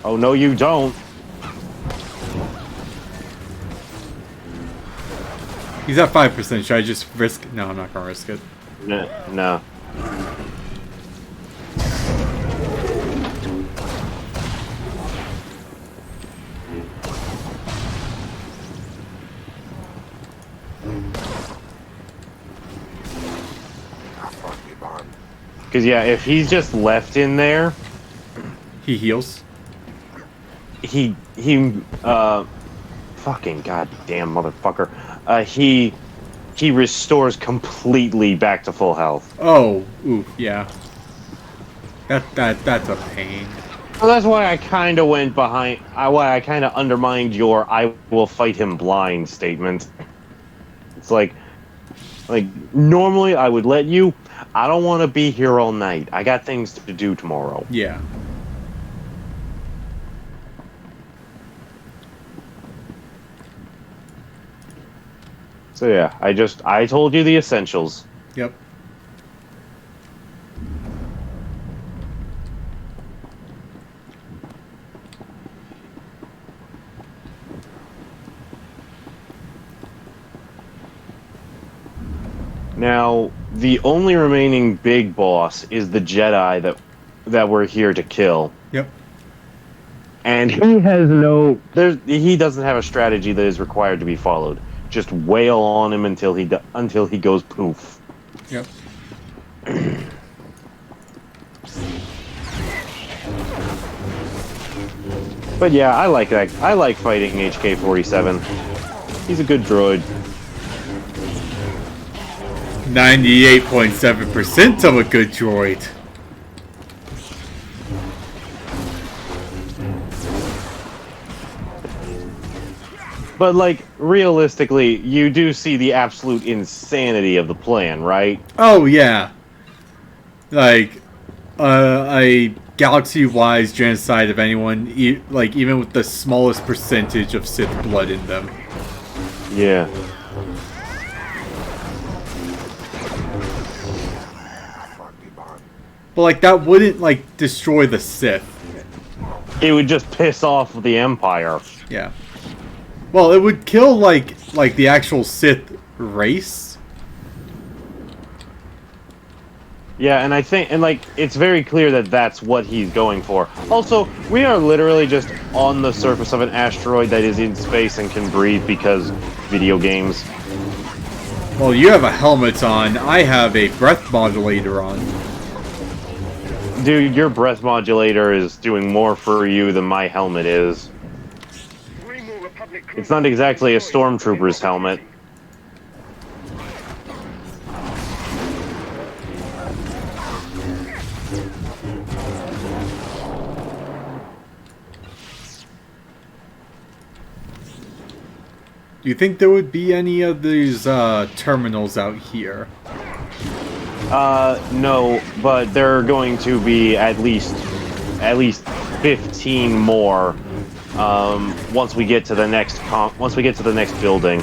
Oh, no, you don't. He's at 5%. Should I just risk? No, I'm not gonna risk it. No. Because, yeah, if he's just left in there... He heals? Fucking goddamn motherfucker. He restores completely back to full health. Oh, ooh, yeah. That's a pain. Well, that's why I kind of went behind... why I kind of undermined your I will fight him blind statement. It's like, normally I would let you... I don't want to be here all night. I got things to do tomorrow. Yeah. So yeah, I told you the essentials. Yep. Now, the only remaining big boss is the Jedi that we're here to kill. Yep. And he doesn't have a strategy that is required to be followed. Just wail on him until he goes poof. Yep. But yeah, I like that. I like fighting HK-47. He's a good droid. 98.7% of a good droid. But, like, realistically, you do see the absolute insanity of the plan, right? Oh, yeah. Like, a galaxy-wise genocide of anyone, even with the smallest percentage of Sith blood in them. Yeah. But like that wouldn't like destroy the Sith. It would just piss off the Empire. Yeah. Well, it would kill like the actual Sith race. Yeah, and I think, and like, it's very clear that that's what he's going for. Also, we are literally just on the surface of an asteroid that is in space and can breathe because video games. Well, you have a helmet on. I have a breath modulator on. Dude, your breath modulator is doing more for you than my helmet is. It's not exactly a stormtrooper's helmet. Do you think there would be any of these terminals out here? No, but there are going to be at least 15 more once we get to the next building.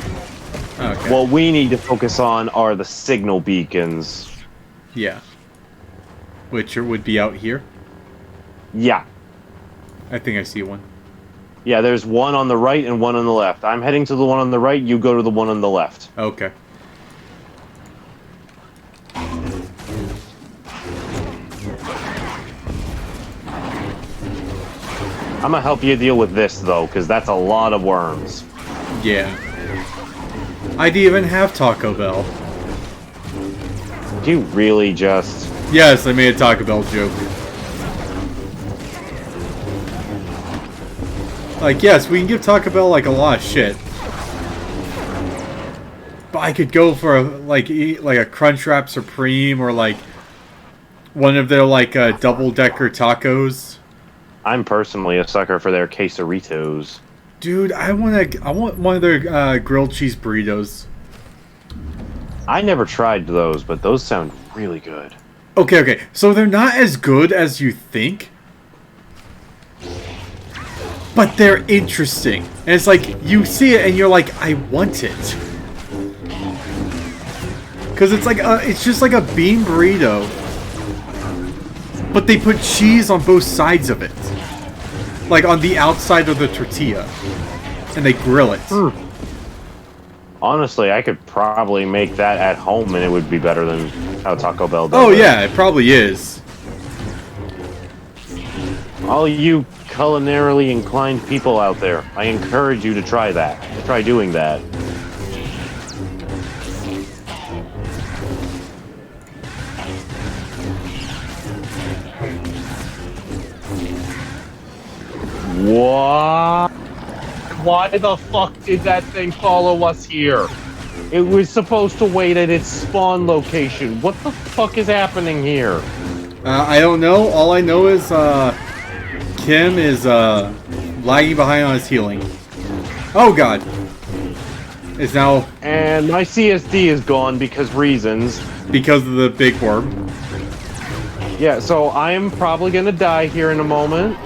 Okay. What we need to focus on are the signal beacons. Yeah. Which would be out here? Yeah. I think I see one. Yeah, there's one on the right and one on the left. I'm heading to the one on the right, you go to the one on the left. Okay. I'm gonna help you deal with this, though, because that's a lot of worms. Yeah. I didn't even have Taco Bell. Did you really just... Yes, I made a Taco Bell joke. Like, yes, we can give Taco Bell, like, a lot of shit. But I could go for, like a Crunchwrap Supreme or, like, one of their, like, double-decker tacos. I'm personally a sucker for their quesaritos. Dude, I want one of their grilled cheese burritos. I never tried those, but those sound really good. Okay. So they're not as good as you think. But they're interesting. And it's like, you see it and you're like, I want it. Because it's like, it's just like a bean burrito. But they put cheese on both sides of it. Like on the outside of the tortilla. And they grill it. Honestly, I could probably make that at home and it would be better than how Taco Bell does Oh it. yeah, it probably is. All you culinarily inclined people out there, I encourage you to try that. Try doing that. What? Why the fuck did that thing follow us here? It was supposed to wait at its spawn location. What the fuck is happening here? I don't know. All I know is Kim is lagging behind on his healing. Oh god. It's now... And my CSD is gone because reasons. Because of the big worm. Yeah, so I am probably gonna die here in a moment.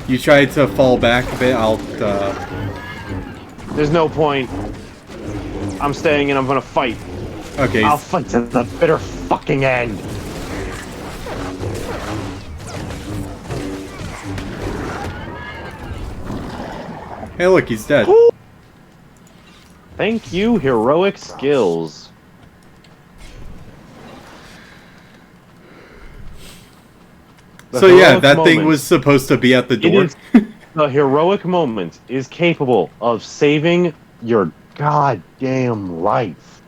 You try to fall back a bit, I'll There's no point. I'm staying and I'm gonna fight. Okay. I'll fight to the bitter fucking end. Hey look, he's dead. Thank you, heroic skills. So yeah, that thing was supposed to be at the door. The heroic moment is capable of saving your goddamn life.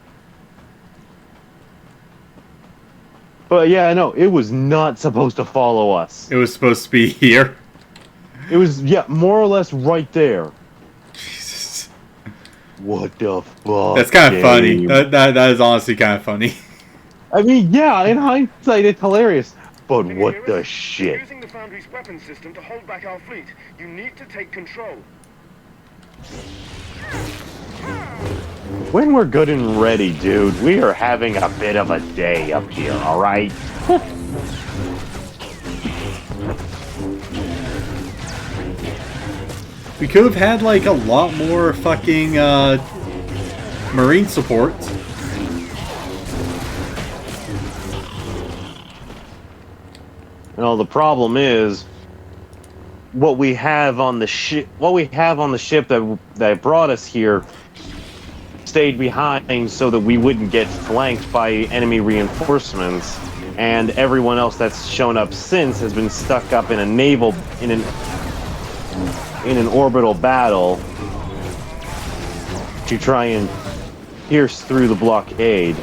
But yeah, no, it was not supposed to follow us. It was supposed to be here. It was, yeah, more or less right there. Jesus. What the fuck? That's kind of funny. That is honestly kind of funny. I mean, yeah, in hindsight, it's hilarious. But what the shit? Using the Foundry's weapons system to hold back our fleet. You need to take control. When we're good and ready, dude, we are having a bit of a day up here, alright? We could have had like a lot more fucking Marine support. Well, the problem is what we have on the ship. What we have on the ship that brought us here stayed behind so that we wouldn't get flanked by enemy reinforcements, and everyone else that's shown up since has been stuck up in a naval in an orbital battle to try and pierce through the blockade.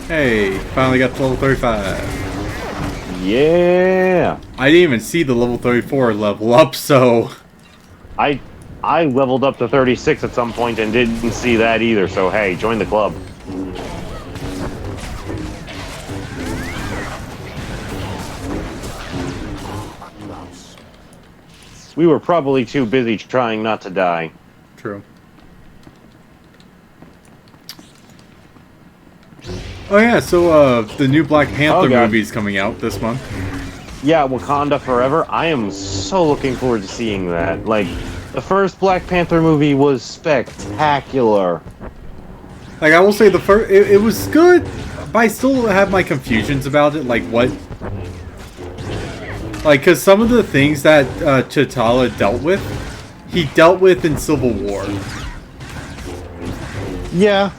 Hey, finally got to level 35. Yeah! I didn't even see the level 34 level up, so... I leveled up to 36 at some point and didn't see that either, so hey, join the club. We were probably too busy trying not to die. True. Oh yeah, so the new Black Panther movie's coming out this month. Yeah, Wakanda Forever. I am so looking forward to seeing that. Like, the first Black Panther movie was spectacular. Like, I will say the first, it was good, but I still have my confusions about it. Like, what? Like, because some of the things that T'Challa dealt with, he dealt with in Civil War. Yeah.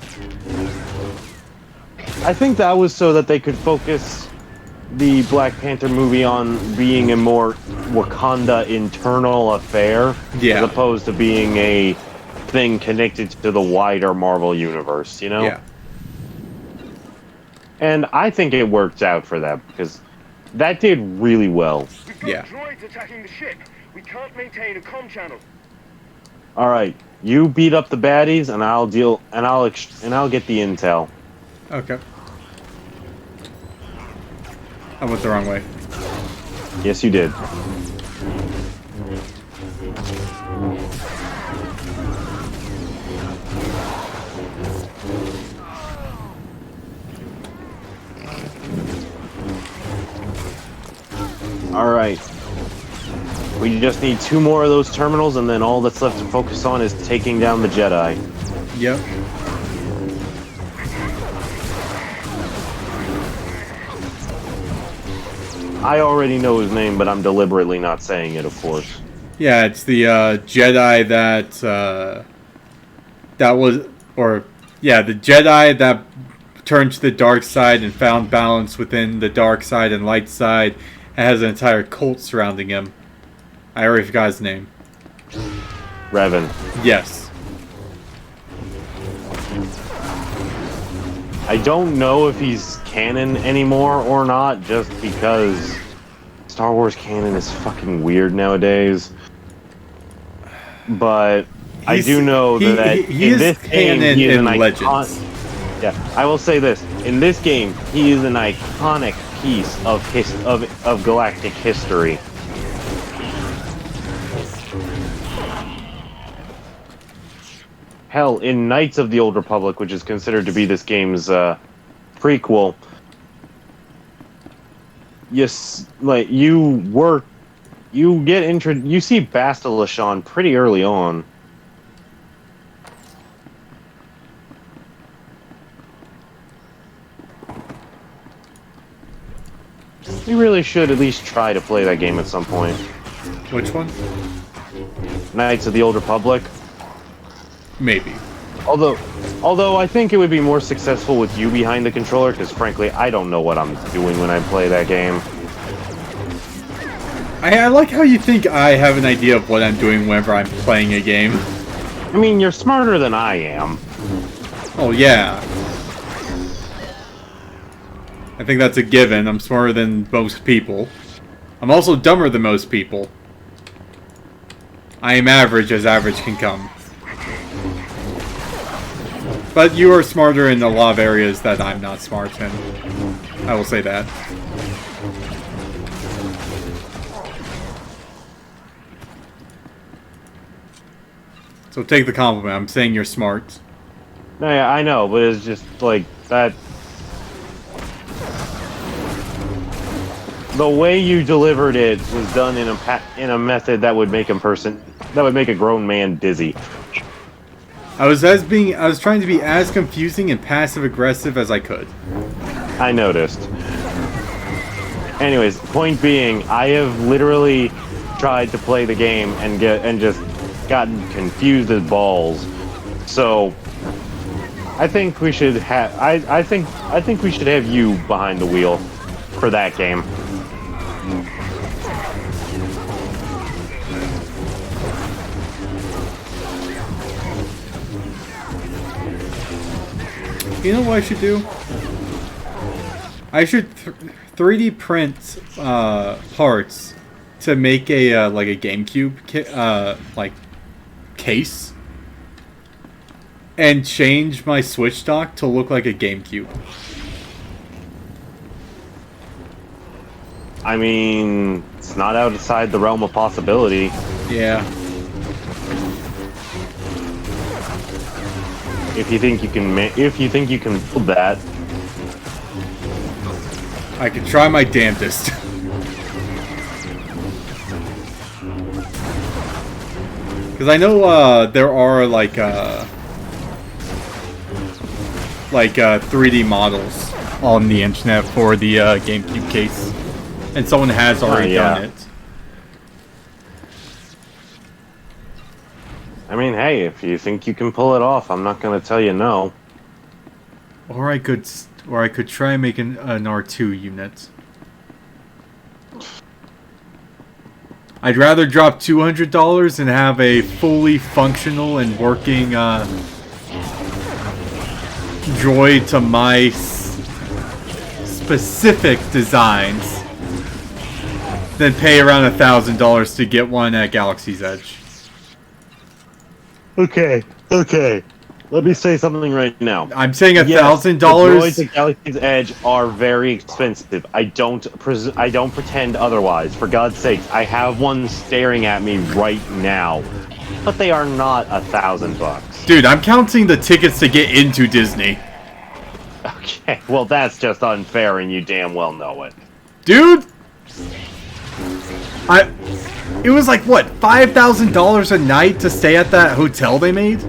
I think that was so that they could focus the Black Panther movie on being a more Wakanda internal affair, as opposed to being a thing connected to the wider Marvel universe, you know? Yeah. And I think it worked out for that, because that did really well. We've got droids attacking the ship. We can't maintain a comm channel. All right, you beat up the baddies, and I'll get the intel. Okay. I went the wrong way. Yes, you did. All right. We just need 2 more of those terminals, and then all that's left to focus on is taking down the Jedi. Yep. I already know his name, but I'm deliberately not saying it, of course. Yeah, it's the Jedi that the Jedi that turned to the dark side and found balance within the dark side and light side, and has an entire cult surrounding him. I already forgot his name. Revan. Yes. I don't know if he's canon anymore or not, just because Star Wars canon is fucking weird nowadays. But I do know that in this game he is an icon. Yeah, I will say this: in this game, he is an iconic piece of galactic history. Hell, in Knights of the Old Republic, which is considered to be this game's prequel, yes, like you see Bastila Shan pretty early on. We really should at least try to play that game at some point. Which one? Knights of the Old Republic. Maybe. Although I think it would be more successful with you behind the controller, because frankly, I don't know what I'm doing when I play that game. I like how you think I have an idea of what I'm doing whenever I'm playing a game. I mean, you're smarter than I am. Oh, yeah. I think that's a given. I'm smarter than most people. I'm also dumber than most people. I am average as average can come. But you are smarter in a lot of areas that I'm not smart in. I will say that. So take the compliment. I'm saying you're smart. No, yeah, I know, but it's just like that. the way you delivered it was done in a method that would make a grown man dizzy. I was trying to be as confusing and passive aggressive as I could. I noticed. Anyways, point being, I have literally tried to play the game and just gotten confused as balls. So I think we should have I think we should have you behind the wheel for that game. You know what I should do? I should 3D print parts to make a like a GameCube like case, and change my Switch dock to look like a GameCube. I mean, it's not outside the realm of possibility. Yeah. If you think you can build that, I could try my damnedest. Because I know there are like 3D models on the internet for the GameCube case, and someone has already done it. I mean, hey, if you think you can pull it off, I'm not gonna tell you no. Or I could try making an R2 unit. I'd rather drop $200 and have a fully functional and working droid to my specific designs than pay around $1,000 to get one at Galaxy's Edge. Okay. Let me say something right now. I'm saying $1,000. The droids at Galaxy's Edge are very expensive. I don't pretend otherwise. For God's sake, I have one staring at me right now, but they are not $1,000. Dude, I'm counting the tickets to get into Disney. Okay, well that's just unfair, and you damn well know it, dude. It was like, what, $5,000 a night to stay at that hotel they made?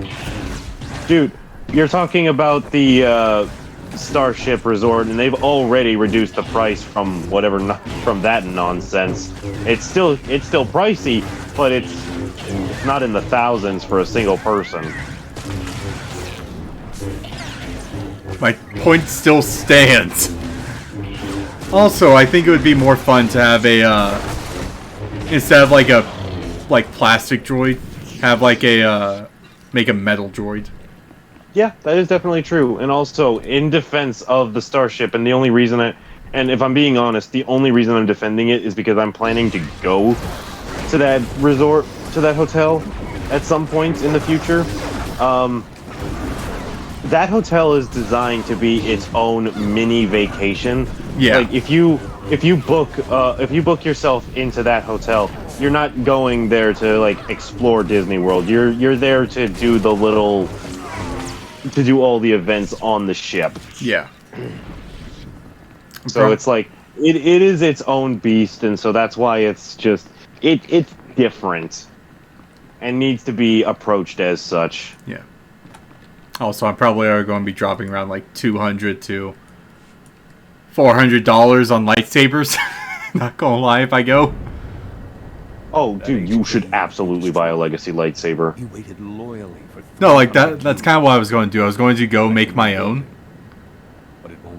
Dude, you're talking about the Starship Resort, and they've already reduced the price from from that nonsense. It's still pricey, but it's not in the thousands for a single person. My point still stands. Also, I think it would be more fun to have a instead of like a plastic droid, have like a make a metal droid. Yeah, that is definitely true. And also, in defense of the Starship, and the only reason and if I'm being honest, the only reason I'm defending it is because I'm planning to go to that resort, to that hotel, at some point in the future. That hotel is designed to be its own mini vacation. Yeah. Like if you book yourself into that hotel, you're not going there to like explore Disney World. You're there to do all the events on the ship. Yeah. So it's like it is its own beast, and so that's why it's just it's different and needs to be approached as such. Yeah. Also, I'm probably going to be dropping around like $200 to $400 on lightsabers. Not gonna lie, if I go. Oh, dude, you should absolutely buy a Legacy lightsaber. He waited loyally for. No, like that's kind of what I was going to do. I was going to go make my own,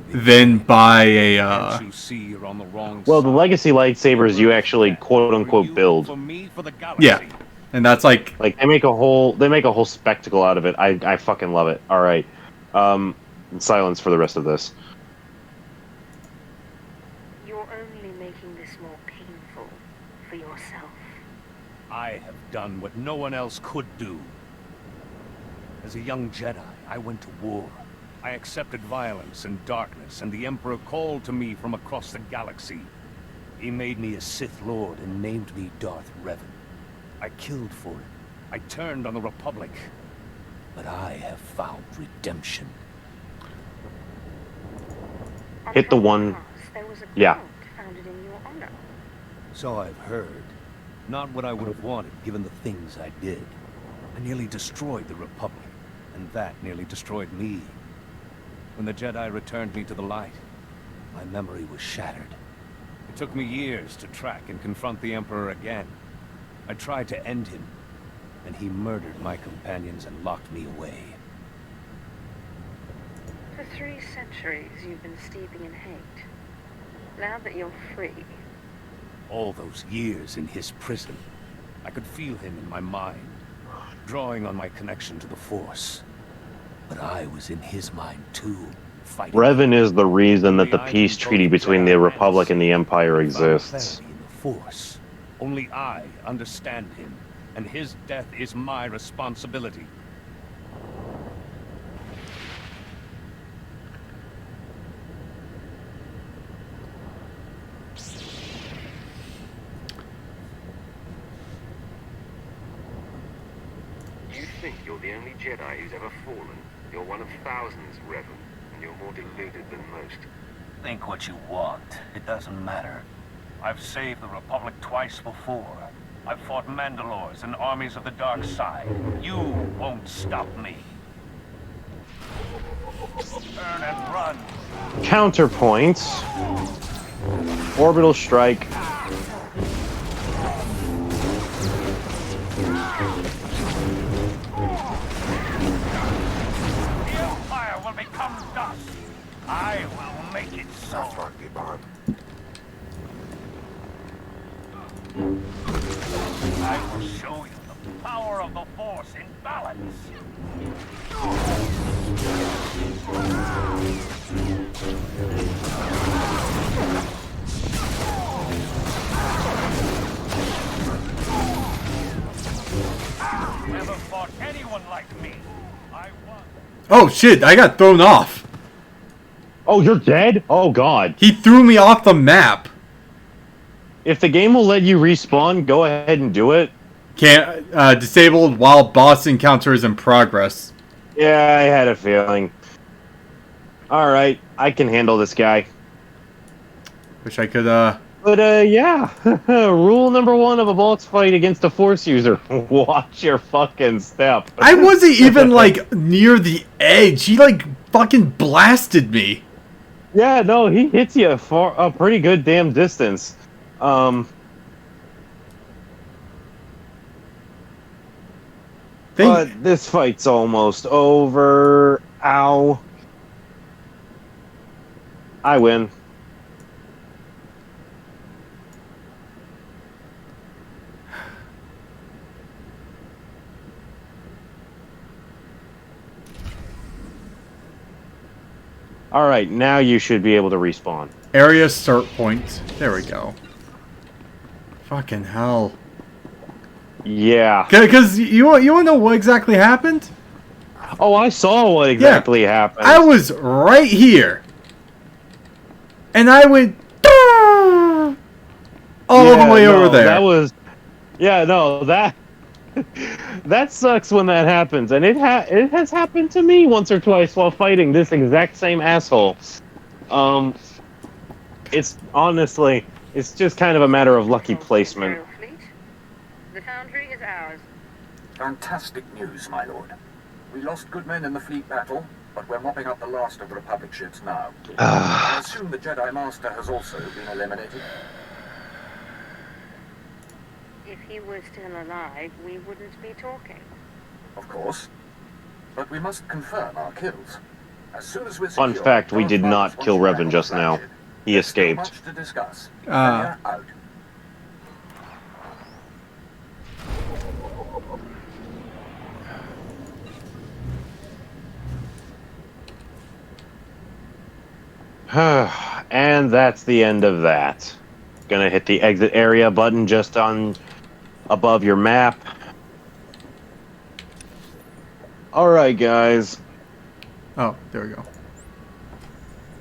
then buy a. Well, the Legacy lightsabers you actually quote unquote build. Yeah, and that's like they make a whole spectacle out of it. I fucking love it. All right, silence for the rest of this. You're only making this more painful for yourself. I have done what no one else could do. As a young Jedi, I went to war. I accepted violence and darkness, and the Emperor called to me from across the galaxy. He made me a Sith Lord and named me Darth Revan. I killed for it. I turned on the Republic. But I have found redemption. Hit the one. Yeah. founded in your honor. So I've heard. Not what I would have wanted, given the things I did. I nearly destroyed the Republic, and that nearly destroyed me. When the Jedi returned me to the light, my memory was shattered. It took me years to track and confront the Emperor again. I tried to end him, and he murdered my companions and locked me away. For 3 centuries, you've been steeping in hate. Now that you're free... All those years in his prison, I could feel him in my mind, drawing on my connection to the Force. But I was in his mind too, fighting. Revan is the reason that the peace treaty between the Republic and the Empire exists. In the Force. Only I understand him, and his death is my responsibility. You think you're the only Jedi who's ever fallen. You're one of thousands, Revan, and you're more deluded than most. Think what you want. It doesn't matter. I've saved the Republic twice before. I've fought Mandalores and armies of the dark side. You won't stop me. Turn and run. Counterpoints. Orbital strike. The Empire will become dust. I will make it so. I will show you the power of the Force in balance. Never fought anyone like me. I won. Oh shit, I got thrown off. Oh, you're dead? Oh god. He threw me off the map. If the game will let you respawn, go ahead and do it. Can't disabled while boss encounter is in progress. Yeah, I had a feeling. Alright, I can handle this guy. Wish I could But yeah. Rule number 1 of a boss fight against a Force user. Watch your fucking step. I wasn't even like near the edge. He like fucking blasted me. Yeah, no, he hits you for a pretty good damn distance. But this fight's almost over. Ow. I win. Alright, now you should be able to respawn. Area start point. There we go. Fucking hell. Yeah. Because you want to know what exactly happened? Oh, I saw what exactly happened. I was right here. And I went all the way over there. That was... Yeah, no, that... that sucks when that happens. And it has happened to me once or twice while fighting this exact same asshole. It's honestly... It's just kind of a matter of lucky placement. The Foundry is ours. Fantastic news, my lord. We lost good men in the fleet battle, but we're mopping up the last of the Republic ships now. I assume the Jedi Master has also been eliminated. If he were still alive, we wouldn't be talking. Of course. But we must confirm our kills. As soon as we're Fun secure, fact, we did not kill Revan just now. He escaped. Much to discuss. Ah. Out. And that's the end of that. Gonna hit the exit area button just on above your map. Alright, guys. Oh, there we go.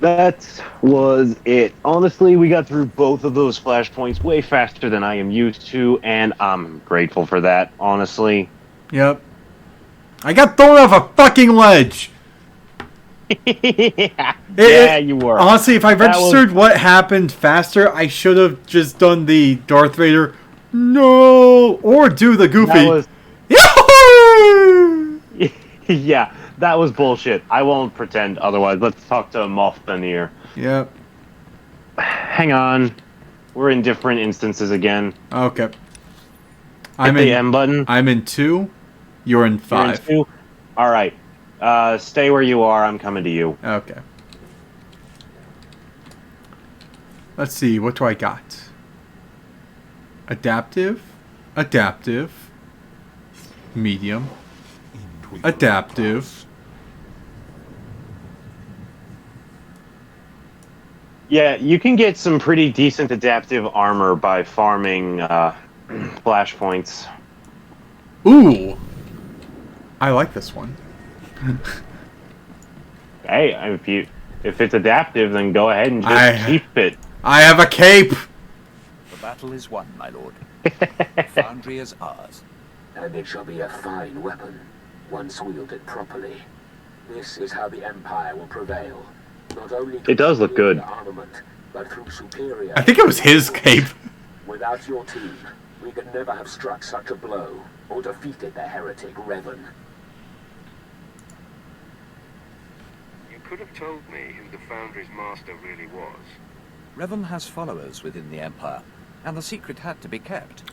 That was it. Honestly, we got through both of those flashpoints way faster than I am used to, and I'm grateful for that, honestly. Yep. I got thrown off a fucking ledge! Yeah, you were. Honestly, if I registered what happened faster, I should have just done the Darth Vader. No, or do the Goofy. That was. Yeah, that was bullshit. I won't pretend otherwise. Let's talk to Moff Veneer. Yep. Hang on. We're in different instances again. Okay. Hit the M button. I'm in 2. You're in 5. You're in 2? All right. Stay where you are. I'm coming to you. Okay. Let's see. What do I got? Adaptive. Adaptive. Medium. Adaptive. Yeah, you can get some pretty decent adaptive armor by farming flashpoints. Ooh! I like this one. Hey, if it's adaptive, then go ahead and just keep it. I have a cape! The battle is won, my lord. The foundry is ours. And it shall be a fine weapon, once wielded properly. This is how the Empire will prevail. Not only it does look good. Armament, but through superior. I think it was his cape. Without your team, we could never have struck such a blow, or defeated the heretic Revan. You could have told me who the Foundry's master really was. Revan has followers within the Empire, and the secret had to be kept.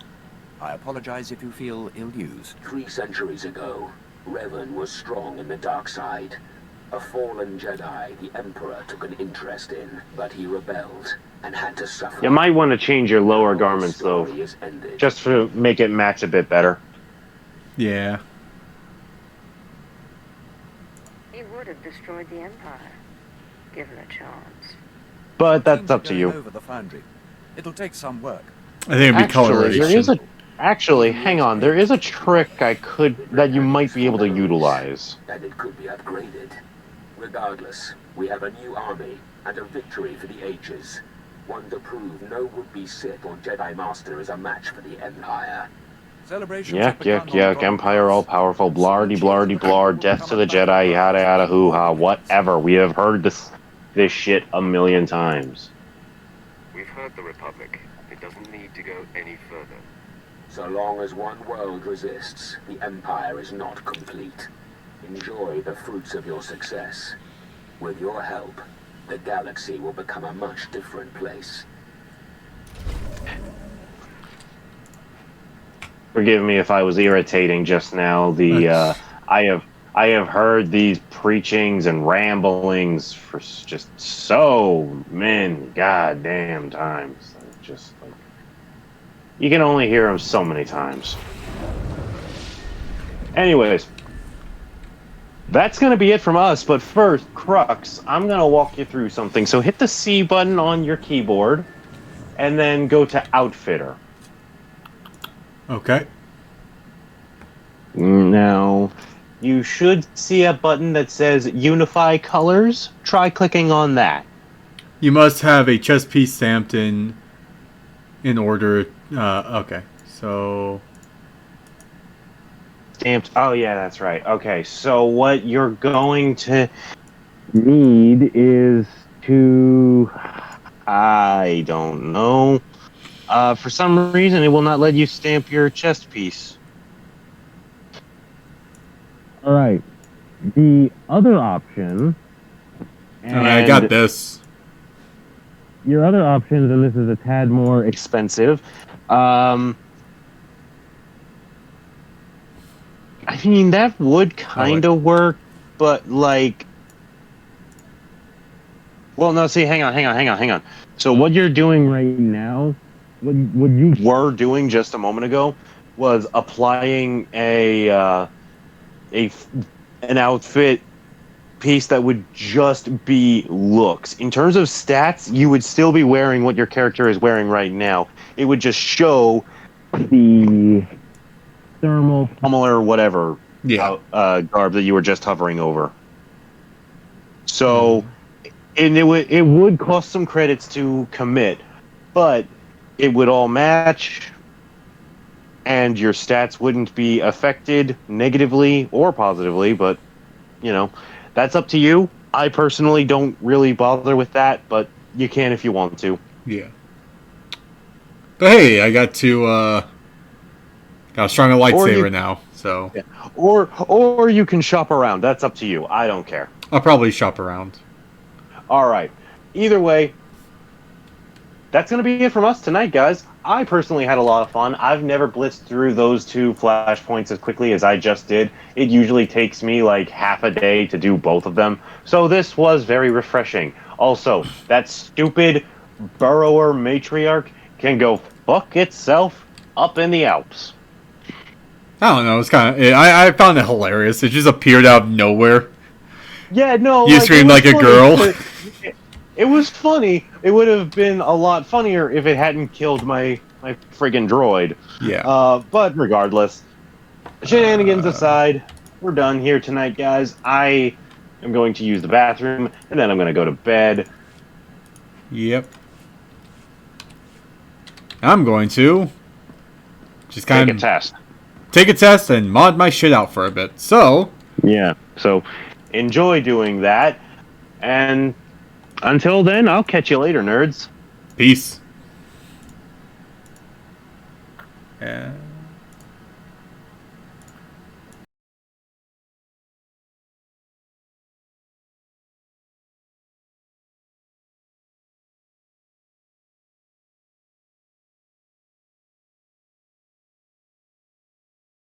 I apologize if you feel ill-used. 3 centuries ago, Revan was strong in the dark side. A fallen Jedi the Emperor took an interest in, but he rebelled and had to suffer. You might want to change your lower garments, though, just to make it match a bit better. Yeah. He would have destroyed the Empire, given a chance. But that's up to you. Over the foundry. It'll take some work. I think it'd be coloration. Actually, hang on. There is a trick that you might be able to utilize. And it could be upgraded. Regardless, we have a new army and a victory for the ages. One to prove no would-be Sith or Jedi Master is a match for the Empire. Yuck, Empire all-powerful, blardy-blar, death to the Jedi, yada yada hoo-ha, whatever. We have heard this shit a million times. We've heard the Republic. It doesn't need to go any further. So long as one world resists, the Empire is not complete. Enjoy the fruits of your success. With your help, the galaxy will become a much different place. Forgive me if I was irritating just now. I have heard these preachings and ramblings for just so many goddamn times. Just like you can only hear them so many times. Anyways, that's going to be it from us, but first, Crux, I'm going to walk you through something. So hit the C button on your keyboard, and then go to Outfitter. Okay. Now, you should see a button that says Unify Colors. Try clicking on that. You must have a chess piece stamped in order. Okay, so... Stamped. Oh, yeah, that's right. Okay, so what you're going to need is to... I don't know. For some reason, it will not let you stamp your chest piece. All right. The other option... I got this. Your other options, and this is a tad more expensive... I mean, that would kind of work, but like... Well, no, see, hang on. So what you're doing right now, what you were doing just a moment ago, was applying an outfit piece that would just be looks. In terms of stats, you would still be wearing what your character is wearing right now. It would just show the... thermal pummel or whatever garb that you were just hovering over. So, and it would cost some credits to commit, but it would all match, and your stats wouldn't be affected negatively or positively. But you know, that's up to you. I personally don't really bother with that, but you can if you want to. Yeah. But hey, I got a stronger lightsaber now, so. Yeah. Or you can shop around. That's up to you. I don't care. I'll probably shop around. All right. Either way, that's going to be it from us tonight, guys. I personally had a lot of fun. I've never blitzed through those 2 flashpoints as quickly as I just did. It usually takes me like half a day to do both of them. So this was very refreshing. Also, that stupid burrower matriarch can go fuck itself up in the Alps. I don't know. It's kind of. I found it hilarious. It just appeared out of nowhere. Yeah, no. You screamed like a girl. It was funny. It would have been a lot funnier if it hadn't killed my friggin' droid. Yeah. But regardless, shenanigans aside, we're done here tonight, guys. I am going to use the bathroom, and then I'm going to go to bed. Yep. I'm going to just kind of take a test and mod my shit out for a bit. So yeah. So enjoy doing that, and until then, I'll catch you later, nerds. Peace. Yeah.